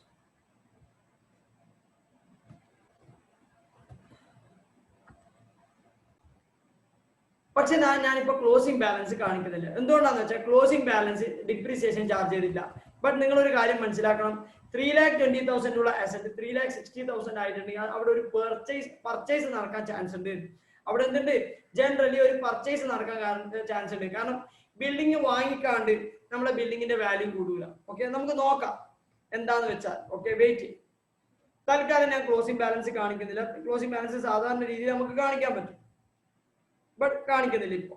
പക്ഷെ ഞാനിപ്പോ ക്ലോസിംഗ് ബാലൻസ് കാണിക്കുന്നില്ല. എന്തുകൊണ്ടാന്ന് വെച്ചാൽ ക്ലോസിംഗ് ബാലൻസ് ഡിപ്രീസിയേഷൻ ചാർജ് ചെയ്തില്ല. ബട്ട് നിങ്ങൾ ഒരു കാര്യം മനസ്സിലാക്കണം, 3,20,000 ഉള്ള അസറ്റ് 3,60,000 ആയിട്ടുണ്ടെങ്കിൽ അവിടെ ഒരു പർച്ചേസ് നടക്കാൻ ചാൻസ് ഉണ്ട്. അവിടെ എന്തുണ്ട്, ജനറലി ഒരു പർച്ചേസ് നടക്കാൻ ചാൻസ് ഉണ്ട്. കാരണം ബിൽഡിംഗ് വാങ്ങിക്കാണ്ട് നമ്മളെ ബിൽഡിങ്ങിന്റെ വാല്യൂ കൂടൂല. ഓക്കെ, നമുക്ക് നോക്കാം എന്താന്ന് വെച്ചാൽ. Okay, wait. തൽക്കാലം ഞാൻ ക്ലോസിംഗ് ബാലൻസ് കാണിക്കുന്നില്ല. ക്ലോസിംഗ് ബാലൻസ് സാധാരണ രീതിയിൽ നമുക്ക് കാണിക്കാൻ പറ്റും, ബട്ട് കാണിക്കുന്നില്ല ഇപ്പൊ.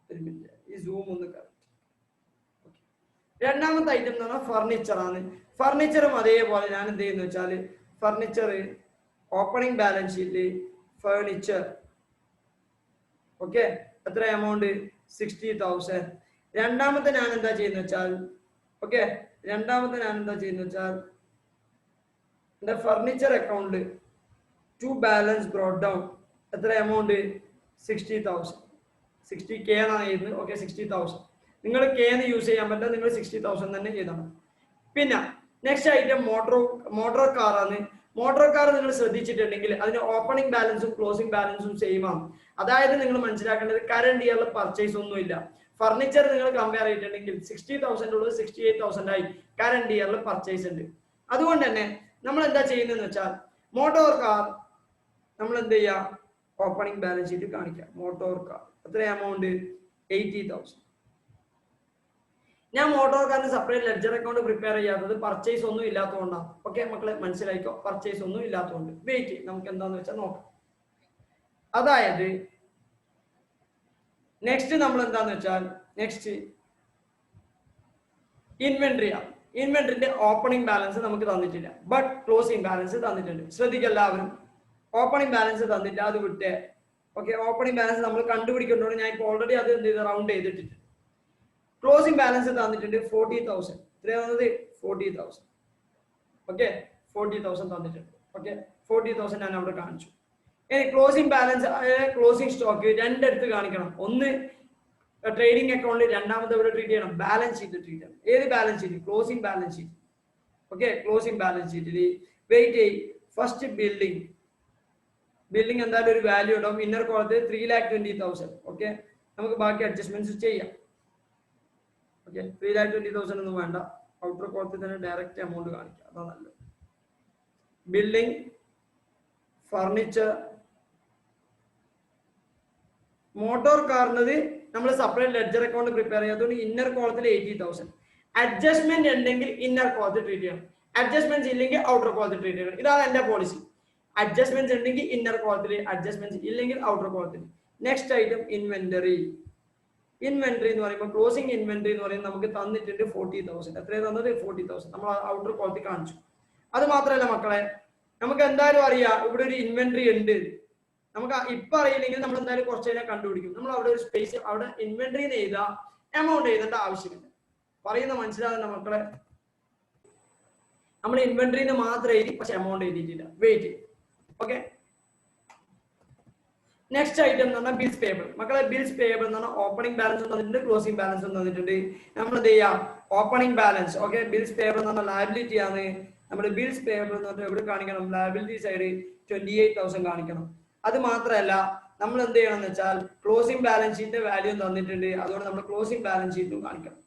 ഒരു മിനിറ്റ്, ഈ സൂം ഒന്ന് കറക്റ്റ്. രണ്ടാമത്തെ ഐറ്റം എന്ന് പറഞ്ഞാൽ ഫർണിച്ചർ ആണ്. ഫർണിച്ചറും അതേപോലെ ഞാൻ എന്ത് ചെയ്യുന്ന വെച്ചാൽ, ഫർണിച്ചർ ഓപ്പണിംഗ് ബാലൻസ് ഷീറ്റിൽ ഫർണിച്ചർ, ഓക്കെ, എത്ര എമൗണ്ട്, 60,000. രണ്ടാമത്തെ ഞാൻ എന്താ ചെയ്യുന്ന വെച്ചാൽ, ഓക്കെ, രണ്ടാമത്തെ ഞാൻ എന്താ ചെയ്യുന്ന വെച്ചാൽ, എന്റെ furniture account to balance brought down എത്ര എമൗണ്ട്, 60,000. 60K എന്നാണ് ചെയ്യുന്നത്. ഓക്കെ, 60,000. നിങ്ങൾ K എന്ന് യൂസ് ചെയ്യാൻ പറ്റില്ല, നിങ്ങൾ 60,000 തന്നെ ചെയ്താണ്. പിന്നെ നെക്സ്റ്റ് ഐറ്റം മോട്ടോർ കാർ ആണ്. മോട്ടോർ കാർ നിങ്ങൾ ശ്രദ്ധിച്ചിട്ടുണ്ടെങ്കിൽ അതിന് ഓപ്പണിംഗ് ബാലൻസും ക്ലോസിംഗ് ബാലൻസും സെയിം ആണ്. അതായത് നിങ്ങൾ മനസ്സിലാക്കേണ്ടത് കറണ്ട് ഇയറിൽ പർച്ചേസ് ഒന്നുമില്ല. ഫർണിച്ചർ നിങ്ങൾ കമ്പയർ ചെയ്തിട്ടുണ്ടെങ്കിൽ 60,000 ഉള്ളത് 68,000 ആയി, കറണ്ട് ഇയറിൽ പർച്ചേസ് ഉണ്ട്. അതുകൊണ്ട് തന്നെ നമ്മൾ എന്താ ചെയ്യുന്നതെന്ന് വെച്ചാൽ, മോട്ടോർ കാർ നമ്മൾ എന്ത് ചെയ്യാം, ഓപ്പണിംഗ് ബാലൻസ് ഷീറ്റ് കാണിക്കാം. മോട്ടോർ കാർ എത്ര എമൗണ്ട്, 80,000. ഞാൻ മോട്ടോർ കാറിന് സെപ്പറേറ്റ് ലെഡ്ജർ അക്കൗണ്ട് പ്രിപ്പയർ ചെയ്യാത്തത് പർച്ചേസ് ഒന്നും ഇല്ലാത്തതുകൊണ്ടാണ്. ഓക്കെ മക്കളെ, മനസ്സിലായിക്കോ, പർച്ചേസ് ഒന്നും ഇല്ലാത്തതുകൊണ്ട്. വെയിറ്റ്, നമുക്ക് എന്താന്ന് വെച്ചാൽ നോക്കാം. അതായത് നെക്സ്റ്റ് നമ്മൾ എന്താന്ന് വെച്ചാൽ, നെക്സ്റ്റ് ഇൻവെന്ററി ആണ്. ഇൻവെന്ററിന്റെ ഓപ്പണിംഗ് ബാലൻസ് നമുക്ക് തന്നിട്ടില്ല, ബട്ട് ക്ലോസിംഗ് ബാലൻസ് തന്നിട്ടുണ്ട്. ശ്രദ്ധിക്കുക എല്ലാവരും, ഓപ്പണിംഗ് ബാലൻസ് തന്നില്ല, അത് വിട്ടേ. ഓക്കെ, ഓപ്പണിംഗ് ബാലൻസ് നമ്മൾ കണ്ടുപിടിക്കേണ്ടതുകൊണ്ട് ഞാൻ ഇപ്പോൾ ഓൾറെഡി അത് എന്ത് ചെയ്ത് റൗണ്ട് ചെയ്തിട്ടുണ്ട്. ക്ലോസിംഗ് ബാലൻസ് തന്നിട്ടുണ്ട് 40,000. എത്രയാണത്, 40,000. ഓക്കെ, 40,000 തന്നിട്ടുണ്ട്. ഓക്കെ, 40,000 ഞാൻ അവിടെ കാണിച്ചു. ഇനി ക്ലോസിംഗ് ബാലൻസ്, ക്ലോസിംഗ് സ്റ്റോക്ക് രണ്ടിടത്ത് കാണിക്കണം. ഒന്ന് ട്രേഡിംഗ് അക്കൗണ്ടിൽ, രണ്ടാമത് ഇവിടെ ട്രീറ്റ് ചെയ്യണം, ബാലൻസ് ഷീറ്റ് ട്രീറ്റ് ചെയ്യണം. ഏത് balance sheet, closing balance sheet. Okay, closing balance ഷീറ്റിൽ വെയിറ്റ് ചെയ്യും. ഫസ്റ്റ് ബിൽഡിംഗ് എന്തായാലും ഒരു വാല്യൂ ഉണ്ടാവും. ഇന്നർ കോളത്തിൽ 3,20,000. ഓക്കെ, നമുക്ക് ബാക്കി അഡ്ജസ്റ്റ്മെന്റ്സ് ചെയ്യാം. ഓക്കെ, 3,20,000 ഒന്നും വേണ്ട, ഔട്ടർ കോളത്തിൽ തന്നെ ഡയറക്റ്റ് എമൗണ്ട് കാണിക്കാം, അതാ നല്ലത്. ബിൽഡിംഗ്, ഫർണിച്ചർ, മോട്ടോർ കാറിനത് നമ്മൾ സെപ്പറേറ്റ് ലെഡ്ജർ അക്കൗണ്ട് പ്രിപ്പയർ ചെയ്യാത്തതുകൊണ്ട് ഇന്നർ കോളത്തിൽ 80,000. അഡ്ജസ്റ്റ്മെന്റ് ഉണ്ടെങ്കിൽ ഇന്നർ കോളത്തിൽ ട്രീറ്റ് ചെയ്യണം, അഡ്ജസ്റ്റ്മെന്റ് ഇല്ലെങ്കിൽ ഔട്ടർ കോളത്തിൽ ട്രീറ്റ് ചെയ്യണം. ഇതാണ് എന്റെ പോളിസി. അഡ്ജസ്റ്റ്മെന്റ് ഉണ്ടെങ്കിൽ ഇന്നർ കോളത്തിൽ, അഡ്ജസ്റ്റ്മെന്റ് ഇല്ലെങ്കിൽ ഔട്ടർ കോളത്തിൽ. Next item inventory. ഇൻവെന്ററി എന്ന് പറയുമ്പോൾ ക്ലോസിംഗ് ഇൻവെന്ററി എന്ന് പറയുന്നത് നമുക്ക് തന്നിട്ടുണ്ട് 40,000. എത്രയാണ് തന്നത്, 40,000. നമ്മൾ ഔട്ടർ കോളത്തിൽ കാണിച്ചു. അത് മാത്രമല്ല മക്കളെ, നമുക്ക് എന്തായാലും അറിയാം ഇവിടെ ഒരു ഇൻവെന്ററി ഉണ്ട്. നമുക്ക് ഇപ്പൊ അറിയില്ലെങ്കിൽ നമ്മൾ എന്തായാലും കുറച്ച് കഴിഞ്ഞാൽ കണ്ടുപിടിക്കും. നമ്മൾ അവിടെ ഒരു സ്പേസ്, അവിടെ ഇൻവെന്ററിന്ന് എഴുതാ, എമൗണ്ട് എഴുതേണ്ട ആവശ്യമില്ല. പറയുന്ന മനസ്സിലാകുന്ന മക്കളെ, നമ്മൾ ഇൻവെന്ററിന്ന് മാത്രം എഴുതി, പക്ഷെ എമൗണ്ട് എഴുതിയിട്ടില്ല. വെയിറ്റ്. ഓക്കെ, നെക്സ്റ്റ് ഐറ്റം എന്ന് പറഞ്ഞാൽ ബിൽസ് പേബിൾ. മക്കളെ, ബിൽസ് പേബിൾ എന്ന് പറഞ്ഞാൽ ഓപ്പണിംഗ് ബാലൻസ് തന്നിട്ടുണ്ട്, ക്ലോസിംഗ് ബാലൻസ് തന്നിട്ടുണ്ട്. നമ്മൾ എന്ത് ചെയ്യാം, opening balance. Okay, bills payable എന്ന് പറഞ്ഞാൽ ലയബിലിറ്റി ആണ്. നമ്മുടെ ബിൽസ് പേയബിൾ എന്ന് പറഞ്ഞാൽ എവിടെ കാണിക്കണം, ലയബിലിറ്റി സൈഡ് 28,000 കാണിക്കണം. അത് മാത്രമല്ല നമ്മൾ എന്ത് ചെയ്യണം എന്ന് വെച്ചാൽ ക്ലോസിംഗ് ബാലൻസ് ഷീറ്റിന്റെ വാല്യൂ തന്നിട്ടുണ്ട്, അതുകൊണ്ട് നമ്മൾ ക്ലോസിംഗ് ബാലൻസ് ഷീറ്റും കാണിക്കണം.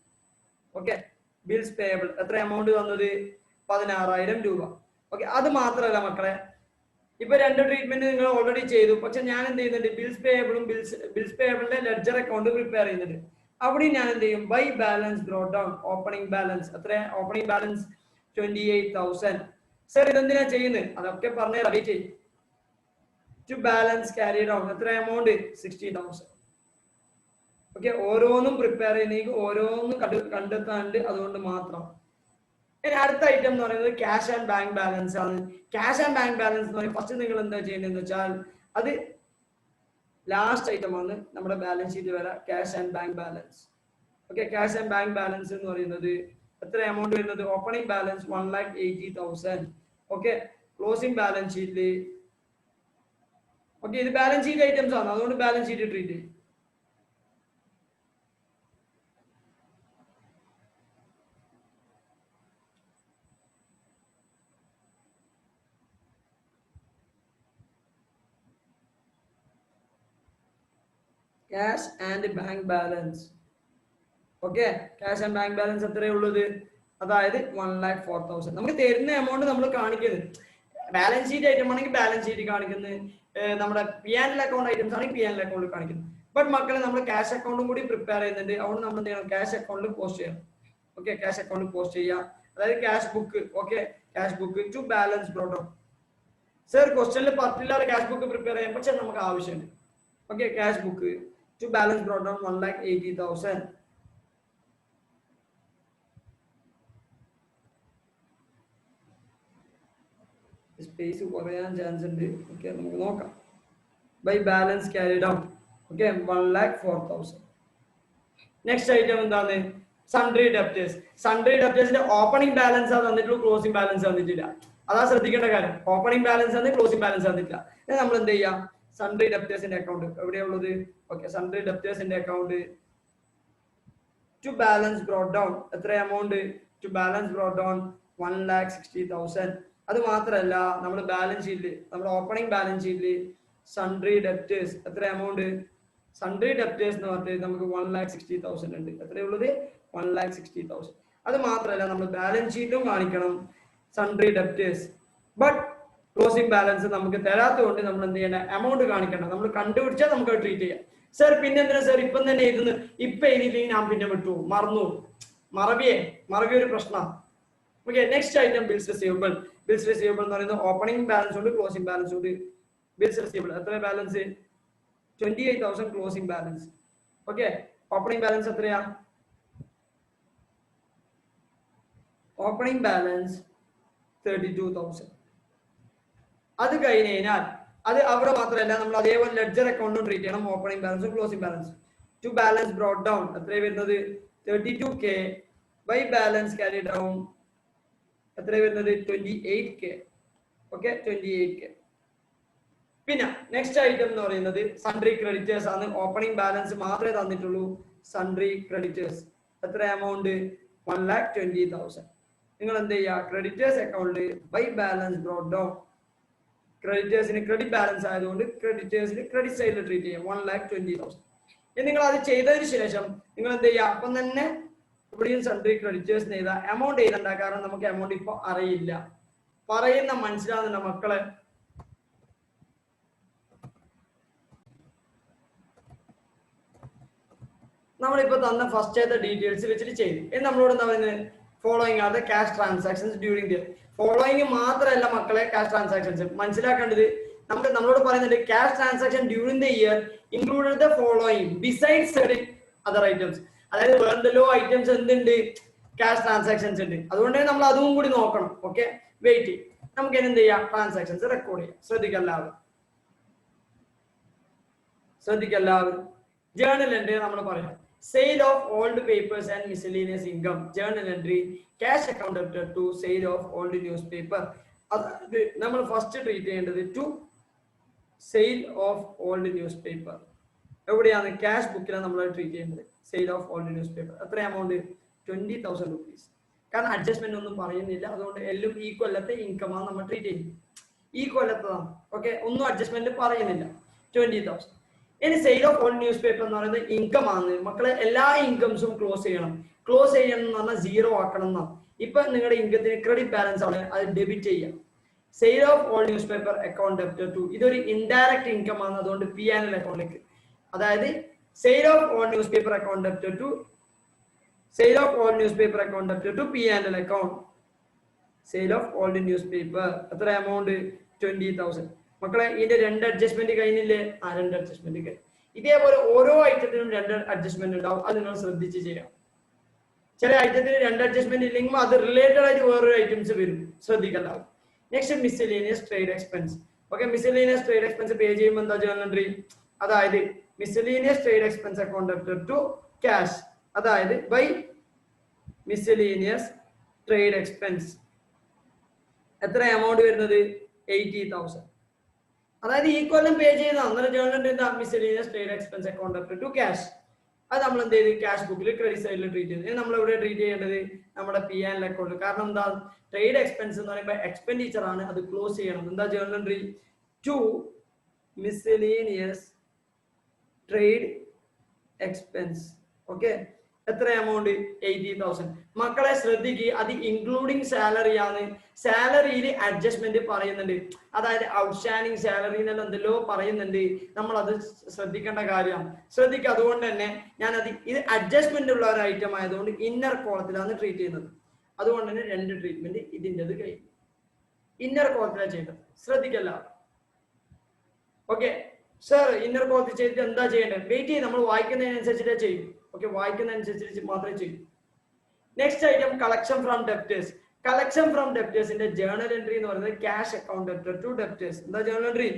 ഓക്കെ, ബിൽസ് പേയബിൾ എത്ര എമൗണ്ട് തന്നത്, 16,000 രൂപ. ഓക്കെ, അത് മാത്രമല്ല മക്കളെ, ഇപ്പൊ രണ്ട് ട്രീറ്റ്മെന്റ് നിങ്ങൾ ഓൾറെഡി ചെയ്തു. പക്ഷെ ഞാൻ എന്ത് ചെയ്യുന്നുണ്ട്, ബിൽസ് പേയബിളിന്റെ ലെഡ്ജർ അക്കൗണ്ട് പ്രിപ്പയർ ചെയ്യുന്നുണ്ട്. അവിടെ ഞാൻ എന്ത് ചെയ്യും, by balance brought down opening balance എത്ര, ഓപ്പണിംഗ് ബാലൻസ് 28,000. സർ ഇതെന്തിനാ ചെയ്യുന്നത്, അതൊക്കെ പറഞ്ഞ റെഡി ചെയ്യും. ടു ബാലൻസ് ക്യാരി ഡൗൺ എത്ര എമൗണ്ട്, 60,000. ഓക്കെ, ഓരോന്നും പ്രിപ്പയർ ചെയ്യുന്നെങ്കിൽ ഓരോന്നും കണ്ടെത്താണ്ട്, അതുകൊണ്ട് മാത്രം. ഇനി അടുത്ത ഐറ്റം എന്ന് പറയുന്നത് ക്യാഷ് ആൻഡ് ബാങ്ക് ബാലൻസ് ആണ്. ക്യാഷ് ആൻഡ് ബാങ്ക് ബാലൻസ് എന്ന് പറയുമ്പോൾ ഫസ്റ്റ് നിങ്ങൾ എന്താ ചെയ്യേണ്ടതെന്ന് വെച്ചാൽ അത് ലാസ്റ്റ് ഐറ്റം ആണ് നമ്മുടെ ബാലൻസ് ഷീറ്റ് വരെ, cash and bank balance. Okay, cash and bank balance എന്ന് പറയുന്നത് എത്ര എമൗണ്ട് വരുന്നത്, opening balance 1,80,000. Okay, closing balance ഷീറ്റിൽ, ഓക്കെ ഇത് ബാലൻസ് ഷീറ്റ് ഐറ്റംസ് ആണ്, അതുകൊണ്ട് ബാലൻസ് ഷീറ്റ് ട്രീറ്റ് ചെയ്യും. Cash and bank balance. Okay, cash and bank balance എത്രയുള്ളത്, അതായത് 1,04,000. നമുക്ക് തരുന്ന എമൗണ്ട് നമ്മൾ കാണിക്കുന്നത്, ബാലൻസ് ഷീറ്റ് ഐറ്റം ആണെങ്കിൽ ബാലൻസ് ഷീറ്റ് കാണിക്കുന്നത്, നമ്മുടെ P&L അക്കൗണ്ട് ഐറ്റംസ് ആണെങ്കിൽ P&L അക്കൗണ്ട് കാണിക്കുന്നത്. ബട്ട് മക്കളെ നമ്മൾ ക്യാഷ് അക്കൗണ്ടും കൂടി പ്രിപ്പയർ ചെയ്യുന്നുണ്ട്, അതുകൊണ്ട് നമ്മൾ എന്ത് ചെയ്യണം, ക്യാഷ് അക്കൗണ്ടിൽ പോസ്റ്റ് ചെയ്യണം. ഓക്കെ, ക്യാഷ് അക്കൗണ്ടിൽ പോസ്റ്റ് ചെയ്യാം, അതായത് cash book. Okay, cash book to balance brought down. Sir ക്വസ്റ്റനിൽ പർട്ടിക്കുലർ ക്യാഷ് ബുക്ക് പ്രിപ്പയർ ചെയ്യാം, പക്ഷെ നമുക്ക് ആവശ്യമുണ്ട്. Okay, cash book to balance brought down 1,80,000. Space കുറയാൻ ചാൻസ് ഉണ്ട്. ഓക്കെ, നമുക്ക് നോക്കാം. By balance carry down. Okay, 1,04,000. Next item എന്താണ്, സൺട്രി ഡെപ്റ്റേഴ്സ്. സൺട്രി ഡെപ്റ്റേഴ്സിന്റെ ഓപ്പണിംഗ് ബാലൻസ് ആണ് തന്നിട്ടുള്ളൂ, ക്ലോസിംഗ് ബാലൻസ് തന്നിട്ടില്ല. അതാ ശ്രദ്ധിക്കേണ്ട കാര്യം, ഓപ്പണിംഗ് ബാലൻസ് ആണ്, ക്ലോസിംഗ് ബാലൻസ് തന്നിട്ടില്ല. നമ്മൾ എന്ത് ചെയ്യാം, സൺട്രി ഡെപ്റ്റേഴ്സിന്റെ അക്കൗണ്ട് എവിടെയുള്ളത്, ഓക്കെ സൺട്രി ഡെപ്റ്റേഴ്സിന്റെ account to balance brought down എത്ര amount, to balance brought down 1,60,000. അത് മാത്രമല്ല നമ്മൾ ബാലൻസ് ഷീറ്റിൽ, നമ്മുടെ ഓപ്പണിംഗ് ബാലൻസ് ഷീറ്റിൽ സൺട്രി ഡെപ്റ്റേഴ്സ് എത്ര എമൗണ്ട്, സൺട്രി ഡെപ്റ്റേഴ്സ് എന്ന് പറഞ്ഞിട്ട് നമുക്ക് 1,60,000 ഉണ്ട്. എത്രയുള്ളത്, 1,60,000. അത് മാത്രമല്ല നമ്മൾ ബാലൻസ് ഷീറ്റും കാണിക്കണം sundry debtors. But closing balance നമുക്ക് തരാത്തതുകൊണ്ട് നമ്മൾ എന്ത് ചെയ്യണം, എമൗണ്ട് കാണിക്കണം. നമ്മൾ കണ്ടുപിടിച്ചാൽ നമുക്ക് ട്രീറ്റ് ചെയ്യാം. സർ പിന്നെ എന്തിനാ സർ ഇപ്പം തന്നെ എഴുതുന്നു, ഇപ്പൊ എഴുതിയില്ലെങ്കിൽ ഞാൻ പിന്നെ വിട്ടു മറന്നു, മറവി ഒരു പ്രശ്നമാണ്. Okay, next item bills receivable. Bills receivable എന്ന് പറയുന്നത് ഓപ്പണിംഗ് ബാലൻസ് ഉണ്ട്, ക്ലോസിംഗ് ബാലൻസ് ഉണ്ട്. ബിൽസ് റിസീവബിൾ എത്ര balance, 28,000 closing balance. Okay, opening balance എത്രയാ, ഓപ്പണിംഗ് ബാലൻസ് 32,000. അത് കഴിഞ്ഞ് കഴിഞ്ഞാൽ അത് അവിടെ മാത്രമല്ല, നമ്മൾ അതേപോലെ ലെഡ്ജർ അക്കൗണ്ടും ട്രീറ്റ് ചെയ്യണം, ഓപ്പണിംഗ് ബാലൻസും ക്ലോസിംഗ് ബാലൻസും. ടു ബാലൻസ് ബ്രോട്ട് ഡൗൺ എത്ര വരുന്നത്, 32K. By balance carry down എത്ര വരുന്നത്, 28K. Okay, 28K. പിന്നെ നെക്സ്റ്റ് ഐറ്റം എന്ന് പറയുന്നത് സൺട്രി ക്രെഡിറ്റേഴ്സ് ആണ്. ഓപ്പണിംഗ് ബാലൻസ് മാത്രമേ തന്നിട്ടുള്ളൂ, സൺട്രി ക്രെഡിറ്റേഴ്സ് എത്ര എമൗണ്ട്, 1,20,000. നിങ്ങൾ എന്ത് ചെയ്യുക, ക്രെഡിറ്റേഴ്സ് അക്കൗണ്ടിൽ ബൈ ബാലൻസ് ബ്രോട്ട് ഡൗൺ, ക്രെഡിറ്റേഴ്സിന് ക്രെഡിറ്റ് ബാലൻസ് ആയതുകൊണ്ട് ക്രെഡിറ്റേഴ്സിന് ക്രെഡിറ്റ് സൈഡിൽ ട്രീറ്റ് ചെയ്യാം, 1,20,000. നിങ്ങൾ അത് ചെയ്തതിന് ശേഷം നിങ്ങൾ എന്ത് ചെയ്യുക, അപ്പം തന്നെ ഇവിടെയും സൺട്രി ക്രെഡിറ്റേഴ്സ് ചെയ്താൽ എമൗണ്ട് എഴുതണ്ട, കാരണം നമുക്ക് എമൗണ്ട് ഇപ്പോൾ അറിയില്ല. പറയുന്ന മനസ്സിലാകുന്ന മക്കളെ, നമ്മളിപ്പോ തന്ന ഫസ്റ്റ് ആയിട്ട് ഡീറ്റെയിൽസ് വെച്ചിട്ട് ചെയ്തു. നമ്മളോട് എന്താ പറയുന്നത്, following are the cash transactions during the year. Following മാത്രമല്ല മക്കളെ ക്യാഷ് ട്രാൻസാക്ഷൻസ് മനസ്സിലാക്കേണ്ടത്. നമ്മളോട് പറയുന്നുണ്ട് cash transaction during the year included the following besides other items. അതായത് വേറെന്തല്ലോ ഐറ്റംസ് എന്തുണ്ട്, ക്യാഷ് ട്രാൻസാക്ഷൻസ് ഉണ്ട്. അതുകൊണ്ട് നമ്മൾ അതും കൂടി നോക്കണം. ഓക്കെ, വെയിറ്റ്, നമുക്ക് എന്ത് ചെയ്യാം, ട്രാൻസാക്ഷൻസ് റെക്കോർഡ് ചെയ്യാം. ശ്രദ്ധിക്കല്ലാവരും. ജേർണൽ എൻട്രി നമ്മൾ പറയാം, sale of old papers and miscellaneous income. Journal entry cash account debited to sale of old news paper. അതായത് നമ്മൾ ഫസ്റ്റ് ട്രീറ്റ് ചെയ്യേണ്ടത് to sale of old news paper. എവിടെയാണ്, ക്യാഷ് ബുക്കിലാണ് നമ്മൾ treat ചെയ്യേണ്ടത്. Sale of old news paper എത്ര amount, 20,000 rupees. കാരണം adjustment ഒന്നും പറയുന്നില്ല. അതുകൊണ്ട് എല്ലാം ഈ കൊല്ലത്തെ ഇൻകം ആണ് നമ്മൾ ട്രീറ്റ് ചെയ്യുന്നത്. ഈ കൊല്ലത്തതാണ്. ഓക്കെ, ഒന്നും അഡ്ജസ്റ്റ്മെന്റ് പറയുന്നില്ല. 20,000. ഇനി sale of old news paper എന്ന് പറയുന്നത് ഇൻകം ആണ് മക്കളെ. എല്ലാ ഇൻകംസും ക്ലോസ് ചെയ്യണം. ക്ലോസ് ചെയ്യണം എന്ന് പറഞ്ഞാൽ സീറോ ആക്കണം എന്നാണ്. ഇപ്പൊ നിങ്ങളുടെ ഇൻകത്തിന് ക്രെഡിറ്റ് ബാലൻസ് ആണ്, അത് ഡെബിറ്റ് ചെയ്യാം. Sale of old news paper account debtor to, ഇതൊരു ഇൻഡയറക്റ്റ് ഇൻകം ആണ്. അതുകൊണ്ട് P&L അക്കൗണ്ടിലേക്ക്, അതായത് sale of old news paper account debtor to sale of old news paper account debtor to P&L account. Sale of old the newspaper എത്ര amount? 20,000. മക്കളെ ഇതിന്റെ 2 adjustment കഴിഞ്ഞില്ലേ? 2 adjustment കഴിഞ്ഞു. ഇതേപോലെ ഓരോ ഐറ്റത്തിനും 2 അഡ്ജസ്റ്റ്മെന്റ് ഉണ്ടാവും. അത് നിങ്ങൾ ശ്രദ്ധിച്ച് ചെയ്യാം. ചില ഐറ്റത്തിന് 2 അഡ്ജസ്റ്റ്മെന്റ് ഇല്ലെങ്കിൽ അത് റിലേറ്റഡ് ആയിട്ട് വേറൊരു ഐറ്റംസ് വരും, ശ്രദ്ധിക്കണ്ടാവും. Next miscellaneous trade expense. Okay, miscellaneous trade expense pay ചെയ്യുമ്പോൾ എന്താ ജേർണൽ എൻട്രി? അതായത് miscellaneous trade expense account debtor to cash, അതായത് ബൈ മിസ്സലേനിയസ് ട്രേഡ് എക്സ്പെൻസ് എത്ര എമൗണ്ട് വരുന്നത്? 80,000. അതായത് ഈ കൊല്ലം പേ ചെയ്ത അന്നേരം ജേർണൽ എൻട്രി എന്താ? Miscellaneous trade expense account debtor to cash. അത് നമ്മൾ എന്ത് ചെയ്ത് ക്യാഷ് ബുക്കിൽ ക്രെഡിറ്റ് സൈഡിൽ ട്രീറ്റ് ചെയ്തു. ഇനി നമ്മൾ എവിടെ ട്രീറ്റ് ചെയ്യേണ്ടത്? നമ്മുടെ P&L അക്കൗണ്ട്. കാരണം എന്താ? ട്രേഡ് എക്സ്പെൻസ് എന്ന് പറയുമ്പോൾ എക്സ്പെൻഡിച്ചർ ആണ്, അത് ക്ലോസ് ചെയ്യണം. എന്താ journal entry? To miscellaneous trade expense. Okay, എത്ര എമൗണ്ട്? 80,000. മക്കളെ ശ്രദ്ധിക്കുക, അത് ഇൻക്ലൂഡിങ് സാലറി ആണ്. സാലറിയിൽ അഡ്ജസ്റ്റ്മെന്റ് പറയുന്നുണ്ട്. അതായത് ഔട്ട്സ്റ്റാൻഡിങ് സാലറി എന്തെല്ലോ പറയുന്നുണ്ട്. നമ്മൾ അത് ശ്രദ്ധിക്കേണ്ട കാര്യമാണ്. ശ്രദ്ധിക്കുക. അതുകൊണ്ട് തന്നെ ഞാനത് ഇത് അഡ്ജസ്റ്റ്മെന്റ് ഉള്ള ഒരു ഐറ്റം ആയതുകൊണ്ട് ഇന്നർ കോളത്തിലാണ് ട്രീറ്റ് ചെയ്യുന്നത്. അതുകൊണ്ട് തന്നെ 2 ട്രീറ്റ്മെന്റ് ഇതിൻ്റെത് കഴിഞ്ഞു. ഇന്നർ കോളത്തിലാണ് ചെയ്തത്, ശ്രദ്ധിക്കല്ല. ഓക്കെ സർ, ഇന്നർ കോളത്തിൽ ചെയ്തിട്ട് എന്താ ചെയ്യേണ്ടത്? വെയിറ്റ് ചെയ്ത് നമ്മൾ വായിക്കുന്നതിനനുസരിച്ചിട്ടേ ചെയ്യും. ഓക്കെ, വായിക്കുന്നതനുസരിച്ച് മാത്രമേ ചെയ്യൂ. Next item collection from debtors. Collection from ഡെപ്റ്റേഴ്സിന്റെ ജേർണൽ എൻട്രി എന്ന് പറയുന്നത് cash account debtor to debtors. എന്താ journal entry?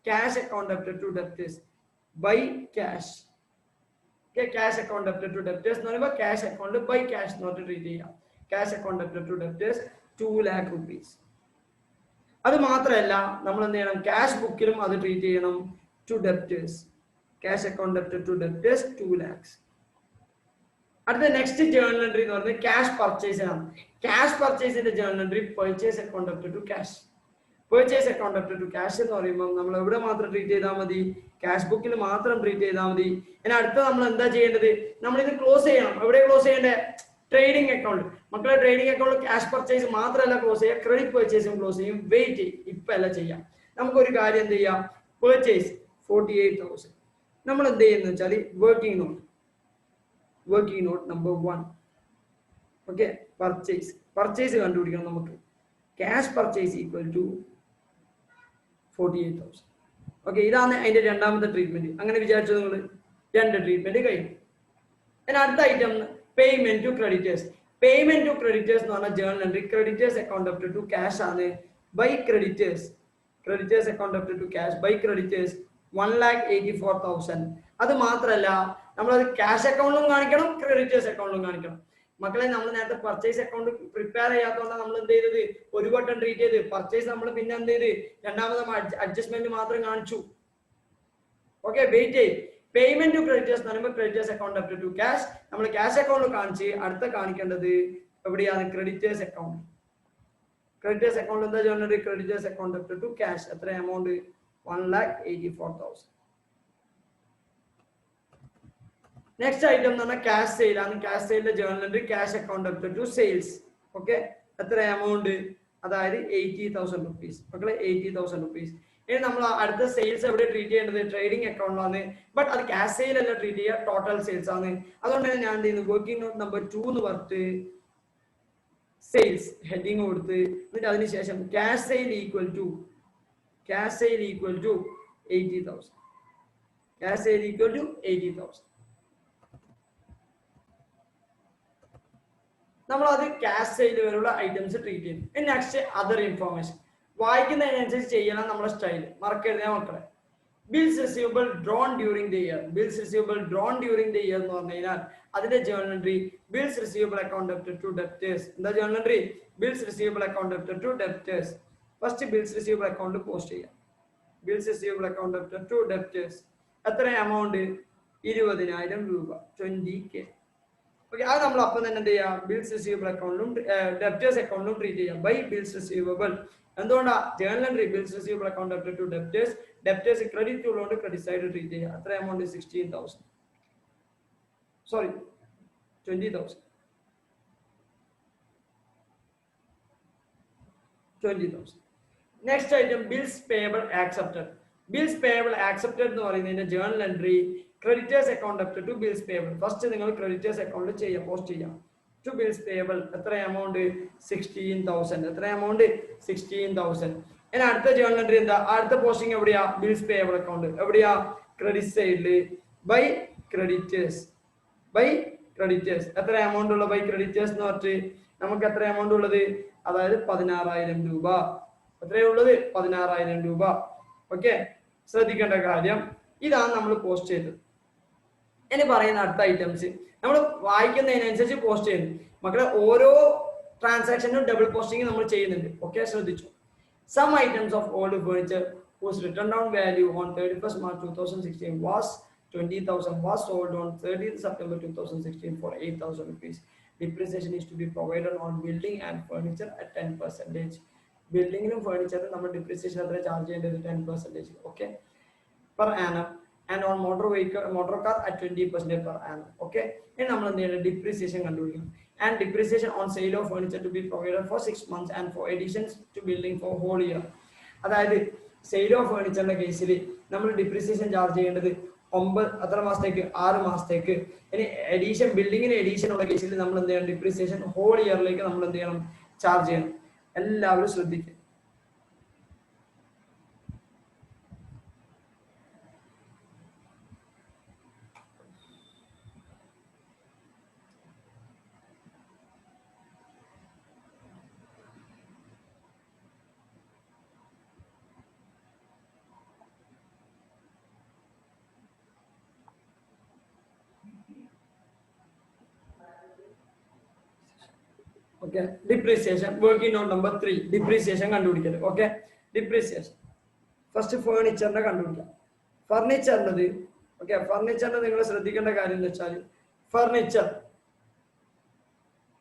Cash account debtor to debtors by cash. Cash account debtor to debtors എന്ന് പറയുമ്പോൾ cash account by cash note treat ചെയ്യാം. Cash account debtor to debtors 2 lakh rupees. അത് മാത്രമല്ല നമ്മൾ എന്ത് ചെയ്യണം? Cash ബുക്കിലും അത് ട്രീറ്റ് ചെയ്യണം. To debtors, cash account debtor to debtors 2 lakhs. അടുത്ത നെക്സ്റ്റ് ജേർണൽ എൻട്രി എന്ന് പറയുന്നത് ക്യാഷ് പർച്ചേസ് ആണ്. ക്യാഷ് പർച്ചേസിന്റെ journal entry purchase account debtor to cash. Purchase account debtor to cash എന്ന് പറയുമ്പോൾ നമ്മൾ എവിടെ മാത്രം ട്രീറ്റ് ചെയ്താൽ മതി? ക്യാഷ് ബുക്കിൽ മാത്രം ട്രീറ്റ് ചെയ്താൽ മതി. ഇനി അടുത്ത നമ്മൾ എന്താ ചെയ്യേണ്ടത്? നമ്മൾ ഇത് ക്ലോസ് ചെയ്യണം. എവിടെ ക്ലോസ് ചെയ്യേണ്ടത്? Trading account. മക്കളെ ട്രേഡിംഗ് അക്കൗണ്ട് ക്യാഷ് പർച്ചേസ് മാത്രമല്ല ക്ലോസ് ചെയ്യുക, ക്രെഡിറ്റ് പർച്ചേസും ക്ലോസ് ചെയ്യും. വെയിറ്റ് ചെയ്യും, ഇപ്പൊ അല്ല ചെയ്യാം. നമുക്കൊരു കാര്യം എന്ത് ചെയ്യാം? പർച്ചേസ് 48,000. നമ്മൾ എന്ത് ചെയ്യുന്ന വെച്ചാൽ working note number 1. Okay, purchase കണ്ടുപിടിക്കണം നമുക്ക്. Cash purchase equal to 48,000. Okay, ഇതാണ് അതിന്റെ രണ്ടാമത്തെ ട്രീറ്റ്മെന്റ്. അങ്ങനെ വിചാരിച്ചു നിങ്ങൾ 2 ട്രീറ്റ്മെന്റ് കഴിഞ്ഞു. അടുത്ത item payment to creditors. Payment to creditors എന്ന് പറഞ്ഞാൽ journal entry creditors account debtor to cash ആണ് by creditors. Creditors account debtor to cash by creditors 1,84,000. അത് മാത്രമല്ല നമ്മളത് ക്യാഷ് അക്കൗണ്ടിലും കാണിക്കണം, ക്രെഡിറ്റേഴ്സ് അക്കൗണ്ടിലും കാണിക്കണം. മക്കളെ നമ്മൾ നേരത്തെ പർച്ചേസ് അക്കൗണ്ട് പ്രിപ്പയർ ചെയ്യാത്തതുകൊണ്ടാണ് നമ്മൾ എന്ത് ചെയ്തത്? ഒരു വട്ടം ട്രീറ്റ് ചെയ്ത് പർച്ചേസ് നമ്മൾ പിന്നെ എന്ത് ചെയ്ത് രണ്ടാമത് അഡ്ജസ്റ്റ്മെന്റ് മാത്രം കാണിച്ചു. ഓക്കെ, വെയിറ്റ് ചെയ്യും. പേയ്മെന്റ് ടു ക്രെഡിറ്റേഴ്സ് എന്ന് പറയുമ്പോൾ creditors account debtor to cash നമ്മൾ ക്യാഷ് അക്കൗണ്ടിൽ കാണിച്ച് അടുത്ത കാണിക്കേണ്ടത് എവിടെയാണ്? Creditors account. ക്രെഡിറ്റേഴ്സ് അക്കൗണ്ട് എന്താ ചെയ്യുന്നത്? Creditors account debtor to cash എത്ര എമൗണ്ട്? 1,84,000. നെക്സ്റ്റ് ഐറ്റം എന്ന് പറഞ്ഞാൽ ക്യാഷ് സെയിൽ ആണ്. ക്യാഷ് സെയിലിന്റെ journal entry cash account debtor to sales. Okay, എത്ര എമൗണ്ട്? അതായത് 80,000 rupees. മക്കളെ 80,000 rupees. ഇനി നമ്മൾ അടുത്ത സെയിൽസ് എവിടെ ട്രീറ്റ് ചെയ്യേണ്ടത്? ട്രേഡിംഗ് അക്കൗണ്ടിലാണ്. ബട്ട് അത് ക്യാഷ് സെയിൽ അല്ല ട്രീറ്റ് ചെയ്യുക, ടോട്ടൽ സെയിൽസ് ആണ്. അതുകൊണ്ട് തന്നെ ഞാൻ എന്ത് ചെയ്യുന്നു? വർക്കിംഗ് നോട്ട് നമ്പർ 2 എന്ന് പറഞ്ഞിട്ട് സെയിൽസ് ഹെഡിങ് കൊടുത്ത് എന്നിട്ട് അതിനുശേഷം cash sale equal to 80,000. Cash sale equal to 80,000. നമ്മൾ അത് ക്യാഷ് സെയിൽ വരെയുള്ള ഐറ്റംസ് ട്രീറ്റ് ചെയ്യും. Next other information. വായിക്കുന്നതിനനുസരിച്ച് ചെയ്യണം നമ്മുടെ സ്റ്റൈൽ. മറക്കരുതേ മക്കളെ. Bills receivable drawn during the year. Bills receivable drawn during the year എന്ന് പറഞ്ഞു കഴിഞ്ഞാൽ അതിന്റെ journal entry bills receivable account debtor to debtors. എന്താ journal entry? Bills receivable account debtor to debtors. First bills receivable account post ചെയ്യാം. Bills receivable account debtor to debtors എത്ര amount? 20,000 രൂപ, 20K. Okay, അത് നമ്മൾ അപ്പം തന്നെ എന്ത് ചെയ്യാം, ബിൽസ് റിസീവബിൾ അക്കൗണ്ടിലും ഡെപ്റ്റേഴ്സ് അക്കൗണ്ടിലും ട്രീറ്റ് ചെയ്യാം ബൈ ബിൽസ് റിസീവബിൾ. എന്തുകൊണ്ടാ journal entry bills receivable account debtor to debtors credit ഉള്ളതുകൊണ്ട് ക്രെഡിറ്റ് സൈഡ് ട്രീറ്റ് ചെയ്യുക. അത്ര amount 16,000, sorry 20,000. 20,000. Next item bills payable accepted. Bills payable accepted എന്ന് പറയുന്നതിന്റെ journal entry creditors account debtor to bills payable. First നിങ്ങൾ creditors account ചെയ്യാം, post ചെയ്യാം to bills payable. എത്ര amount 16,000. എത്ര എമൗണ്ട് 16,000. ഇനി അടുത്ത ജേർണൽ എൻട്രി എന്താ, അടുത്ത പോസ്റ്റിംഗ് എവിടെയാ, ബിൽസ് പേയബിൾ അക്കൗണ്ട് എവിടെയാ, ക്രെഡിറ്റ് സൈഡില് ബൈ ക്രെഡിറ്റേഴ്സ്. ബൈ ക്രെഡിറ്റേഴ്സ് എത്ര എമൗണ്ട് ഉള്ള ബൈ ക്രെഡിറ്റേഴ്സ് എന്ന് പറഞ്ഞിട്ട് നമുക്ക് എത്ര എമൗണ്ട് ഉള്ളത്, അതായത് 16,000 രൂപ. എത്രയുള്ളത് 16,000 രൂപ. ഓക്കെ, ശ്രദ്ധിക്കേണ്ട കാര്യം ഇതാണ് നമ്മൾ പോസ്റ്റ് ചെയ്തത്. ഇനി പറയുന്ന അടുത്ത ഐറ്റംസ് നമ്മൾ വായിക്കുന്നതിനനുസരിച്ച് പോസ്റ്റ് ചെയ്യുന്നു. മക്കളെ ഓരോ ട്രാൻസാക്ഷനും ഡബിൾ പോസ്റ്റിംഗ് നമ്മൾ ചെയ്യുന്നുണ്ട്. ഓക്കെ, ശ്രദ്ധിച്ചു. Some items of old furniture whose written down value on 31st March 2016 was 20,000 was sold on 30th September 2016 for 8,000 rupees. Depreciation is to be provided on building and furniture at 10%. ബിൽഡിങ്ങിനും ഫർണിച്ചറും നമ്മൾ depreciation എത്ര charge ചെയ്യേണ്ടത് 10%. Okay, per annum. And on motor car at 20% per annum. Okay, ഇനി നമ്മൾ എന്ത് ചെയ്യണം, depreciation കണ്ടുപിടിക്കണം. And depreciation on sale of furniture to be provided for 6 months and for additions to building for whole year. അതായത് sale of ഫർണിച്ചറിന്റെ കേസിൽ നമ്മൾ depreciation charge ചെയ്യേണ്ടത് എത്ര മാസത്തേക്ക്, 6 മാസത്തേക്ക്. ഇനി എഡീഷൻ ബിൽഡിങ്ങിന് എഡീഷൻ ഉള്ള കേസിൽ നമ്മൾ എന്ത് ചെയ്യണം, ഡിപ്രീസിയേഷൻ ഹോൾ ഇയറിലേക്ക് നമ്മൾ എന്ത് ചെയ്യണം, ചാർജ് ചെയ്യണം. എല്ലാവരും ശ്രദ്ധിക്കുക. Okay, depreciation working note number 3, depreciation കണ്ടുപിടിക്കല്. ഓക്കെ, ഡിപ്രീസിയേഷൻ ഫസ്റ്റ് ഫേർണിച്ചറിനെ കണ്ടുപിടിക്കാം. ഫർണിച്ചറിനത് ഓക്കെ, ഫർണിച്ചറിന് നിങ്ങൾ ശ്രദ്ധിക്കേണ്ട കാര്യം എന്ന് വെച്ചാൽ ഫർണിച്ചർ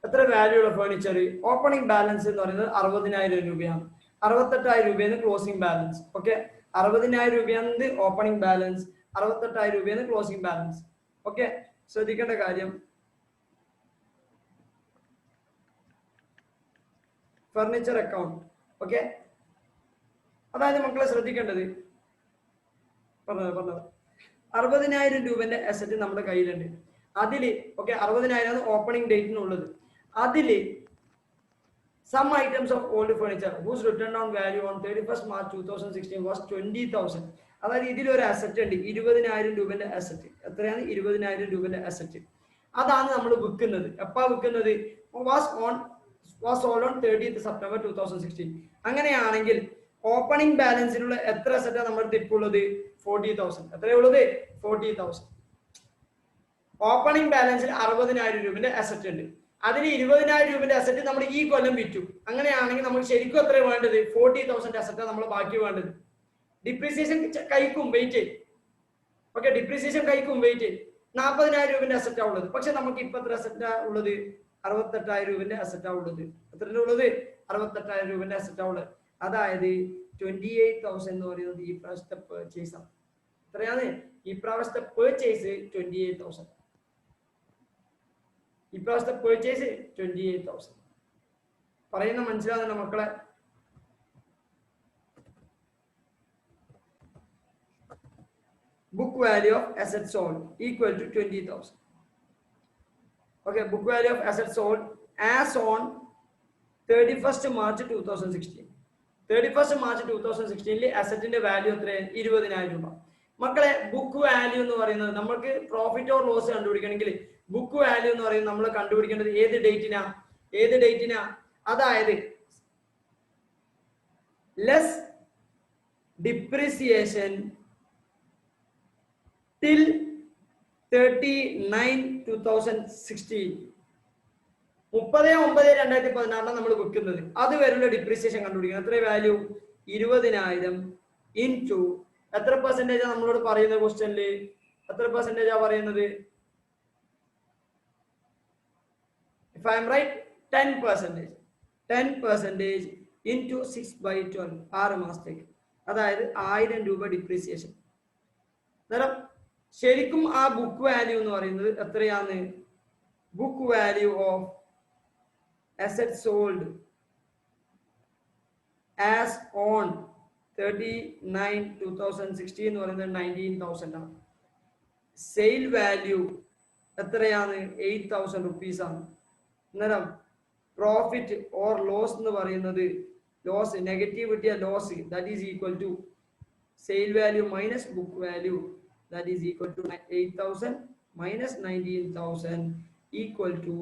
എത്ര വാല്യൂ ഉള്ള ഫർണിച്ചർ, ഓപ്പണിംഗ് ബാലൻസ് എന്ന് പറയുന്നത് 60,000 രൂപയാണ്. 68,000 രൂപയാണ് ക്ലോസിംഗ് ബാലൻസ്. ഓക്കെ, 60,000 രൂപയാണ് ഓപ്പണിംഗ് ബാലൻസ്, 68,000 രൂപയാണ് ക്ലോസിംഗ് ബാലൻസ്. ഓക്കെ, ശ്രദ്ധിക്കേണ്ട കാര്യം ഫർണിച്ചർ അക്കൗണ്ട്. ഓക്കെ, അതായത് മക്കളെ ശ്രദ്ധിക്കേണ്ടത് 60,000 രൂപന്റെ അസറ്റ് നമ്മുടെ കയ്യിലുണ്ട്. അതില് ഓക്കെ 60,000 ഓപ്പണിംഗ് ഡേറ്റിനുള്ളത്. അതില് some items of old furniture whose written down value on 31st March 2016 was 20,000. അതായത് ഇതിലൊരു അസറ്റ് ഉണ്ട്, 20,000 രൂപന്റെ അസറ്റ്. എത്രയാണ്, 20,000 രൂപന്റെ അസറ്റ്. അതാണ് നമ്മൾ വിൽക്കുന്നത്. എപ്പാ വിൽക്കുന്നത്, was sold on 30th September 2016. അങ്ങനെയാണെങ്കിൽ ഓപ്പണിംഗ് ബാലൻസിനുള്ള എത്ര അസറ്റാണ് നമ്മൾ തിപ്പുള്ളത്, 40,000. എത്രയുള്ളത്, 40,000. ഓപ്പണിംഗ് ബാലൻസിൽ 60,000 രൂപന്റെ അസറ്റ് ഉണ്ട്. അതിൽ 20,000 രൂപന്റെ അസറ്റ് നമ്മൾ ഈ കൊല്ലം വിറ്റു. അങ്ങനെയാണെങ്കിൽ നമുക്ക് ശരിക്കും എത്ര വേണ്ടത്, 40,000 അസറ്റാണ് നമ്മൾ ബാക്കി വേണ്ടത്. ഡിപ്രീസിയേഷൻ കഴിക്കും വെയിറ്റ്. ഓക്കെ, ഡിപ്രീസിയേഷൻ കഴിക്കും വെയിറ്റ്. 40,000 രൂപന്റെ അസറ്റാണ് ഉള്ളത്. പക്ഷെ നമുക്ക് ഇപ്പൊ എത്ര അസറ്റാ ഉള്ളത്, 68,000 രൂപന്റെ അസറ്റാ ഉള്ളത്. എത്ര ഉള്ളത്, 68,000 രൂപന്റെ അസറ്റാ ഉള്ളത്. അതായത് 28,000 എന്ന് പറയുന്നത് ഈ പ്രാവശ്യത്തെ പർച്ചേസ് ആണ്. എത്രയാണ്, ഈ പ്രാവശ്യത്തെ പർച്ചേസ് 28,000. ഈ പ്രാവശ്യത്തെ പർച്ചേസ് 28,000. പറയുന്ന മനസ്സിലാകുന്ന മക്കളെ. Book value of assets sold equal to 20,000. Okay, book value of assets sold as on 31st March 2016. 31st March 2016 അസറ്റിന്റെ വാല്യൂ എത്രയാണ്, 20,000 രൂപ. മക്കളെ ബുക്ക് വാല്യൂ എന്ന് പറയുന്നത് നമുക്ക് പ്രോഫിറ്റ് ഓർ ലോസ് കണ്ടുപിടിക്കണമെങ്കിൽ ബുക്ക് വാല്യൂ എന്ന് പറയുന്നത് നമ്മൾ കണ്ടുപിടിക്കേണ്ടത് ഏത് ഡേറ്റിനാ, അതായത് ലെസ് ഡിപ്രീസിയേഷൻ till 30/9/2016. 30/9/2016 നമ്മൾ വെക്കുന്നത്. അത് വരെയുള്ള ഡിപ്രീസിയേഷൻ കണ്ടുപിടിക്കണം. എത്ര വാല്യൂ, 20,000 ഇൻറ്റു എത്ര പെർസെന്റേജ് നമ്മളോട് പറയുന്നത് ക്വസ്റ്റ്യനില്, എത്ര പെർസെന്റേജാ പറയുന്നത്, if I am right, 10% into 6/12 6 മാസത്തേക്ക്, അതായത് 1000 രൂപ ഡിപ്രീസിയേഷൻ. അന്നേരം ശരിക്കും ആ ബുക്ക് വാല്യൂ എന്ന് പറയുന്നത് എത്രയാണ്? Book value of asset sold as on 39/2016 എന്ന് പറയുന്നത് 19,000 ആണ്. സെയിൽ വാല്യൂ എത്രയാണ്? 8,000 റുപ്പീസ് ആണ്. അന്നേരം പ്രോഫിറ്റ് ഓർ ലോസ് എന്ന് പറയുന്നത്, ലോസ് നെഗറ്റീവ് കിട്ടിയ loss, that is equal to sale value minus book value, that is equal to 8,000 minus 19,000 equal to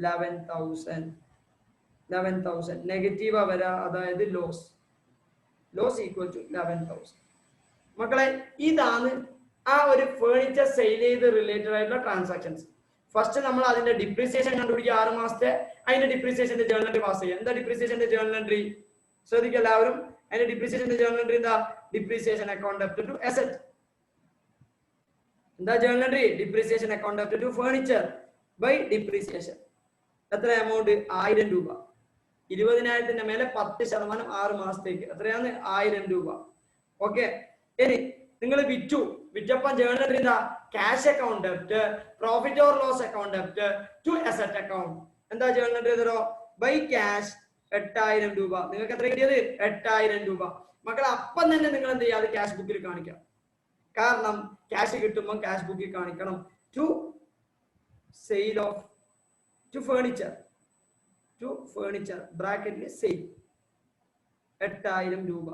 11,000. Negative വരാ, അതായത് ലോസ് ഈക്വൽ ടു 11,000. മക്കളെ, ഇതാണ് ആ ഒരു ഫേർണിച്ചർ സെയിൽ ചെയ്ത് റിലേറ്റഡ് ആയിട്ടുള്ള ട്രാൻസാക്ഷൻസ്. ഫസ്റ്റ് നമ്മൾ അതിന്റെ ഡിപ്രീസിയേഷൻ കണ്ടുപിടിക്കുക, 6 മാസത്തെ. അതിന്റെ ഡിപ്രീസിയേഷന്റെ ജേർണൽ എൻട്രി പാസ് ചെയ്യുക. എന്താ ഡിപ്രീസിയേഷന്റെ ജേർണൽ എൻട്രി? ശ്രദ്ധിക്കുക എല്ലാവരും. അതിന്റെ ഡിപ്രീസിയേഷന്റെ ജേർണൽ എൻട്രി എന്താ? Depreciation account debit to asset. എന്താ journal entry? Depreciation account debit to furniture by depreciation. എത്ര എമൗണ്ട്? 1000 രൂപ. 20,000 മേലെ 10% 6 മാസത്തേക്ക് എത്രയാണ്? 1000 രൂപ. ഓക്കെ. ഇനി നിങ്ങൾ വിറ്റപ്പം ജേർണൽ എൻട്രി എന്താ? Cash account debit, profit or loss account debit to asset account. എന്താ ജേർണൽ എൻട്രി തരോ? ബൈ ക്യാഷ് 8,000 രൂപ. നിങ്ങൾക്ക് എത്ര കിട്ടിയത്? 8,000 രൂപ. മക്കളെ, അപ്പം തന്നെ നിങ്ങൾ എന്ത് ചെയ്യുക? അത് ക്യാഷ് ബുക്കിൽ കാണിക്കാം. കാരണം ക്യാഷ് കിട്ടുമ്പോൾ ക്യാഷ് ബുക്കിൽ കാണിക്കണം. To sale of to furniture ബ്രാക്കറ്റിൽ സെയിൽ 8,000 രൂപ.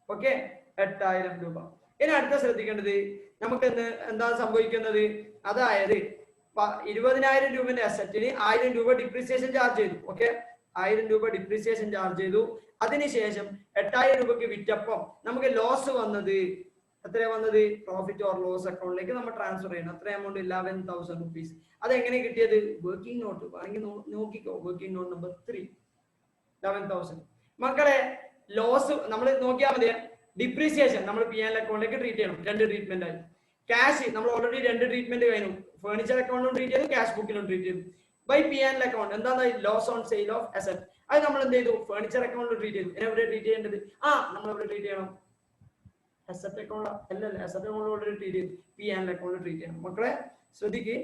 ഓക്കെ, 8,000 രൂപ. ഇനി അടുത്ത ശ്രദ്ധിക്കേണ്ടത്, നമുക്ക് എന്താ സംഭവിക്കുന്നത്? അതായത് 20,000 രൂപന്റെ അസറ്റിന് 1000 രൂപ ഡിപ്രീസിയേഷൻ ചാർജ് ചെയ്തു. ഓക്കെ, 1000 രൂപ ഡിപ്രീസിയേഷൻ ചാർജ് ചെയ്തു. അതിനുശേഷം 8,000 രൂപക്ക് വിറ്റപ്പം നമുക്ക് ലോസ് വന്നത് എത്രയാ വന്നത്? പ്രോഫിറ്റ് ഓർ ലോസ് അക്കൗണ്ടിലേക്ക് നമ്മൾ ട്രാൻസ്ഫർ ചെയ്യണം. എത്ര എമൗണ്ട്? 11,000 റുപ്പീസ്. അതെങ്ങനെ കിട്ടിയത്? വർക്കിംഗ് നോട്ട് വേണമെങ്കിൽ നോക്കിക്കോ. Working note number 3, 11,000. മക്കളെ, ലോസ് നമ്മൾ നോക്കിയാൽ മതി. ഡിപ്രീസിയേഷൻ നമ്മൾ P&L അക്കൗണ്ടിലേക്ക് ട്രീറ്റ് ചെയ്യണം. 2 ട്രീറ്റ്മെന്റ് ആയി. ക്യാഷ് നമ്മൾ ഓൾറെഡി 2 ട്രീറ്റ്മെന്റ് കഴിഞ്ഞു. ഫേർണിച്ചർ അക്കൗണ്ടും ട്രീറ്റ് ചെയ്തു, ക്യാഷ് ബുക്കിലും ട്രീറ്റ് ചെയ്തു. ബൈ P&L അക്കൗണ്ട് എന്താണ്? Loss on sale of asset. അത് നമ്മൾ എന്ത് ചെയ്തു? ഫേർണിച്ചർ അക്കൗണ്ടിൽ ട്രീറ്റ് ചെയ്തു. എവിടെ ട്രീറ്റ് ചെയ്യേണ്ടത്? നമ്മൾ എവിടെ ട്രീറ്റ് ചെയ്യണം? അസറ്റ് അക്കൗണ്ട് അല്ലല്ല, അസറ്റ് അക്കൗണ്ട് ഓൾറെഡി ട്രീറ്റ് ചെയ്തു. P&L അക്കൗണ്ട് ട്രീറ്റ് ചെയ്യണം. മക്കളെ ശ്രദ്ധിക്ക്.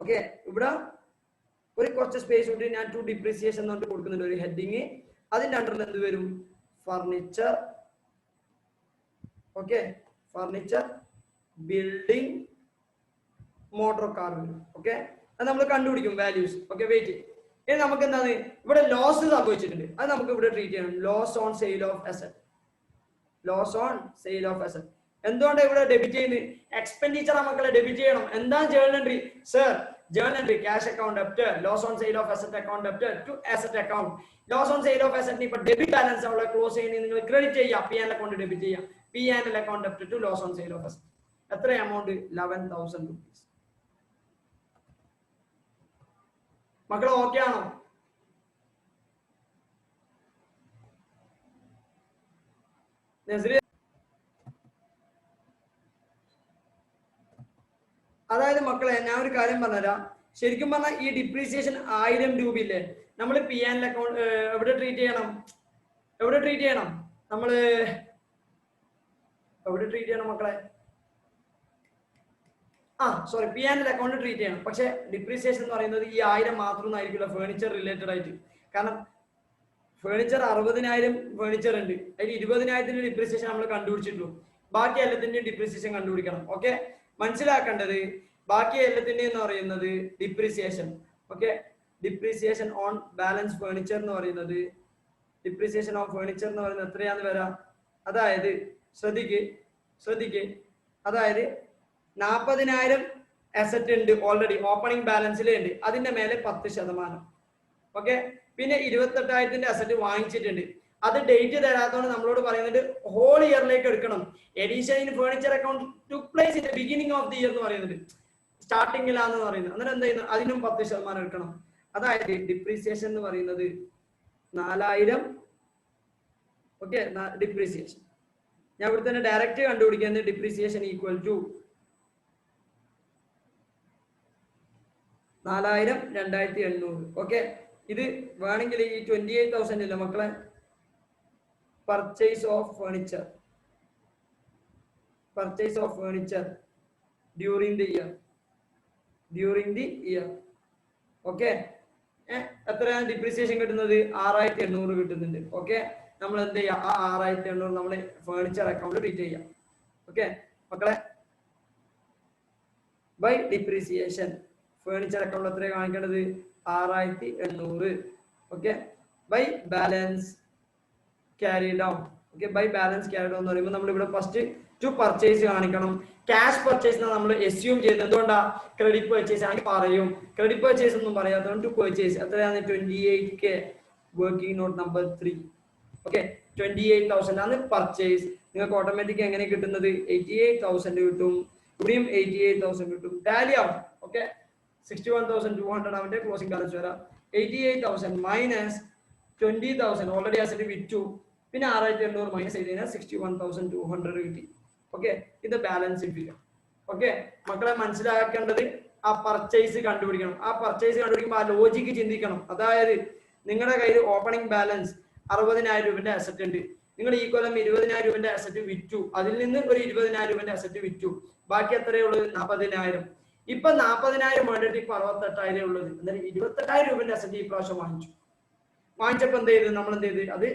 ഓക്കെ, ഇവിടെ ഒരു കുറച്ച് സ്പേസ് ഉണ്ട്. ഞാൻ ടു ഡിപ്രീസിയേഷൻ എന്ന് പറഞ്ഞിട്ട് കൊടുക്കുന്നുണ്ട് ഒരു ഹെഡിങ്. അതിന്റെ അണ്ടറിൽ എന്ത് വരും? Furniture. Okay, furniture, building, motor car വരും. ഓക്കെ, അത് നമ്മൾ കണ്ടുപിടിക്കും വാല്യൂസ്. Okay, wait. ഇനി നമുക്ക് എന്താണ് ഇവിടെ ലോസ് സംഭവിച്ചിട്ടുണ്ട്, അത് നമുക്ക് ഇവിടെ ട്രീറ്റ് ചെയ്യണം. Loss on sale of asset. Loss on sale of asset എന്തുകൊണ്ടാണ് ഇവിടെ ഡെബിറ്റ് ചെയ്യുന്നത്? എക്സ്പെൻഡിച്ചർ മക്കളെ ഡെബിറ്റ് ചെയ്യണം. എന്താണ് journal entry? Sir, journal entry cash account debit, loss on sale of asset account debit to asset account. Loss on sale of asset ഇപ്പൊ debit balance അവിടെ close ചെയ്യുന്നത് നിങ്ങൾ ക്രെഡിറ്റ് ചെയ്യാം. P&L അക്കൗണ്ട് ഡെബിറ്റ് ചെയ്യാം. P&L account debit to loss on sale of asset. എത്ര amount? 11,000 rupees. മക്കളെ okay ആണോ? അതായത് മക്കളെ, ഞാൻ ഒരു കാര്യം പറഞ്ഞുതരാം. ശരിക്കും പറഞ്ഞാൽ ഈ ഡിപ്രീസിയേഷൻ 1000 രൂപ ഇല്ലേ, നമ്മൾ P&L അക്കൗണ്ട് എവിടെ ട്രീറ്റ് ചെയ്യണം? നമ്മള് എവിടെ ട്രീറ്റ് ചെയ്യണം മക്കളെ? സോറി, P&L അക്കൗണ്ട് ട്രീറ്റ് ചെയ്യണം. പക്ഷെ ഡിപ്രീസിയേഷൻ എന്ന് പറയുന്നത് ഈ 1000 മാത്രമൊന്നും ആയിരിക്കില്ല ഫേർണിച്ചർ റിലേറ്റഡ് ആയിട്ട്. കാരണം ഫേർണിച്ചർ 60,000 ഫേർണിച്ചർ ഉണ്ട്. അതിൽ 20,000 ഡിപ്രീസിയേഷൻ നമ്മൾ കണ്ടുപിടിച്ചിട്ടുള്ളൂ. ബാക്കി എല്ലാത്തിന്റെയും ഡിപ്രീസിയേഷൻ കണ്ടുപിടിക്കണം. ഓക്കെ, മനസ്സിലാക്കേണ്ടത് ബാക്കി എല്ലാത്തിന്റെയും എന്ന് പറയുന്നത് depreciation. Okay, depreciation on balance furniture എന്ന് പറയുന്നത്, ഡിപ്രീസിയേഷൻ ഓൺ ഫേർണിച്ചർ എന്ന് പറയുന്നത് എത്രയാന്ന് വരാം? അതായത് ശ്രദ്ധിക്ക്, അതായത് 40,000 അസറ്റ് ഉണ്ട് ഓൾറെഡി ഓപ്പണിംഗ് ബാലൻസിൽ ഉണ്ട്. അതിന്റെ മേലെ 10%. ഓക്കെ, പിന്നെ 28,000 അസറ്റ് വാങ്ങിച്ചിട്ടുണ്ട്. അത് ഡേറ്റ് തരാത്തതുകൊണ്ട് നമ്മളോട് പറയുന്നത് ഹോൾ ഇയറിലേക്ക് എടുക്കണം. Edition in furniture account took place in the beginning of the year എന്ന് പറയുന്നത് സ്റ്റാർട്ടിങ്ങിലാന്ന് പറയുന്നത്. അന്നേരം എന്ത് ചെയ്യുന്നത്? അതിനും 10% എടുക്കണം. അതായത് ഡിപ്രീസിയേഷൻ എന്ന് പറയുന്നത് 4,000. ഓക്കെ, ഡിപ്രീസിയേഷൻ ഞാൻ ഇവിടെ തന്നെ ഡയറക്റ്റ് കണ്ടുപിടിക്കുന്നത്. Depreciation equal to 4000 2800. ഓക്കെ, ഇത് വേണമെങ്കിൽ ഈ 28,000 ഇല്ല മക്കളെ, purchase of furniture, purchase of furniture during the year. Okay, എത്രയാണ് ഡിപ്രീസിയേഷൻ കിട്ടുന്നത്? 6800 കിട്ടുന്നുണ്ട്. ഓക്കെ, നമ്മൾ എന്ത് ചെയ്യാം, ആ 6800 നമ്മൾ ഫേർണിച്ചർ അക്കൗണ്ട് ട്രീറ്റ് ചെയ്യാം. ഓക്കെ മക്കളെ, ബൈ ഡിപ്രീസിയേഷൻ ഫേർണിച്ചർ അക്കൗണ്ട് എത്ര കാണിക്കേണ്ടത്? 6800. Okay, by balance carry down. Okay, by balance carry down എന്ന് പറയുമ്പോൾ നമ്മൾ ഇവിടെ ഫസ്റ്റ് ടു പർച്ചേസ് കാണിക്കണം. ക്യാഷ് പർച്ചേസ് നമ്മൾ എസ്യൂം ചെയ്യുന്നത് എന്തുകൊണ്ടാ? ക്രെഡിറ്റ് പർച്ചേസ് ആണെങ്കിൽ പറയും, ക്രെഡിറ്റ് പർച്ചേസ് ഒന്നും പറയാത്തതുകൊണ്ട് ടു പർച്ചേസ് എത്രയാണ്? 28K, working note number 3. Okay, 28,000 ആണ് പർച്ചേസ്. നിങ്ങൾക്ക് ഓട്ടോമാറ്റിക് എങ്ങനെ കിട്ടുന്നത്? 88,000 കിട്ടും, ഇവിടെയും 88,000 കിട്ടും, ടാലി ആവും. ഓക്കെ, 61,200 അവന്റെ ക്ലോസിംഗ് ബാലൻസ് വരാം. 88,000 മൈനസ് 20,000 ഓൾറെഡി അസറ്റ് വിറ്റു, പിന്നെ 6800 മൈനസ് ചെയ്ത് കഴിഞ്ഞാൽ 61,200 കിട്ടി. ഓക്കെ, ഇത് ബാലൻസ് ഫിഗർ. ഓക്കെ മക്കളെ, മനസ്സിലാക്കേണ്ടത് ആ പർച്ചേസ് കണ്ടുപിടിക്കണം. ആ പർച്ചേസ് കണ്ടുപിടിക്കുമ്പോൾ ആ ലോജിക്ക് ചിന്തിക്കണം. അതായത് നിങ്ങളുടെ കയ്യിൽ ഓപ്പണിംഗ് ബാലൻസ് 60,000 രൂപന്റെ അസറ്റ് ഉണ്ട്, നിങ്ങൾ ഈ കൊല്ലം 20,000 രൂപന്റെ അസറ്റ് വിറ്റു, അതിൽ നിന്ന് ഒരു 20,000 രൂപന്റെ അസറ്റ് വിറ്റു, ബാക്കി എത്രയേ ഉള്ളത്? 40,000. ഇപ്പൊ 40,000 വേണ്ടിട്ട് ഇപ്പൊ 68,000 ഉള്ളത്. എന്നാലും 28,000 രൂപന്റെ അസറ്റ് ഈ പ്രാവശ്യം വാങ്ങിച്ചപ്പോ എന്ത് ചെയ്ത്? നമ്മൾ എന്ത് ചെയ്ത്? അത്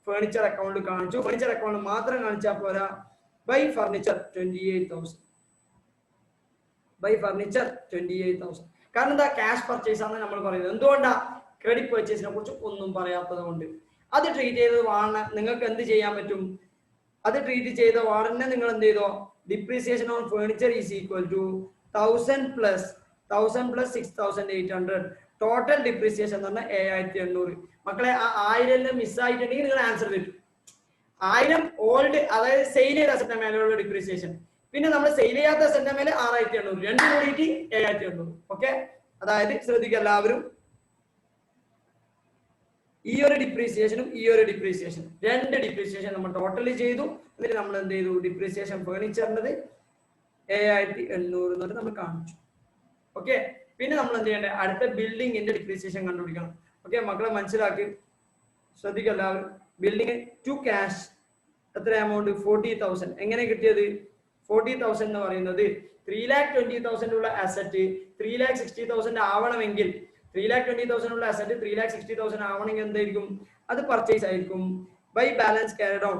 ഫേർണിച്ചർ അക്കൗണ്ട് കാണിച്ചു. ഫേർണിച്ചർ അക്കൗണ്ട് മാത്രം കാണിച്ചാൽ പോരാ, ബൈ ഫർണിച്ചർ 28,000, ബൈ ഫർണിച്ചർ 28,000. കാരണം എന്താ? ക്യാഷ് പർച്ചേസ് ആണ് നമ്മൾ പറയുന്നത്. എന്തുകൊണ്ടാ? ക്രെഡിറ്റ് പർച്ചേസിനെ കുറിച്ച് ഒന്നും പറയാത്തത് കൊണ്ട്. അത് ട്രീറ്റ് ചെയ്തത് വാണ നിങ്ങൾക്ക് എന്ത് ചെയ്യാൻ പറ്റും? അത് ട്രീറ്റ് ചെയ്ത വാടനെ നിങ്ങൾ എന്ത് ചെയ്തോ? Depreciation on furniture is equal to 1000 plus 6,800. Total depreciation എന്ന് പറഞ്ഞാൽ 7,800. മക്കളെ, ആ 1000 മിസ്സായിട്ടുണ്ടെങ്കിൽ നിങ്ങൾ ആൻസർ കിട്ടും. 1000 ഓൾഡ്, അതായത് സെയിൽ ചെയ്ത അസറ്റിന്റെ മേലെയുള്ള ഡിപ്രീസിയേഷൻ, പിന്നെ നമ്മൾ സെയിൽ ചെയ്യാത്ത അസറ്റിന്റെ മേലെ 6,800, രണ്ടും കൂടിയിട്ട് 7,800. ഓക്കെ, അതായത് ശ്രദ്ധിക്കുക എല്ലാവരും, ഈ ഒരു ഡിപ്രീസിയേഷനും ഈ ഒരു ഡിപ്രീസിയേഷൻ, രണ്ട് ഡിപ്രീസിയേഷൻ നമ്മൾ ടോട്ടലി ചെയ്തു. എന്നിട്ട് നമ്മൾ എന്ത് ചെയ്തു? ഡിപ്രീസിയേഷൻ ഫേർണിച്ചറിന്റെ 7,800 എന്ന് നമ്മൾ കാണിച്ചു. ഓക്കെ, പിന്നെ നമ്മൾ എന്ത് ചെയ്യേണ്ടത്? അടുത്ത ബിൽഡിങ്ങിന്റെ ഡിപ്രീസിയേഷൻ കണ്ടുപിടിക്കണം. ഓക്കെ മക്കളെ, മനസ്സിലാക്കി ശ്രദ്ധിക്കുക എല്ലാവരും. ബിൽഡിംഗ് ടു ക്യാഷ് എത്ര എമൗണ്ട്? 40,000. എങ്ങനെ കിട്ടിയത്? 40,000 എന്ന് പറയുന്നത് 3,20,000 ഉള്ള അസറ്റ് 3,60,000 ആവണമെങ്കിൽ, 3,20,000 ഉള്ള അസറ്റ് 3,60,000 ആവണമെങ്കിൽ എന്തായിരിക്കും? അത് പർച്ചേസ് ആയിരിക്കും. By balance carry down.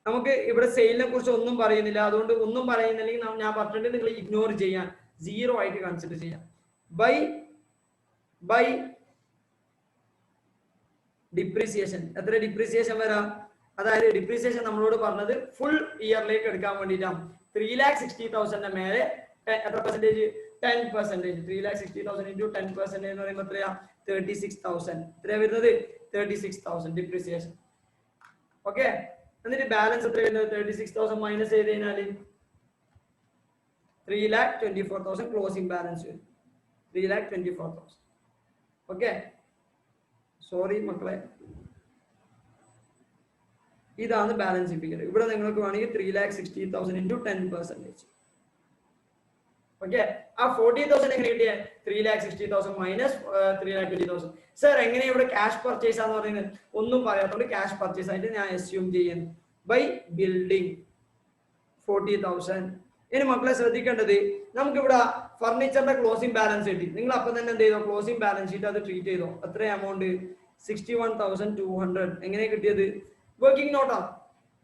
നമുക്ക് ഇവിടെ സെയിലിനെ കുറിച്ച് ഒന്നും പറയുന്നില്ല, അതുകൊണ്ട് ഒന്നും പറയുന്നില്ലെങ്കിൽ ഞാൻ പറഞ്ഞിട്ട് നിങ്ങൾ ഇഗ്നോർ ചെയ്യാൻ, 0 ആയിട്ട് കൺസിഡർ ചെയ്യാം. By depreciation. എത്ര ഡിപ്രീസിയേഷൻ വരാം? അതായത് ഡിപ്രീസിയേഷൻ നമ്മളോട് പറഞ്ഞത് ഫുൾ ഇയറിലേക്ക് എടുക്കാൻ വേണ്ടിയിട്ടാണ്. 3,60,000 മേലെ എത്ര പെർസെന്റേജ്? 10%. 3,60,000 into 10% എന്ന് പറയുമ്പോൾ എത്രയാ? 36,000. എത്രയാ വരുന്നത്? 36,000 ഡിപ്രീസിയേഷൻ. ഓക്കെ, എന്നിട്ട് ബാലൻസ് എത്ര വരുന്നത്? 36,000 മൈനസ് ചെയ്ത് കഴിഞ്ഞാൽ 3,24,000 ക്ലോസിംഗ് ബാലൻസ് വരും. 3,24,000. ഓക്കെ, സോറി മക്കളെ, ഇതാണ് ബാലൻസ് ഫിഗർ. ഇവിടെ നിങ്ങൾക്ക് വേണമെങ്കിൽ 3,60,000 into 10%. ഓക്കെ, ആ 40,000 എങ്ങനെ കിട്ടിയ? 3,60,000 മൈനസ് 3,20,000. സർ എങ്ങനെ ഇവിടെ ക്യാഷ് പർച്ചേസ് ആണെന്ന് പറയുന്നത്? ഒന്നും പറയാത്തോണ്ട് ക്യാഷ് പർച്ചേസ് ആയിട്ട് ഞാൻ അസ്യൂം ചെയ്യുന്നു. By building 40,000. ഇനി മക്കളെ ശ്രദ്ധിക്കേണ്ടത്, നമുക്കിവിടെ ഫർണിച്ചറിന്റെ ക്ലോസിംഗ് ബാലൻസ് കിട്ടി. നിങ്ങൾ അപ്പം തന്നെ എന്ത് ചെയ്തോ? ക്ലോസിംഗ് ബാലൻസ് ഷീറ്റ് അത് ട്രീറ്റ് ചെയ്തോ. എത്ര എമൗണ്ട്? 61,200. എങ്ങനെ കിട്ടിയത്? വർക്കിംഗ് നോട്ടാണ്.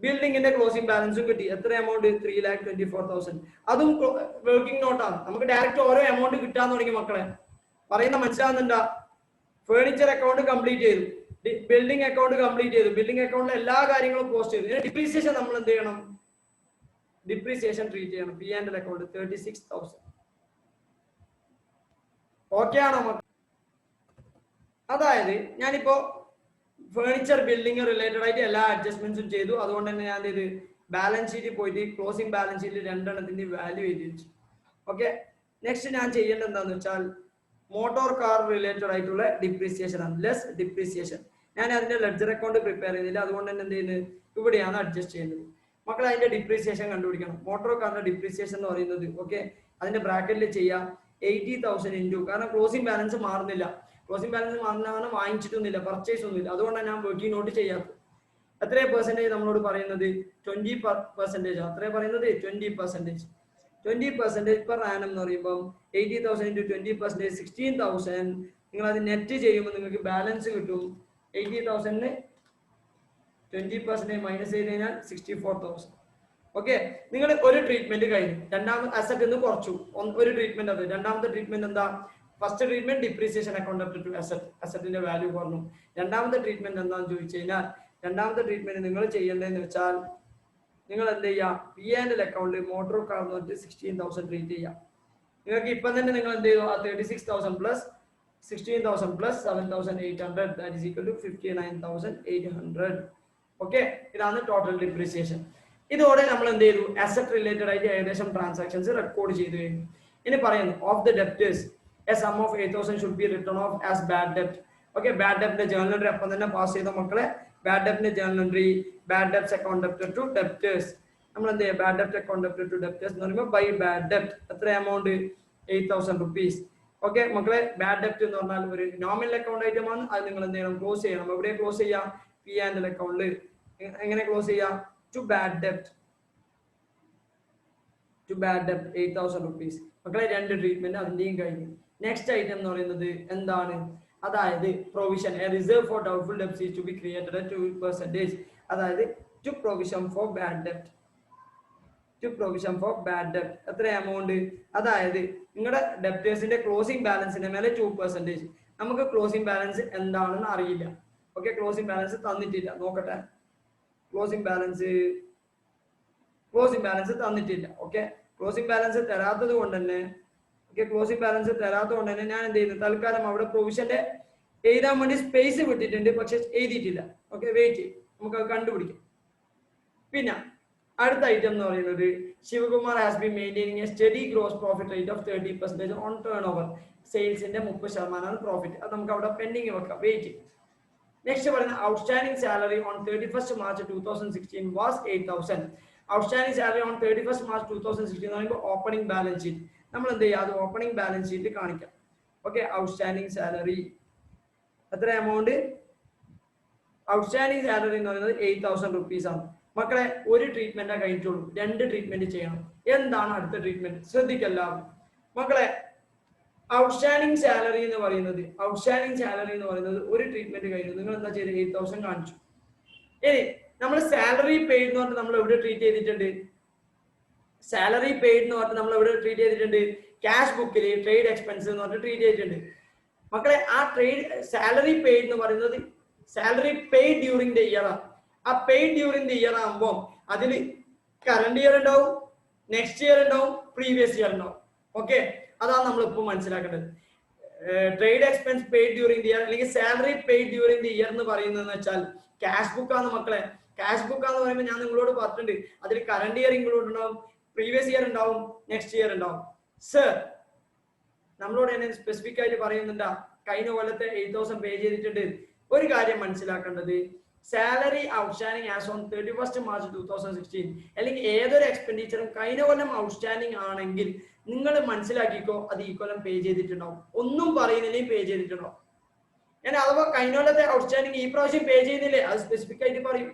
ബിൽഡിങ്ങിന്റെ ക്ലോസിംഗ് ബാലൻസും കിട്ടി. എത്ര എമൗണ്ട്? 3,24,000. അതും വർക്കിംഗ് നോട്ടാണ്. നമുക്ക് ഡയറക്റ്റ് ഓരോ എമൗണ്ട് കിട്ടാൻ തുടങ്ങി മക്കളെ. പറയുന്ന മനസ്സിലാവുന്നുണ്ടാ? ഫേർണിച്ചർ അക്കൗണ്ട് കംപ്ലീറ്റ് ചെയ്തു, ബിൽഡിംഗ് അക്കൗണ്ട് കംപ്ലീറ്റ് ചെയ്തു, ബിൽഡിംഗ് അക്കൗണ്ടിൽ എല്ലാ കാര്യങ്ങളും പോസ്റ്റ് ചെയ്തു. ഡിപ്രീസിയേഷൻ നമ്മൾ എന്ത് ചെയ്യണം? ഡിപ്രീസിയേഷൻ ട്രീറ്റ് ചെയ്യണം. P&L account 36,000. ഓക്കെ ആണോ? അതായത് ഞാനിപ്പോ ഫേർണിച്ചർ ബിൽഡിംഗ് റിലേറ്റഡ് ആയിട്ട് എല്ലാ അഡ്ജസ്റ്റ്മെന്റ്സും ചെയ്തു. അതുകൊണ്ട് തന്നെ ഞാൻ ഇത് ബാലൻസ് ഷീറ്റിൽ പോയിട്ട് ക്ലോസിംഗ് ബാലൻസ് ഷീറ്റിൽ രണ്ടെണ്ണത്തിന്റെ വാല്യൂ എഴുതി വെച്ചു. ഓക്കെ, നെക്സ്റ്റ് ഞാൻ ചെയ്യേണ്ടത് എന്താണെന്ന് വെച്ചാൽ മോട്ടോർ കാർ റിലേറ്റഡ് ആയിട്ടുള്ള ഡിപ്രീസിയേഷൻ ആണ്, ലെസ് ഡിപ്രീസിയേഷൻ. ഞാൻ അതിന്റെ ലെഡ്ജർ അക്കൗണ്ട് പ്രിപ്പയർ ചെയ്തില്ല, അതുകൊണ്ട് തന്നെ എന്ത് ചെയ്യുന്നത്? ഇവിടെയാണ് അഡ്ജസ്റ്റ് ചെയ്യുന്നത്. മക്കൾ അതിന്റെ ഡിപ്രീസിയേഷൻ കണ്ടുപിടിക്കണം. മോട്ടോർ കാറിന്റെ ഡിപ്രീസിയേഷൻ എന്ന് പറയുന്നത് ഓക്കെ അതിന്റെ ബ്രാക്കറ്റിൽ ചെയ്യാം. 80,000 ഇൻറ്റു, കാരണം ക്ലോസിംഗ് ബാലൻസ് മാറുന്നില്ല. ക്ലോസിംഗ് ബാലൻസ് മാറുന്ന കാരണം വാങ്ങിച്ചിട്ടൊന്നുമില്ല, പർച്ചേസ് ഒന്നുമില്ല, അതുകൊണ്ടാണ് ഞാൻ വർക്കിംഗ് നോട്ട് ചെയ്യാത്തത്. എത്ര പെർസെൻറ്റേജ് നമ്മളോട് പറയുന്നത്? 20%. അത്രേ പറയുന്നത് 20%. 20% പെർ ആനം എന്ന് പറയുമ്പോൾ 80,000 ഇൻറ്റു 20%, 16,000. നിങ്ങൾ അത് നെറ്റ് ചെയ്യുമ്പോൾ നിങ്ങൾക്ക് ബാലൻസ് കിട്ടും. 80,000 20% മൈനസ് ചെയ്ത് കഴിഞ്ഞാൽ 64,000. ഓക്കെ, നിങ്ങൾ ഒരു ട്രീറ്റ്മെന്റ് കഴിഞ്ഞു, രണ്ടാമത്തെ അസറ്റ് നിന്ന് കുറച്ചു, ഒരു ട്രീറ്റ്മെന്റ് അത്. രണ്ടാമത്തെ ട്രീറ്റ്മെന്റ് എന്താ? First treatment depreciation account to asset, അസറ്റിന്റെ വാല്യൂ കുറഞ്ഞു. രണ്ടാമത്തെ ട്രീറ്റ്മെന്റ് എന്താണെന്ന് ചോദിച്ചു കഴിഞ്ഞാൽ, രണ്ടാമത്തെ ട്രീറ്റ്മെന്റ് നിങ്ങൾ ചെയ്യേണ്ടതെന്ന് വെച്ചാൽ നിങ്ങൾ എന്ത് ചെയ്യുക? P&L അക്കൗണ്ട് മോട്ടോർ കാർ എന്ന് പറഞ്ഞിട്ട് 16,000 ട്രീറ്റ് ചെയ്യാം. നിങ്ങൾക്ക് ഇപ്പം തന്നെ നിങ്ങൾ എന്ത് ചെയ്തു? ആ 36,000 plus 16,000 plus 7,800 that is equal to 59,800. Okay, ഇതാണ് ടോട്ടൽ ഡിപ്രീസിയേഷൻ. ഇതോടെ നമ്മൾ എന്ത് ചെയ്തു? അസറ്റ് റിലേറ്റഡ് ആയിട്ട് ഏകദേശം ട്രാൻസാക്ഷൻസ് റെക്കോർഡ് ചെയ്തു കഴിഞ്ഞു. ഇനി പറയുന്നു of the debtors a sum of 8,000 should be written off as bad ഡെപ്റ്റ്. ഓക്കെ, ബാഡ് ഡെപ്റ്റിന്റെ ജേർണൽ എൻട്രി അപ്പം തന്നെ പാസ് ചെയ്ത മക്കളെ. ബാഡ് ഡെപ്റ്റിന്റെ journal entry, bad debts account debtor to debtors. നമ്മൾ എന്ത് ചെയ്യുക? ബാഡ് ഡെപ്റ്റ് അക്കൗണ്ട് ഡെപ്റ്റർ ടു ഡെപ്റ്റേഴ്സ് എന്ന് പറയുമ്പോൾ ബൈ ബാഡ് ഡെപ്റ്റ് എത്ര എമൗണ്ട്? 8,000 റുപ്പീസ്. ഓക്കെ മക്കളെ, ബാഡ് ഡെപ്റ്റ് എന്ന് പറഞ്ഞാൽ ഒരു നോമിനൽ അക്കൗണ്ട് ഐറ്റമാണ്. അത് നിങ്ങൾ എന്ത് ചെയ്യണം? ക്ലോസ് ചെയ്യണം. എവിടെ ക്ലോസ് ചെയ്യാം? P&L account. എങ്ങനെ ക്ലോസ് ചെയ്യാം? Too bad ഡെപ്റ്റ്, too bad ഡെപ്റ്റ് 8,000 rupees. മക്കളെ, രണ്ട് ട്രീറ്റ്മെന്റ് അതിന്റെയും കഴിഞ്ഞു. നെക്സ്റ്റ് ഐറ്റം എന്ന് പറയുന്നത് എന്താണ്? അതായത് provision, A reserve four doubtful debts is to be created at 2%. അതായത് to provision four bad ഡെപ്റ്റ്, to provision four bad ഡെപ്റ്റ് എത്ര എമൗണ്ട്? അതായത് നിങ്ങളുടെ ഡെപ്റ്റേഴ്സിന്റെ ക്ലോസിംഗ് ബാലൻസിന്റെ മേലെ 2%. നമുക്ക് ക്ലോസിംഗ് ബാലൻസ് എന്താണെന്ന് അറിയില്ല. ഓക്കെ, ക്ലോസിംഗ് ബാലൻസ് തന്നിട്ടില്ല. നോക്കട്ടെ, ക്ലോസിംഗ് ബാലൻസ് തന്നിട്ടില്ല. ഓക്കെ, ക്ലോസിംഗ് ബാലൻസ് തരാത്തത് കൊണ്ട് തന്നെ ഞാൻ എന്ത് ചെയ്യുന്നു? തൽക്കാലം അവിടെ പ്രൊവിഷന്റെ എഴുതാൻ വേണ്ടി സ്പേസ് വിട്ടിട്ടുണ്ട്, പക്ഷെ എഴുതിയിട്ടില്ല. ഓക്കെ, വെയിറ്റ് ചെയ്യും, നമുക്ക് അത് കണ്ടുപിടിക്കാം. പിന്നെ അടുത്ത ഐറ്റം എന്ന് പറയുന്നത് Shivakumar has been maintaining a steady gross profit rate of 30% on turnover. സെയിൽസിന്റെ 30% പ്രോഫിറ്റ്. അത് നമുക്ക് അവിടെ പെൻഡിങ് വെക്കാം, വെയിറ്റ് ചെയ്യും. നെക്സ്റ്റ് പറയുന്നത് outstanding salary on 31st March 2016 was 8,000. Outstanding salary on 31st March 2016 എന്ന് പറയുമ്പോൾ ഓപ്പണിംഗ് ബാലൻസ് ഷീറ്റ്. നമ്മൾ എന്ത് ചെയ്യുക? അത് ഓപ്പണിംഗ് ബാലൻസ് ഷീറ്റ് കാണിക്കാം. ഓക്കെ, ഔട്ട്സ്റ്റാൻഡിംഗ് സാലറി എത്ര എമൗണ്ട്? ഔട്ട്സ്റ്റാൻഡിംഗ് സാലറി എന്ന് പറയുന്നത് 8,000 റുപ്പീസ് ആണ്. മക്കളെ, ഒരു ട്രീറ്റ്മെന്റ് കഴിഞ്ഞിട്ടുള്ളൂ, രണ്ട് ട്രീറ്റ്മെന്റ് ചെയ്യണം. എന്താണ് അടുത്ത ട്രീറ്റ്മെന്റ്? ശ്രദ്ധിക്കല്ല മക്കളെ. ഔട്ട്സ്റ്റാൻഡിംഗ് സാലറി എന്ന് പറയുന്നത് ഒരു ട്രീറ്റ്മെന്റ് കഴിഞ്ഞു, നിങ്ങൾ എന്താ ചെയ്ത്? 8,000 കാണിച്ചു. ഇനി നമ്മൾ സാലറി പെയ്ഡ് എന്ന് പറഞ്ഞിട്ട് നമ്മൾ എവിടെ ട്രീറ്റ് ചെയ്തിട്ടുണ്ട്? ക്യാഷ് ബുക്കിൽ ട്രേഡ് എക്സ്പെൻസ് എന്ന് പറഞ്ഞിട്ട് ട്രീറ്റ് ചെയ്തിട്ടുണ്ട്. മക്കളെ, ആ സാലറി പെയ്ഡ് എന്ന് പറയുന്നത് salary paid during the year ആണ്. ആ പെയ്ഡ് ഡ്യൂറിംഗ് ദ ഇയർ ആകുമ്പോൾ അതിൽ കറണ്ട് ഇയർ ഉണ്ടാവും, നെക്സ്റ്റ് ഇയർ ഉണ്ടാവും, പ്രീവിയസ് ഇയർ ഉണ്ടാവും. ഓക്കെ, അതാണ് നമ്മൾ ഇപ്പോൾ മനസ്സിലാക്കേണ്ടത്. Trade expense paid during the year അല്ലെങ്കിൽ salary paid during the year എന്ന് പറയുന്നത് വെച്ചാൽ ക്യാഷ് ബുക്ക് ആണ് മക്കളെ. ക്യാഷ് ബുക്ക് എന്ന് പറയുമ്പോൾ ഞാൻ നിങ്ങളോട് പറഞ്ഞിട്ടുണ്ട്, അതിൽ കറണ്ട് ഇയർ ഇൻക്ലൂഡ് ഉണ്ടാവും, പ്രീവിയസ് ഇയർ ഉണ്ടാവും, നെക്സ്റ്റ് ഇയർ ഉണ്ടാവും. സർ, നമ്മളോട് എന്നെ സ്പെസിഫിക് ആയിട്ട് പറയുന്നുണ്ടാ കഴിഞ്ഞ കൊല്ലത്തെ 8,000 പേ ചെയ്തിട്ടുണ്ട്. ഒരു കാര്യം മനസ്സിലാക്കേണ്ടത്, salary outstanding as on 31st March 2016 അല്ലെങ്കിൽ ഏതൊരു എക്സ്പെൻഡിച്ചറും കഴിഞ്ഞ കൊല്ലം ഔട്ട്സ്റ്റാൻഡിംഗ് ആണെങ്കിൽ നിങ്ങൾ മനസ്സിലാക്കിക്കോ, അത് ഈ കൊല്ലം പേ ചെയ്തിട്ടുണ്ടാവും. ഒന്നും പറയുന്നില്ലെങ്കിൽ പേ ചെയ്തിട്ടുണ്ടാവും. ഞാൻ അഥവാ കഴിഞ്ഞ കൊല്ലത്തെ ഔട്ട്സ്റ്റാൻഡിംഗ് ഈ പ്രാവശ്യം പേ ചെയ്യുന്നില്ലേ, അത് സ്പെസിഫിക് ആയിട്ട് പറയും.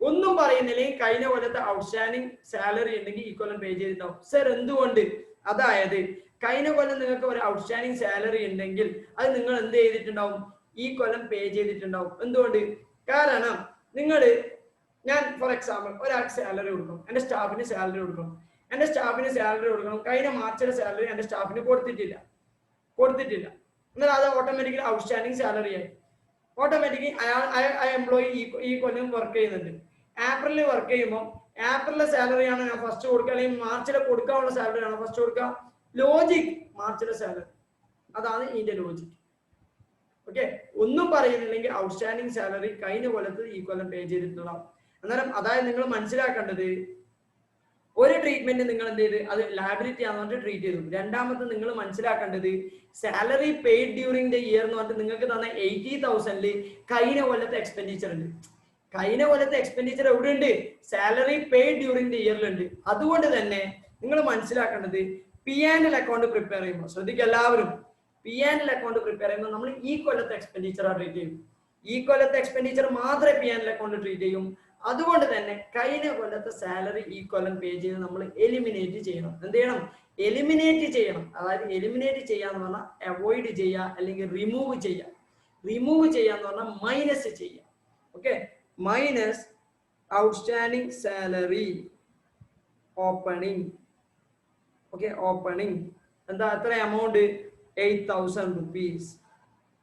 ഒന്നും പറയുന്നില്ലെങ്കിൽ കഴിഞ്ഞ കൊല്ലത്തെ ഔട്ട്സ്റ്റാൻഡിംഗ് സാലറി ഉണ്ടെങ്കിൽ ഈ കൊല്ലം പേ ചെയ്തിട്ടുണ്ടാവും. സർ, എന്തുകൊണ്ട്? അതായത് കഴിഞ്ഞ കൊല്ലം നിങ്ങൾക്ക് ഒരു ഔട്ട്സ്റ്റാൻഡിംഗ് സാലറി ഉണ്ടെങ്കിൽ അത് നിങ്ങൾ എന്ത് ചെയ്തിട്ടുണ്ടാവും? ഈ കൊല്ലം പേ ചെയ്തിട്ടുണ്ടാവും. എന്തുകൊണ്ട്? കാരണം ഞാൻ ഫോർ എക്സാമ്പിൾ ഒരാൾക്ക് സാലറി കൊടുക്കണം, എൻ്റെ സ്റ്റാഫിന് സാലറി കൊടുക്കണം. കഴിഞ്ഞ മാർച്ചിലെ സാലറി എൻ്റെ സ്റ്റാഫിന് കൊടുത്തിട്ടില്ല. എന്നാൽ അത് ഓട്ടോമാറ്റിക്കലി ഔട്ട്സ്റ്റാൻഡിംഗ് സാലറി ആയി. ഓട്ടോമാറ്റിക്കലി ആ എംപ്ലോയി ഈ കൊല്ലം വർക്ക് ചെയ്യുന്നുണ്ട്. ഏപ്രിലിൽ വർക്ക് ചെയ്യുമ്പോൾ ഏപ്രിലെ സാലറിയാണ് ഞാൻ ഫസ്റ്റ് കൊടുക്കുക, അല്ലെങ്കിൽ മാർച്ചിലെ കൊടുക്കാനുള്ള സാലറിയാണ് ഫസ്റ്റ് കൊടുക്കുക. ലോജിക് മാർച്ചിലെ സാലറി, അതാണ് ഇതിന്റെ ലോജിക്. ഓക്കെ, ഒന്നും പറയുന്നില്ലെങ്കിൽ ഔട്ട്സ്റ്റാൻഡിംഗ് സാലറി കഴിഞ്ഞ കൊല്ലത്ത് ഈ കൊല്ലം പേ ചെയ്തിട്ടുണ്ടാവും. അന്നേരം അതായത് നിങ്ങൾ മനസ്സിലാക്കേണ്ടത്, ഒരു ട്രീറ്റ്മെന്റ് നിങ്ങൾ എന്ത് ചെയ്ത് അത് ലയബിലിറ്റി ആണെന്ന് പറഞ്ഞിട്ട് ട്രീറ്റ് ചെയ്തു. രണ്ടാമത് നിങ്ങൾ മനസ്സിലാക്കേണ്ടത് salary paid during the year എന്ന് പറഞ്ഞിട്ട് നിങ്ങൾക്ക് തന്ന 80,000 കഴിഞ്ഞ കൊല്ലത്തെ എക്സ്പെൻഡിച്ചർ ഉണ്ട്. കഴിഞ്ഞ കൊല്ലത്തെ എക്സ്പെൻഡിച്ചർ എവിടെയുണ്ട്? സാലറി പെയ്ഡ് ഡ്യൂറിംഗ് ദ ഇയറിലുണ്ട്. അതുകൊണ്ട് തന്നെ നിങ്ങൾ മനസ്സിലാക്കേണ്ടത് P&L അക്കൗണ്ട് പ്രിപ്പയർ ചെയ്യുമ്പോൾ ശ്രദ്ധിക്കുക എല്ലാവരും, P&L അക്കൗണ്ട് പ്രിപ്പയർ ചെയ്യുമ്പോൾ നമ്മൾ ഈ കൊല്ലത്തെ എക്സ്പെൻഡിച്ചർ ട്രീറ്റ് ചെയ്യും. ഈ കൊല്ലത്തെ എക്സ്പെൻഡിച്ചർ മാത്രമേ P&L അക്കൗണ്ട് ട്രീറ്റ് ചെയ്യും. അതുകൊണ്ട് തന്നെ കഴിഞ്ഞ കൊല്ലത്തെ സാലറി ഈ കൊല്ലം പേ ചെയ്ത് നമ്മൾ എലിമിനേറ്റ് ചെയ്യണം. എന്ത് ചെയ്യണം? എലിമിനേറ്റ് ചെയ്യണം. അതായത് എലിമിനേറ്റ് ചെയ്യാന്ന് പറഞ്ഞാൽ അവോയ്ഡ് ചെയ്യുക അല്ലെങ്കിൽ റിമൂവ് ചെയ്യുക. റിമൂവ് ചെയ്യാന്ന് പറഞ്ഞാൽ മൈനസ് ചെയ്യുക. Okay, minus outstanding salary opening. Okay, opening എന്താ എത്ര എമൗണ്ട്? 8,000 rupees.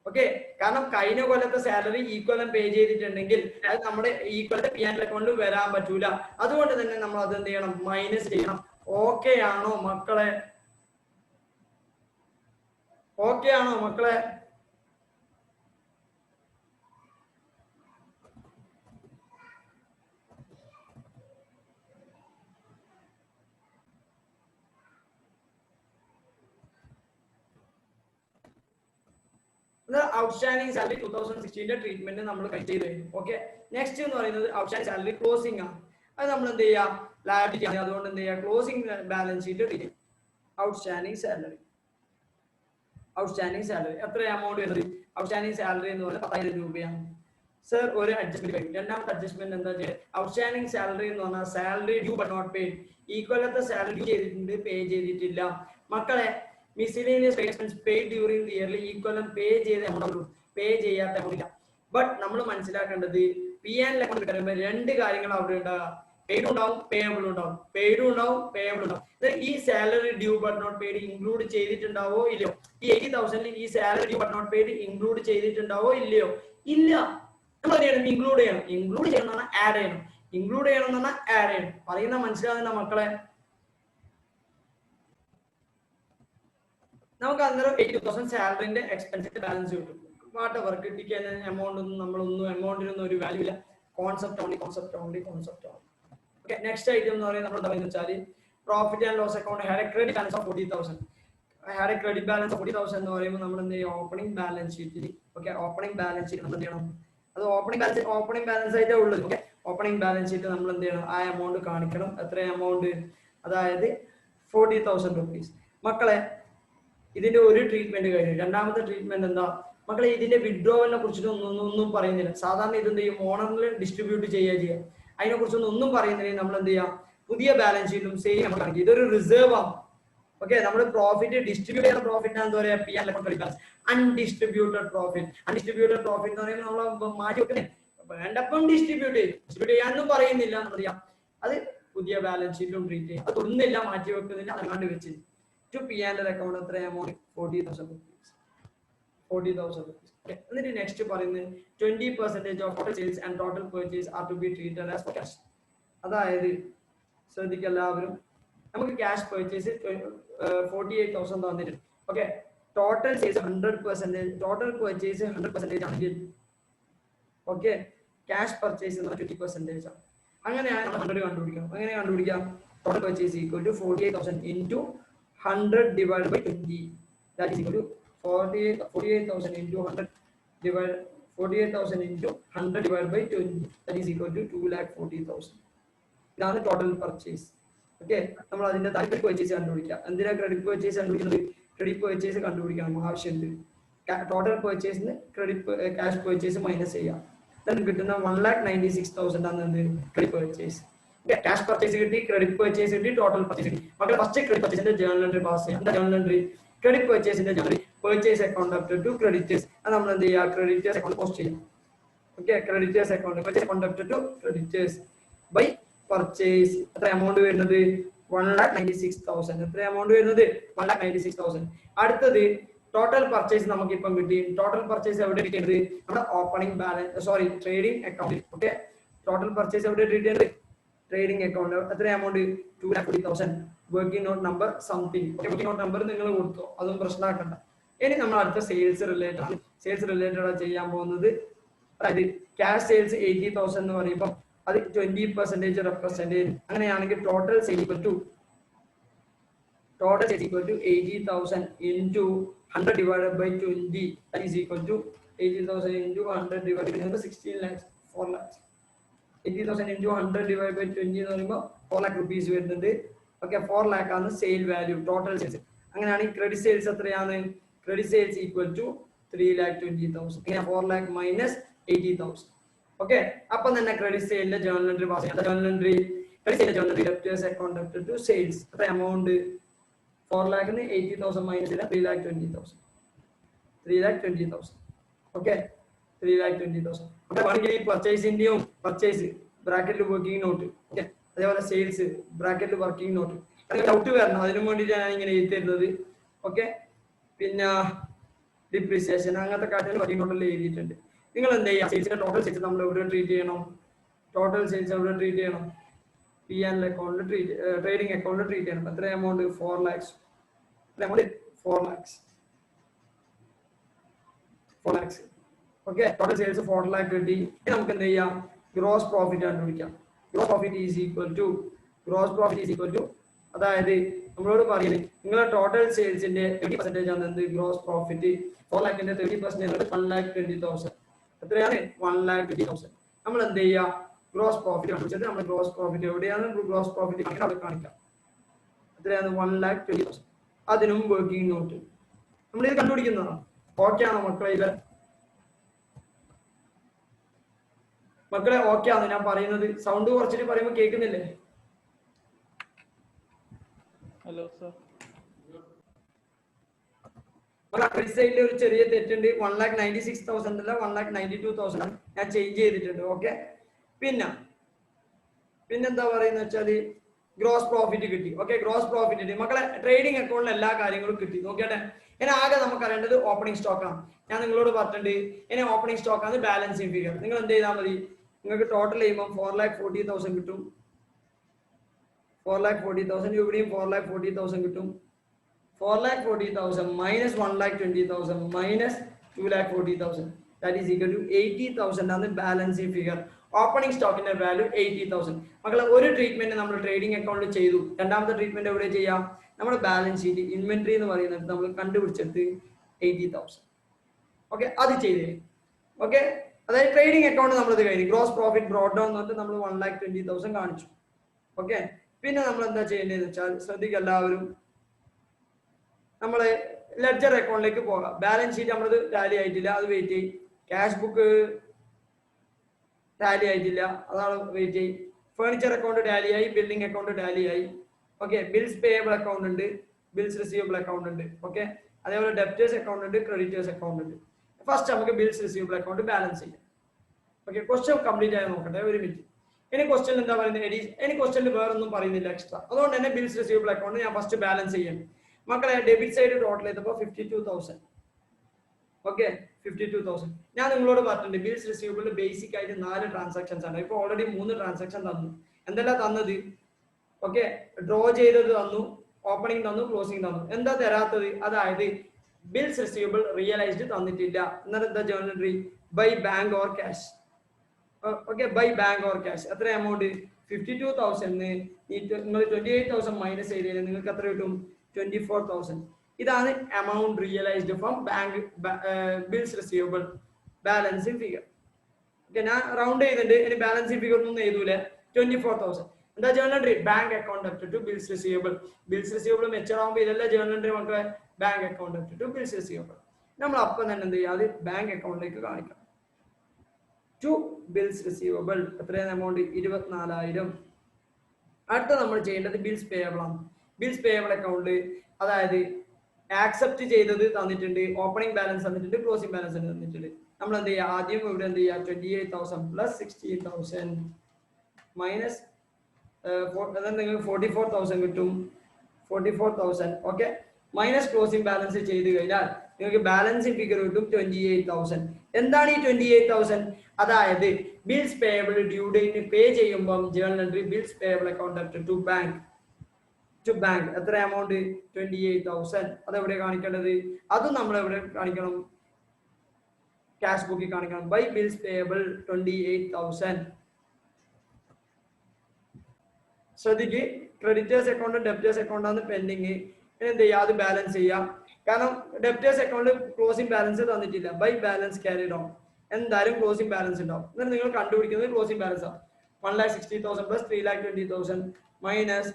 ഓക്കെ, കാരണം കഴിഞ്ഞ കൊല്ലത്തെ സാലറി ഈ കൊല്ലം പേ ചെയ്തിട്ടുണ്ടെങ്കിൽ അത് നമ്മുടെ ഈ കൊല്ലത്തെ P&L അക്കൗണ്ടിൽ വരാൻ പറ്റൂല. അതുകൊണ്ട് തന്നെ നമ്മൾ അത് എന്ത് ചെയ്യണം? മൈനസ് ചെയ്യണം. ഓക്കെ ആണോ മക്കളെ? ഓക്കെ ആണോ മക്കളെ? ഔട്ട്സ്റ്റാൻഡിംഗ് സാലറി 2016 ട്രീറ്റ്മെന്റ് നമ്മൾ ചെയ്ത് കഴിഞ്ഞു. ഓക്കെ, നെക്സ്റ്റ് എന്ന് പറയുന്നത് ഔട്ട്സ്റ്റാൻഡിംഗ് സാലറി ക്ലോസിംഗ് ആണ്. അത് നമ്മൾ എന്ത് ചെയ്യുക? ലയബിലിറ്റി ആണ്. അതുകൊണ്ട് എന്ത് ചെയ്യുക? ക്ലോസിംഗ് ബാലൻസ് ഷീറ്റ് ട്രീറ്റ് ചെയ്യും. ഔട്ട്സ്റ്റാൻഡിംഗ് സാലറി, ഔട്ട്സ്റ്റാൻഡിംഗ് സാലറി എത്ര എമൗണ്ട് വരുന്നത്? ഔട്ട്സ്റ്റാൻഡിംഗ് സാലറി എന്ന് പറഞ്ഞാൽ 10,000 രൂപയാണ്. സർ ഒരു അഡ്ജസ്റ്റ്മെന്റ് വരും. രണ്ടാമത്തെ അഡ്ജസ്റ്റ്മെന്റ് എന്താ ചെയ്യുക? ഔട്ട്സ്റ്റാൻഡിംഗ് സാലറി എന്ന് പറഞ്ഞാൽ salary due but not paid. ഈ കൊല്ലത്തെ സാലറി ഡ്യൂ ചെയ്തിട്ടുണ്ട്, പേ ചെയ്തിട്ടില്ല. മക്കളെ miscellaneous payments paid during the year ഈ കൊല്ലം പേ ചെയ്ത എമൗണ്ട്, പേ ചെയ്യാത്ത എമൗണ്ട് ഇല്ല. ബട്ട് നമ്മൾ മനസ്സിലാക്കേണ്ടത് P&L അക്കൗണ്ട് വരുമ്പോൾ രണ്ട് കാര്യങ്ങൾ അവിടെ ഉണ്ടാകുക. പെയ്ഡ് ഉണ്ടാവും, പേയബിൾ ഉണ്ടാവും. പെയ്ഡും ഉണ്ടാവും, പേയബിൾ ഉണ്ടാവും. ഈ salary due but not paid include ചെയ്തിട്ടുണ്ടാവോ ഇല്ലയോ? ഈ 80,000 ഈ salary due but not paid include ചെയ്തിട്ടുണ്ടാവോ ഇല്ലയോ? ഇല്ല. നമ്മൾ എന്ത് ഇൻക്ലൂഡ് ചെയ്യണം? ഇൻക്ലൂഡ് ചെയ്യണം എന്ന് പറഞ്ഞാൽ ആഡ് ചെയ്യണം. ഇൻക്ലൂഡ് ചെയ്യണം എന്ന് പറഞ്ഞാൽ ആഡ് ചെയ്യണം. പറയുന്ന മനസ്സിലാകുന്ന മക്കളെ? നമുക്ക് അന്നേരം 82,000 സാലറിന്റെ എക്സ്പെൻസിന്റെ ബാലൻസ് കിട്ടും. വാട്ട് എവർ കിട്ടിക്കാൻ എമൗണ്ട് ഒന്നും നമ്മളൊന്നും എമൗണ്ടിനൊന്നും ഒരു വാല്യൂ ഇല്ല. Concept only, concept only, concept only. Okay, next item എന്ന് പറയുന്നത് നമ്മൾ എന്താണെന്ന് വെച്ചാൽ profit and loss account had a credit balance of 40,000. Had a credit balance of 40,000 എന്ന് പറയുമ്പോൾ നമ്മൾ എന്ത് ചെയ്യും? ഓപ്പണിംഗ് ബാലൻസ് ഷീറ്റിൽ, ഓക്കെ, ഓപ്പണിംഗ് ബാലൻസ് ഷീറ്റ് നമ്മൾ എന്ത് ചെയ്യണം? അത് ഓപ്പണിംഗ് ബാലൻസ് ആയിട്ടേ ഉള്ളത്. ഓക്കെ, ഓപ്പണിംഗ് ബാലൻസ് ഷീറ്റ് നമ്മൾ എന്ത് ചെയ്യണം? ആ എമൗണ്ട് കാണിക്കണം. എത്ര എമൗണ്ട്? അതായത് 40,000 rupees. മക്കളെ ഇതിന്റെ ഒരു ട്രീറ്റ്മെന്റ് കഴിഞ്ഞു. രണ്ടാമത്തെ ട്രീറ്റ്മെന്റ് എന്താ മക്കളെ? ഇതിന്റെ വിഡ്രോവലിനെ കുറിച്ചിട്ട് ഒന്നും പറയുന്നില്ല. സാധാരണ ഇത് എന്ത് ചെയ്യും? ഓണറിൽ ഡിസ്ട്രിബ്യൂട്ട് ചെയ്യുക. അതിനെ കുറിച്ചൊന്നും ഒന്നും പറയുന്നില്ല. നമ്മൾ എന്ത് ചെയ്യാം? പുതിയ ബാലൻസ് ഷീറ്റും സെയിം നമ്മൾ കാണിക്കും. ഇതൊരു റിസർവ് ആണ്. ഓക്കെ, നമ്മൾ പ്രോഫിറ്റ് ഡിസ്ട്രിബ്യൂട്ട് ചെയ്യുന്ന പ്രോഫിറ്റ് എന്താ പറയാ? P&L account undistributed profit. Undistributed profit എന്ന് പറയുമ്പോൾ നമ്മൾ മാറ്റി വെക്കുന്നേ വേണ്ടപ്പം ഡിസ്ട്രിബ്യൂട്ട് ചെയ്യാനൊന്നും പറയുന്നില്ല. എന്നറിയാം, അത് പുതിയ ബാലൻസ് ഷീറ്റിലും ട്രീറ്റ് ചെയ്യും. അത് ഒന്നില്ല, മാറ്റി വെക്കുന്നില്ല, അല്ലാണ്ട് വെച്ച് to P&L account എത്ര എമൗണ്ട്? 40,000 rupees. 40,000 rupees. Okay. എന്നിട്ട് നെക്സ്റ്റ് പറയുന്നത് 20% of total sales and total purchase are to be treated as cash. അതായത് ശ്രദ്ധിക്കുക എല്ലാവരും, നമുക്ക് ക്യാഷ് പർച്ചേസ് 48,000 തന്നിട്ടുണ്ട്. Okay, total sales 100%, total purchase 100% ആണെങ്കിൽ ഓക്കെ, ക്യാഷ് പർച്ചേസ് 20% ആണ്. അങ്ങനെയാണ് നമ്മൾ 100 കണ്ടുപിടിക്കണം. അങ്ങനെ കണ്ടുപിടിക്കാം. Total purchase equal to 48,000 into 100 divided by 20. That is equal to 48,000 into 100 divided 48,000 into 100 divided by 20. That is equal to 2,40,000. ഇതാണ് ടോട്ടൽ പർച്ചേസ്. ഓക്കെ, നമ്മൾ അതിന്റെ ക്രെഡിറ്റ് പർച്ചേസ് കണ്ടുപിടിക്കാം. എന്തിനാ ക്രെഡിറ്റ് പർച്ചേസ് കണ്ടുപിടിക്കുന്നത്? ക്രെഡിറ്റ് പർച്ചേസ് കണ്ടുപിടിക്കണം ആവശ്യമുണ്ട്. ടോട്ടൽ പർച്ചേസിന് ക്രെഡിറ്റ് ക്യാഷ് പർച്ചേസ് മൈനസ് ചെയ്യാം. കിട്ടുന്ന 1,96,000 ആണ് എന്ത്? Credit purchase. ക്യാഷ് പർച്ചേസ് കിട്ടി, ക്രെഡിറ്റ് പർച്ചേസ് കിട്ടി, ടോട്ടൽ പർച്ചേസ് കിട്ടി. മക്കളെ ഫസ്റ്റ് ക്രെഡിറ്റ് പർച്ചേസിന്റെ ജേർണൽ എൻട്രി പാസ് ചെയ്യാം. എന്താ ജേർണൽ എൻട്രി? ക്രെഡിറ്റ് പർച്ചേസിന്റെ journal purchase account up to creditors. അത് നമ്മൾ എന്ത് ചെയ്യുക? ക്രെഡിറ്റേഴ്സ് അക്കൗണ്ട് പോസ്റ്റ് ചെയ്യും. Okay, creditors account purchase account up to creditors by purchase. എത്ര എമൗണ്ട് വരുന്നത്? 1,96,000. എത്ര എമൗണ്ട് വരുന്നത്? 1,96,000. അടുത്തത് ടോട്ടൽ പർച്ചേസ് നമുക്ക് ഇപ്പം കിട്ടി. ടോട്ടൽ പർച്ചേസ് എവിടെ കിട്ടിയത്? നമ്മുടെ opening balance, sorry, trading account. Okay, total purchase എവിടെ കിട്ടിയത്? Trading account. എത്ര amount? 2,40,000. Working note number something. Working note number നിങ്ങൾ കൊടുത്തോ, അതും പ്രശ്നമാക്കണ്ട. ഇനി നമ്മൾ അടുത്ത സെയിൽസ് റിലേറ്റഡ് ആണ്. സെയിൽസ് റിലേറ്റഡ് ചെയ്യാൻ പോകുന്നത്, അതായത് ക്യാഷ് സെയിൽസ് 80,000 എന്ന് പറയുമ്പോൾ അത് 20% റെപ്രസെന്റ് ചെയ്യും. അങ്ങനെയാണെങ്കിൽ total sale equal to 80,000 into 100 divided by 20. That is equal to 80,000 into 100 divided by 16 lakhs, 4 lakhs. 80,000 into 100 divided by 20 എന്ന് പറയുമ്പോൾ 4 lakh rupees വരുന്നുണ്ട്. ഓക്കെ 4 ലാക്ക് ആണ് സെയിൽ വാല്യൂ ടോട്ടൽ സെയിൽസ്. അങ്ങനെയാണെങ്കിൽ ക്രെഡിറ്റ് സെയിൽസ് എത്രയാണ്? Credit sales equal to 3,20,000. 4 lakh minus 80,000. Okay, അപ്പം തന്നെ credit സെയിലിന്റെ journal entry pass ചെയ്യാം. Journal entry debtors account debtor to sales. അത്ര എമൗണ്ട് 4 ലാക്കിന് 80,000 മൈനസ് ചെയ്താൽ 3,20,000. 3,20,000. ഓക്കെ 3,20,000. അപ്പൊ വേണമെങ്കിൽ പർച്ചേസിന്റെയും പർച്ചേസ് ബ്രാക്കറ്റിൽ വർക്കിംഗ് നോട്ട്, ഓക്കെ, അതേപോലെ സെയിൽസ് ബ്രാക്കറ്റിൽ വർക്കിംഗ് നോട്ട്. ഡൗട്ട് വരണം, അതിനു വേണ്ടിയിട്ട് ഞാൻ ഇങ്ങനെ എഴുതി തരുന്നത്. ഓക്കെ, പിന്നെ ഡിപ്രീസിയേഷൻ അങ്ങനത്തെ കാര്യങ്ങൾ വർക്കിംഗ് നോട്ടിൽ എഴുതിയിട്ടുണ്ട്. നിങ്ങൾ എന്ത് ചെയ്യുക? സെയിൽസിന്റെ ടോട്ടൽ സെയിൽസ് നമ്മൾ എവിടെ ട്രീറ്റ് ചെയ്യണം? ടോട്ടൽ സെയിൽസ് എവിടെ ട്രീറ്റ് ചെയ്യണം? P&L അക്കൗണ്ടിൽ ട്രേഡിംഗ് അക്കൗണ്ടിൽ ട്രീറ്റ് ചെയ്യണം. എത്ര amount? 4 lakhs. Amount 4 lakhs. 4 lakhs. Okay, total sales 4 lakh കിട്ടി. നമുക്ക് എന്ത് ചെയ്യാം? ഗ്രോസ് പ്രോഫിറ്റ് കണ്ടുപിടിക്കാം. Gross profit is equal to അതായത് നമ്മളോട് പറയുന്നത് നിങ്ങളുടെ ടോട്ടൽ സെയിൽസിന്റെ 30% ആണ് എന്ത്? Gross profit. 4 lakhന്റെ 30% 1,20,000. എത്രയാണ്? 1,20,000. നമ്മൾ എന്ത് ചെയ്യുക? ഗ്രോസ് പ്രോഫിറ്റ് കണ്ടുപിടിച്ചിട്ട് നമ്മൾ ഗ്രോസ് പ്രോഫിറ്റ് എവിടെയാണ് ഗ്രോസ് പ്രോഫിറ്റ് അവിടെ കാണിക്കാം. എത്രയാണ്? 1,20,000. അതിനും വർക്കിംഗ് നോട്ട് നമ്മൾ ഇത് കണ്ടുപിടിക്കുന്നതാണ്. ഓക്കെ ആണോ മക്കളെ? ഇത് മക്കളെ ഓക്കെ ആണോ ഞാൻ പറയുന്നത്? സൗണ്ട് കുറച്ചിട്ട് പറയുമ്പോൾ കേൾക്കുന്നില്ലേ? Hello sir. ക്രെഡിറ്റ് സൈഡിൽ ഒരു ചെറിയ തെറ്റുണ്ട്. 1,96,000 അല്ല 1,92,000 ആണ്. ഞാൻ ചേഞ്ച് ചെയ്തിട്ടുണ്ട്. ഓക്കെ, പിന്നെന്താ പറയുന്ന വെച്ചാല് ഗ്രോസ് പ്രോഫിറ്റ് കിട്ടി. ഓക്കെ, ഗ്രോസ് പ്രോഫിറ്റ് കിട്ടി മക്കളെ. ട്രേഡിംഗ് അക്കൗണ്ടിൽ എല്ലാ കാര്യങ്ങളും കിട്ടി. നോക്കിയാട്ടെ, ഇനി ആകെ നമുക്ക് അറിയേണ്ടത് ഓപ്പണിംഗ് സ്റ്റോക്ക് ആണ്. ഞാൻ നിങ്ങളോട് പറഞ്ഞിട്ടുണ്ട് ഇനി ഓപ്പണിംഗ് സ്റ്റോക്ക് ആണ് ബാലൻസിങ് ഫിഗർ. നിങ്ങൾ എന്ത് ചെയ്താൽ മതി? നിങ്ങൾക്ക് ടോട്ടൽ ചെയ്യുമ്പോൾ 4,40,000 കിട്ടും. 4,40,000 ഇവിടെയും 4,40,000 കിട്ടും. 4,40,000 minus 1,20,000 minus 2,40,000 that is equal to 80,000 ആണ് ബാലൻസിങ് ഫിഗർ. ഓപ്പണിംഗ് സ്റ്റോക്കിന്റെ വാല്യൂ 80,000. മക്കളെ, ഒരു ട്രീറ്റ്മെന്റ് നമ്മൾ ട്രേഡിംഗ് അക്കൗണ്ടിൽ ചെയ്തു. രണ്ടാമത്തെ ട്രീറ്റ്മെന്റ് എവിടെ ചെയ്യാം? നമ്മുടെ ബാലൻസ് ഷീറ്റ് ഇൻവെന്ററി എന്ന് പറയുന്നത് നമ്മൾ കണ്ടുപിടിച്ചെടുത്ത് 80,000. ഓക്കെ, അത് ചെയ്തേ. ഓക്കെ, അതായത് ട്രേഡിംഗ് അക്കൗണ്ട് നമ്മളത് കഴിഞ്ഞു. ഗ്രോസ് പ്രോഫിറ്റ് ബ്രോഡ് ഡൗൺ എന്നിട്ട് നമ്മൾ 1,20,000 കാണിച്ചു. ഓക്കെ, പിന്നെ നമ്മൾ എന്താ ചെയ്യേണ്ടതെന്ന് വെച്ചാൽ ശ്രദ്ധിക്കുക എല്ലാവരും, നമ്മള് ലെഡ്ജർ അക്കൗണ്ടിലേക്ക് പോകാം. ബാലൻസ് ഷീറ്റ് നമ്മളത് ടാലി ആയിട്ടില്ല, അത് വെയിറ്റ് ചെയ്യും. ക്യാഷ് ബുക്ക് ടാലി ആയിട്ടില്ല, അതാണ് വെയിറ്റ് ചെയ്യും. ഫർണിച്ചർ അക്കൗണ്ട് ടാലി ആയി, ബിൽഡിംഗ് അക്കൗണ്ട് ടാലി ആയി. ഓക്കെ, ബിൽസ് പേയബിൾ അക്കൗണ്ട് ഉണ്ട്, ബിൽസ് റിസീവബിൾ അക്കൗണ്ട് ഉണ്ട്. ഓക്കെ, അതേപോലെ ഡെപ്റ്റേഴ്സ് അക്കൗണ്ട് ഉണ്ട്, ക്രെഡിറ്റേഴ്സ് അക്കൗണ്ട് ഉണ്ട്. ഫസ്റ്റ് നമുക്ക് ബിൽസ് റിസീവബിൾ അക്കൗണ്ട് ബാലൻസ് ചെയ്യാം. ഓക്കെ, ക്വസ്റ്റ്യൻ കംപ്ലീറ്റ് ആയി നോക്കട്ടെ, ഒരു മിനിറ്റ്. ഇനി ക്വസ്റ്റ്യൻ എന്താ പറയുന്നത്? ഇനി ക്വസ്റ്റ്യനിൽ വേറെ ഒന്നും പറയുന്നില്ല എക്സ്ട്രാ. അതുകൊണ്ട് തന്നെ ബിൽസ് റിസീവബിൾ അക്കൗണ്ട് ഞാൻ ഫസ്റ്റ് ബാലൻസ് ചെയ്യും. മക്കളെ, ഡെബിറ്റ് സൈഡ് ടോട്ടൽ ചെയ്തപ്പോൾ 52,000. ഓക്കെ, 52,000. ഞാൻ നിങ്ങളോട് പറഞ്ഞിട്ടുണ്ട് ബിൽസ് റിസീവബിൾ ബേസിക് ആയിട്ട് 4 ട്രാൻസാക്ഷൻസ് ആണ്. ഇപ്പൊ ഓൾറെഡി 3 ട്രാൻസാക്ഷൻ തന്നു. എന്തെല്ലാം തന്നത്? ഓക്കെ, ഡ്രോ ചെയ്തത് തന്നു, ഓപ്പണിംഗ് തന്നു, ക്ലോസിംഗ് തന്നു. എന്താ തരാത്തത്? അതായത് ബിൽസ് റിസീവബിൾ റിയലൈസ്ഡ് തന്നിട്ടില്ല. എന്നാൽ എന്താ journal entry? By bank or cash. Okay, by bank or cash. എത്ര എമൗണ്ട്? 52,000. നിങ്ങൾ 28,000 മൈനസ് ചെയ്തതിന് നിങ്ങൾക്ക് എത്ര കിട്ടും? 24,000. ഇതാണ് amount realised from bank bills receivable balancing figure. Okay, ഞാൻ റൗണ്ട് ചെയ്തിട്ടുണ്ട്. ഇനി ബാലൻസിങ് ഫിഗർ ഒന്നും എഴുതൂല. 24,000. എന്താ journal entry? Bank account debit to bills receivable. Bills receivable mature ആകുമ്പോൾ ഇതല്ല ജേർണൽ എൻട്രി മക്കളെ. Bank account debit to bills receivable. നമ്മൾ അപ്പം തന്നെ എന്ത് ചെയ്യുക? അത് ബാങ്ക് അക്കൗണ്ടിലേക്ക് കാണിക്കാം. ടു ബിൽസ് റിസീവബിൾ എത്രയാണ് എമൗണ്ട്? 24,000. അടുത്ത നമ്മൾ ചെയ്യേണ്ടത് ബിൽസ് പേയബിൾ ആണ്. ബിൽസ് പേയബിൾ അക്കൗണ്ട് അതായത് ആക്സെപ്റ്റ് ചെയ്തത് തന്നിട്ടുണ്ട്, ഓപ്പണിംഗ് ബാലൻസ് തന്നിട്ടുണ്ട്, ക്ലോസിംഗ് ബാലൻസ് തന്നിട്ടുണ്ട്. നമ്മൾ എന്ത് ചെയ്യുക? ആദ്യം ഇവിടെ എന്ത് ചെയ്യുക? 28,000 പ്ലസ് 16,000 മൈനസ് നിങ്ങൾക്ക് 44,000 കിട്ടും. 44,000. ഓക്കെ, മൈനസ് ക്ലോസിംഗ് ബാലൻസ് ചെയ്ത് കഴിഞ്ഞാൽ നിങ്ങൾക്ക് ബാലൻസിംഗ് ഫിഗർ കിട്ടും 28,000. എന്താണ് ഈ 28,000? അതായത് bills payable due date pay ചെയ്യുമ്പോൾ journal entry bills payable account to bank എത്ര എമൗണ്ട്? 28,000. അതെവിടെ കാണിക്കേണ്ടത്? അതും നമ്മൾ എവിടെ കാണിക്കണം? ക്യാഷ് ബുക്കിൽ കാണിക്കണം. By bills payable 28,000. ശ്രദ്ധിക്ക്, ക്രെഡിറ്റേഴ്സ് അക്കൗണ്ട് ഡെപ്റ്റേഴ്സ് അക്കൗണ്ട് ആണ് പെൻഡിങ്. എന്ത് ചെയ്യുക? അത് ബാലൻസ് ചെയ്യാം. കാരണം ഡെപ്റ്റേഴ്സ് അക്കൗണ്ട് ക്ലോസിംഗ് ബാലൻസ് തന്നിട്ടില്ല. By balance carried on. എന്തായാലും ക്ലോസിംഗ് ബാലൻസ് ഉണ്ടാവും. എന്നിട്ട് നിങ്ങൾ കണ്ടുപിടിക്കുന്നത് ക്ലോസിംഗ് ബാലൻസ് ആണ്. 1,60,000 പ്ലസ് 3,20,000 മൈനസ്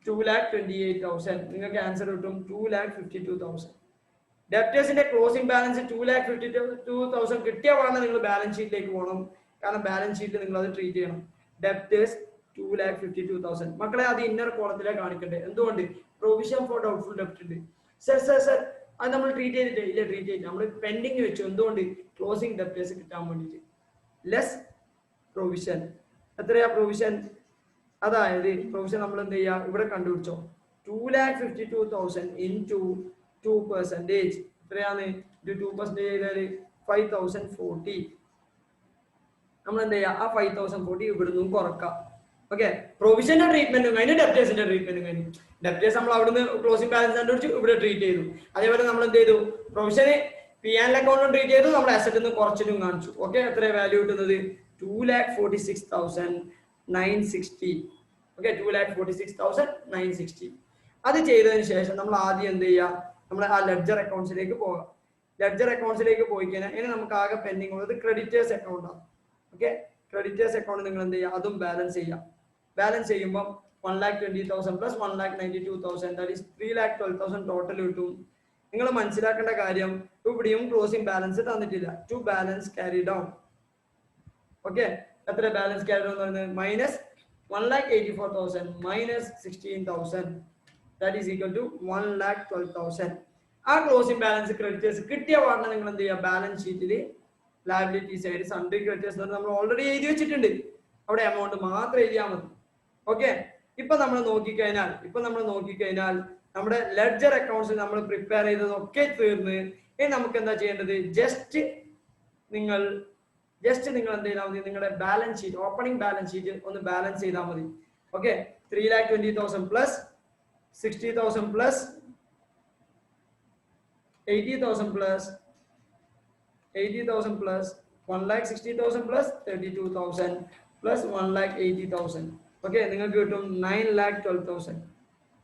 2,28,000. നിങ്ങൾക്ക് ആൻസർ കിട്ടും 2,52,000. ഡെപ്റ്റേഴ്സിന്റെ ക്ലോസിംഗ് ബാലൻസ് 2,52,000 കിട്ടിയ പാടാണ് നിങ്ങൾ ബാലൻസ് ഷീറ്റിലേക്ക് പോകണം. കാരണം ബാലൻസ് ഷീറ്റിൽ നിങ്ങൾ അത് ട്രീറ്റ് ചെയ്യണം. ഡെപ്റ്റേഴ്സ് 2,52,000. മക്കളെ അത് ഇന്നർ കോളത്തിലേക്ക് കാണിക്കണ്ടേ? എന്തുകൊണ്ട്? പ്രൊവിഷൻ ഫോർ ഡൗട്ട്ഫുൾ ഡെപ്റ്റ് ഉണ്ട്. സർ അത് നമ്മൾ ട്രീറ്റ് ചെയ്തിട്ട് ഇല്ല, ട്രീറ്റ് ചെയ്തിട്ട് നമ്മൾ പെൻഡിങ് വെച്ചു. എന്തുകൊണ്ട്? ക്ലോസിംഗ് ഡെപ്റ്റേഴ്സ് കിട്ടാൻ വേണ്ടിയിട്ട്. Less provision. എത്രയാ പ്രൊവിഷൻ? അതായത് പ്രൊവിഷൻ നമ്മൾ എന്ത് ചെയ്യുക? ഇവിടെ കണ്ടുപിടിച്ചോ. 2,52,000 into 2%. എത്രയാണ്? 2% ചെയ്താൽ 5,040. നമ്മൾ എന്ത് ചെയ്യുക? ആ 5,040 ഇവിടുന്ന് കുറക്കാം. ഓക്കെ, പ്രൊവിഷന്റെ ട്രീറ്റ്മെന്റും കഴിഞ്ഞു, ഡെപ്റ്റേഴ്സിന്റെ ട്രീറ്റ്മെന്റും കഴിഞ്ഞു. ഡെപ്റ്റേഴ്സ് നമ്മൾ അവിടുന്ന് ക്ലോസിംഗ് ബാലൻസ് കണ്ടുപിടിച്ചു, ഇവിടെ ട്രീറ്റ് ചെയ്തു. അതേപോലെ നമ്മൾ എന്ത് ചെയ്തു? പ്രൊവിഷന് പി ആൻഡ് അക്കൗണ്ടും ട്രീറ്റ് ചെയ്തു, നമ്മുടെ അസറ്റിൽ നിന്ന് കുറച്ചിട്ടും കാണിച്ചു. ഓക്കെ, എത്ര വാല്യൂ കിട്ടുന്നത്? 2,46,960. ഓക്കെ, 2,46,960. അത് ചെയ്തതിന് ശേഷം നമ്മൾ ആദ്യം എന്ത് ചെയ്യുക? നമ്മൾ ആ ലെഡ്ജർ അക്കൗണ്ട്സിലേക്ക് പോകാം. ലെഡ്ജർ അക്കൗണ്ട്സിലേക്ക് പോയി കഴിഞ്ഞാൽ ഇനി നമുക്ക് ആകെ പെൻഡിങ് ഉള്ളത് ക്രെഡിറ്റേഴ്സ് അക്കൗണ്ടാണ്. ഓക്കെ, ക്രെഡിറ്റേഴ്സ് അക്കൗണ്ട് നിങ്ങൾ എന്ത് ചെയ്യുക? അതും ബാലൻസ് ചെയ്യാം. ബാലൻസ് ചെയ്യുമ്പോൾ 1,20,000 പ്ലസ് 1,92,000, ദാറ്റ് ഈസ് 3,12,000 ടോട്ടൽ കിട്ടും. നിങ്ങൾ മനസ്സിലാക്കേണ്ട കാര്യം, ഇവിടെയും ക്ലോസിംഗ് ബാലൻസ് തന്നിട്ടില്ല. To balance carry down. Okay, എത്ര ബാലൻസ് ക്യാരി ഡൗൺ എന്ന് പറയുന്നത്? Minus 1,84,000 minus 16,000, that is equal to 1,12,000. ആ ക്ലോസിംഗ് ബാലൻസ് ക്രെഡിറ്റേഴ്സ് കിട്ടിയ പാടിനെ നിങ്ങൾ എന്ത് ചെയ്യുക? ബാലൻസ് ഷീറ്റിൽ ലയബിലിറ്റി സൈഡ് സൺഡ്രി ക്രെഡിറ്റേഴ്സ് നമ്മൾ ഓൾറെഡി എഴുതി വെച്ചിട്ടുണ്ട്. അവിടെ എമൗണ്ട് മാത്രം എഴുതിയാൽ മതി. ഓക്കെ, ഇപ്പൊ നമ്മൾ നോക്കിക്കഴിഞ്ഞാൽ നമ്മുടെ ലെഡ്ജർ അക്കൗണ്ട്സ് നമ്മൾ പ്രിപ്പയർ ചെയ്തതൊക്കെ തീർന്ന് ഇനി നമുക്ക് എന്താ ചെയ്യേണ്ടത്? ജസ്റ്റ് നിങ്ങൾ എന്ത് ചെയ്താൽ മതി? നിങ്ങളുടെ balance sheet, opening balance sheet ഒന്ന് ബാലൻസ് ചെയ്താൽ മതി. Okay, 3,20,000 plus 60,000 plus 80,000 plus 80,000 plus 1,60,000 plus 32,000 plus 1,80,000. Okay, നിങ്ങൾക്ക് കിട്ടും 9,12,000.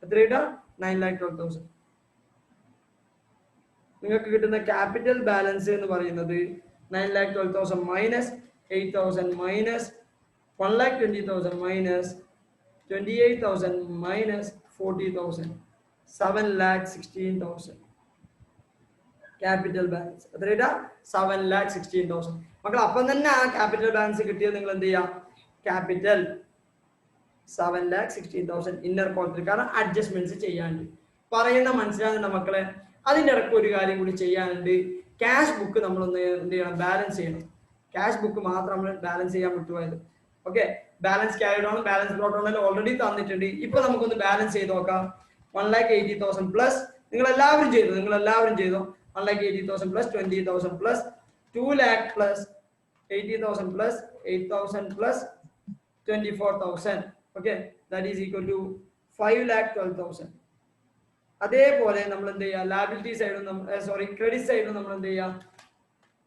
എത്ര കിട്ടാം? 9,12,000. നിങ്ങൾക്ക് കിട്ടുന്ന ക്യാപിറ്റൽ ബാലൻസ് എന്ന് പറയുന്നത് 9,12,000 minus 8,000 minus 1,20,000 minus 28,000 minus 40,000, 7,16,000. Capital balance എത്ര? 7,16,000. മക്കൾ അപ്പം തന്നെ ആ ക്യാപിറ്റൽ ബാലൻസ് കിട്ടിയത് നിങ്ങൾ എന്ത് ചെയ്യാം? ക്യാപിറ്റൽ 7,16,000 ഇന്നർ കോളത്തിൽ. കാരണം അഡ്ജസ്റ്റ്മെന്റ്സ് ചെയ്യാനുണ്ട്. പറയുന്ന മനസ്സിലാകുന്നുണ്ട് മക്കളെ? അതിൻ്റെ ഇടയ്ക്ക് ഒരു കാര്യം കൂടി ചെയ്യാനുണ്ട്. ക്യാഷ് ബുക്ക് നമ്മളൊന്ന് എന്ത് ചെയ്യണം? ബാലൻസ് ചെയ്യണം. ക്യാഷ് ബുക്ക് മാത്രം നമ്മൾ ബാലൻസ് ചെയ്യാൻ വിട്ടുപോയത്. Okay, balance carry down, balance brought down already തന്നിട്ടുണ്ട്. ഇപ്പൊ നമുക്കൊന്ന് ബാലൻസ് ചെയ്ത് നോക്കാം. 1,80,000 പ്ലസ് നിങ്ങൾ എല്ലാവരും ചെയ്തോ 1,80,000 plus 20,000 plus 2 lakh plus 80,000 plus 8,000 plus 24,000. Okay, that is equal to 5,12,000. അതേപോലെ നമ്മൾ എന്ത് ചെയ്യുക? ലാബിലിറ്റി സൈഡും ക്രെഡിറ്റ് സൈഡും നമ്മൾ എന്ത് ചെയ്യുക?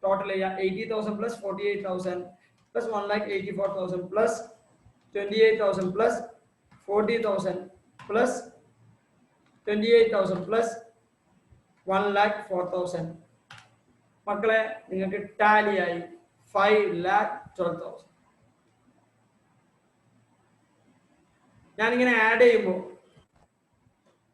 ടോട്ടൽ ചെയ്യുക. 80,000 plus 48,000 plus 1,84,000 plus 28,000 plus 40,000 plus 28,000 plus 1,04,000. മക്കളെ നിങ്ങൾക്ക് ടാലിയായി 5,12,000. ഞാനിങ്ങനെ ആഡ് ചെയ്യുമ്പോൾ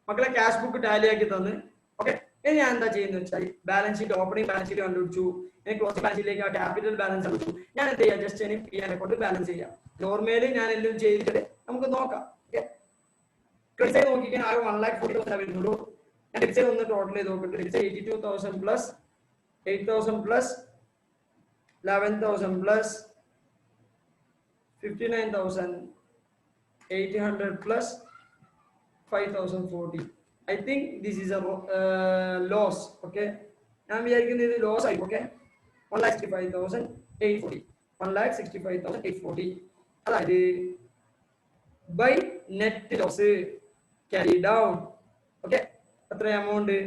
മക്കളെ ക്യാഷ് ബുക്ക് ടാലിയാക്കി തന്ന്. ഓക്കെ, ഇനി ഞാൻ എന്താ ചെയ്യുന്നത് വെച്ചാൽ balance sheet, opening balance sheet കണ്ടുപിടിച്ചു. ഇനി ക്ലോസിംഗ് ബാലൻസ് ഷീറ്റിലേക്ക് ആ ക്യാപിറ്റൽ ബാലൻസ് കണ്ടുപിടിച്ചു. ഞാൻ എന്ത് ചെയ്യാം? ജസ്റ്റ് ഇനി പി ആൻഡ് അക്കൗണ്ട് ബാലൻസ് ചെയ്യാം. നോർമലി ഞാൻ എല്ലാം ചെയ്തിട്ട് നമുക്ക് നോക്കാം. ഓക്കെ, ക്രെഡിറ്റ് സൈഡ് നോക്കിക്കാൻ ആകെ 1,40,000 വരുന്നുള്ളൂ. ഞാൻ ഡെബിറ്റ് സൈഡ് ഒന്ന് ടോട്ടൽ ചെയ്ത് നോക്കിയിട്ട് debit side 82,000 plus 8,000 plus 11,000 plus 59,800 plus 5,040. I think this is a loss. Okay, ഞാൻ വിചാരിക്കുന്നത് ഇത് ലോസ് ആയി. ഓക്കെ, 1,65,840 1,65,840. അതായത് by net loss carry down. Okay, എത്ര എമൗണ്ട്?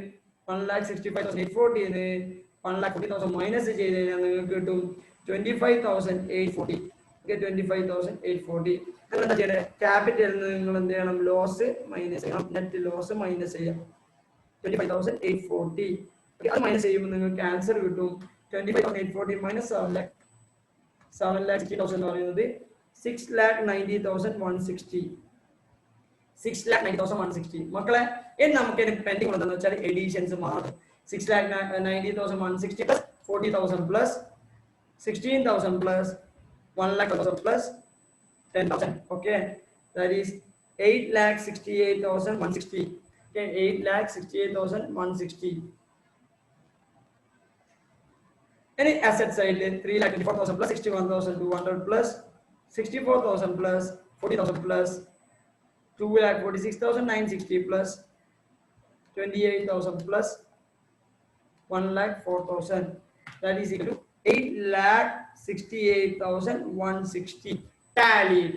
1,65,840 1,40,000 മൈനസ് ചെയ്ത് കഴിഞ്ഞാൽ നിങ്ങൾക്ക് കിട്ടും 25,840. ഓക്കെ, 25,840. എന്താ ചെയ്യേണ്ടത്? ക്യാപിറ്റലിൽ നിന്ന് നിങ്ങൾ എന്ത് ചെയ്യണം? ലോസ് മൈനസ് ചെയ്യണം. നെറ്റ് ലോസ് മൈനസ് ചെയ്യാം. 25,840. അത് മൈനസ് ചെയ്യുമ്പോൾ നിങ്ങൾക്ക് ആൻസർ കിട്ടും 25,840 മൈനസ് 7,60,000 എന്ന് പറയുന്നത് 6,90,160. 6,90,160. മക്കളെ ഇനി നമുക്ക് പെൻഡിങ് ഉള്ളതെന്ന് വെച്ചാൽ എഡീഷൻസ് മാത്രം. 6,90,160 plus 40,000 plus 16,000 plus 1,00,000 plus 10,000. Okay, that is 8,68,160. Okay, 8,68,160. Any asset side 3,24,000 plus 61,200 plus 64,000 plus 40,000 plus 2,46,960 plus 28,000 plus 1,04,000. That is equal to 8,68,160 tallied.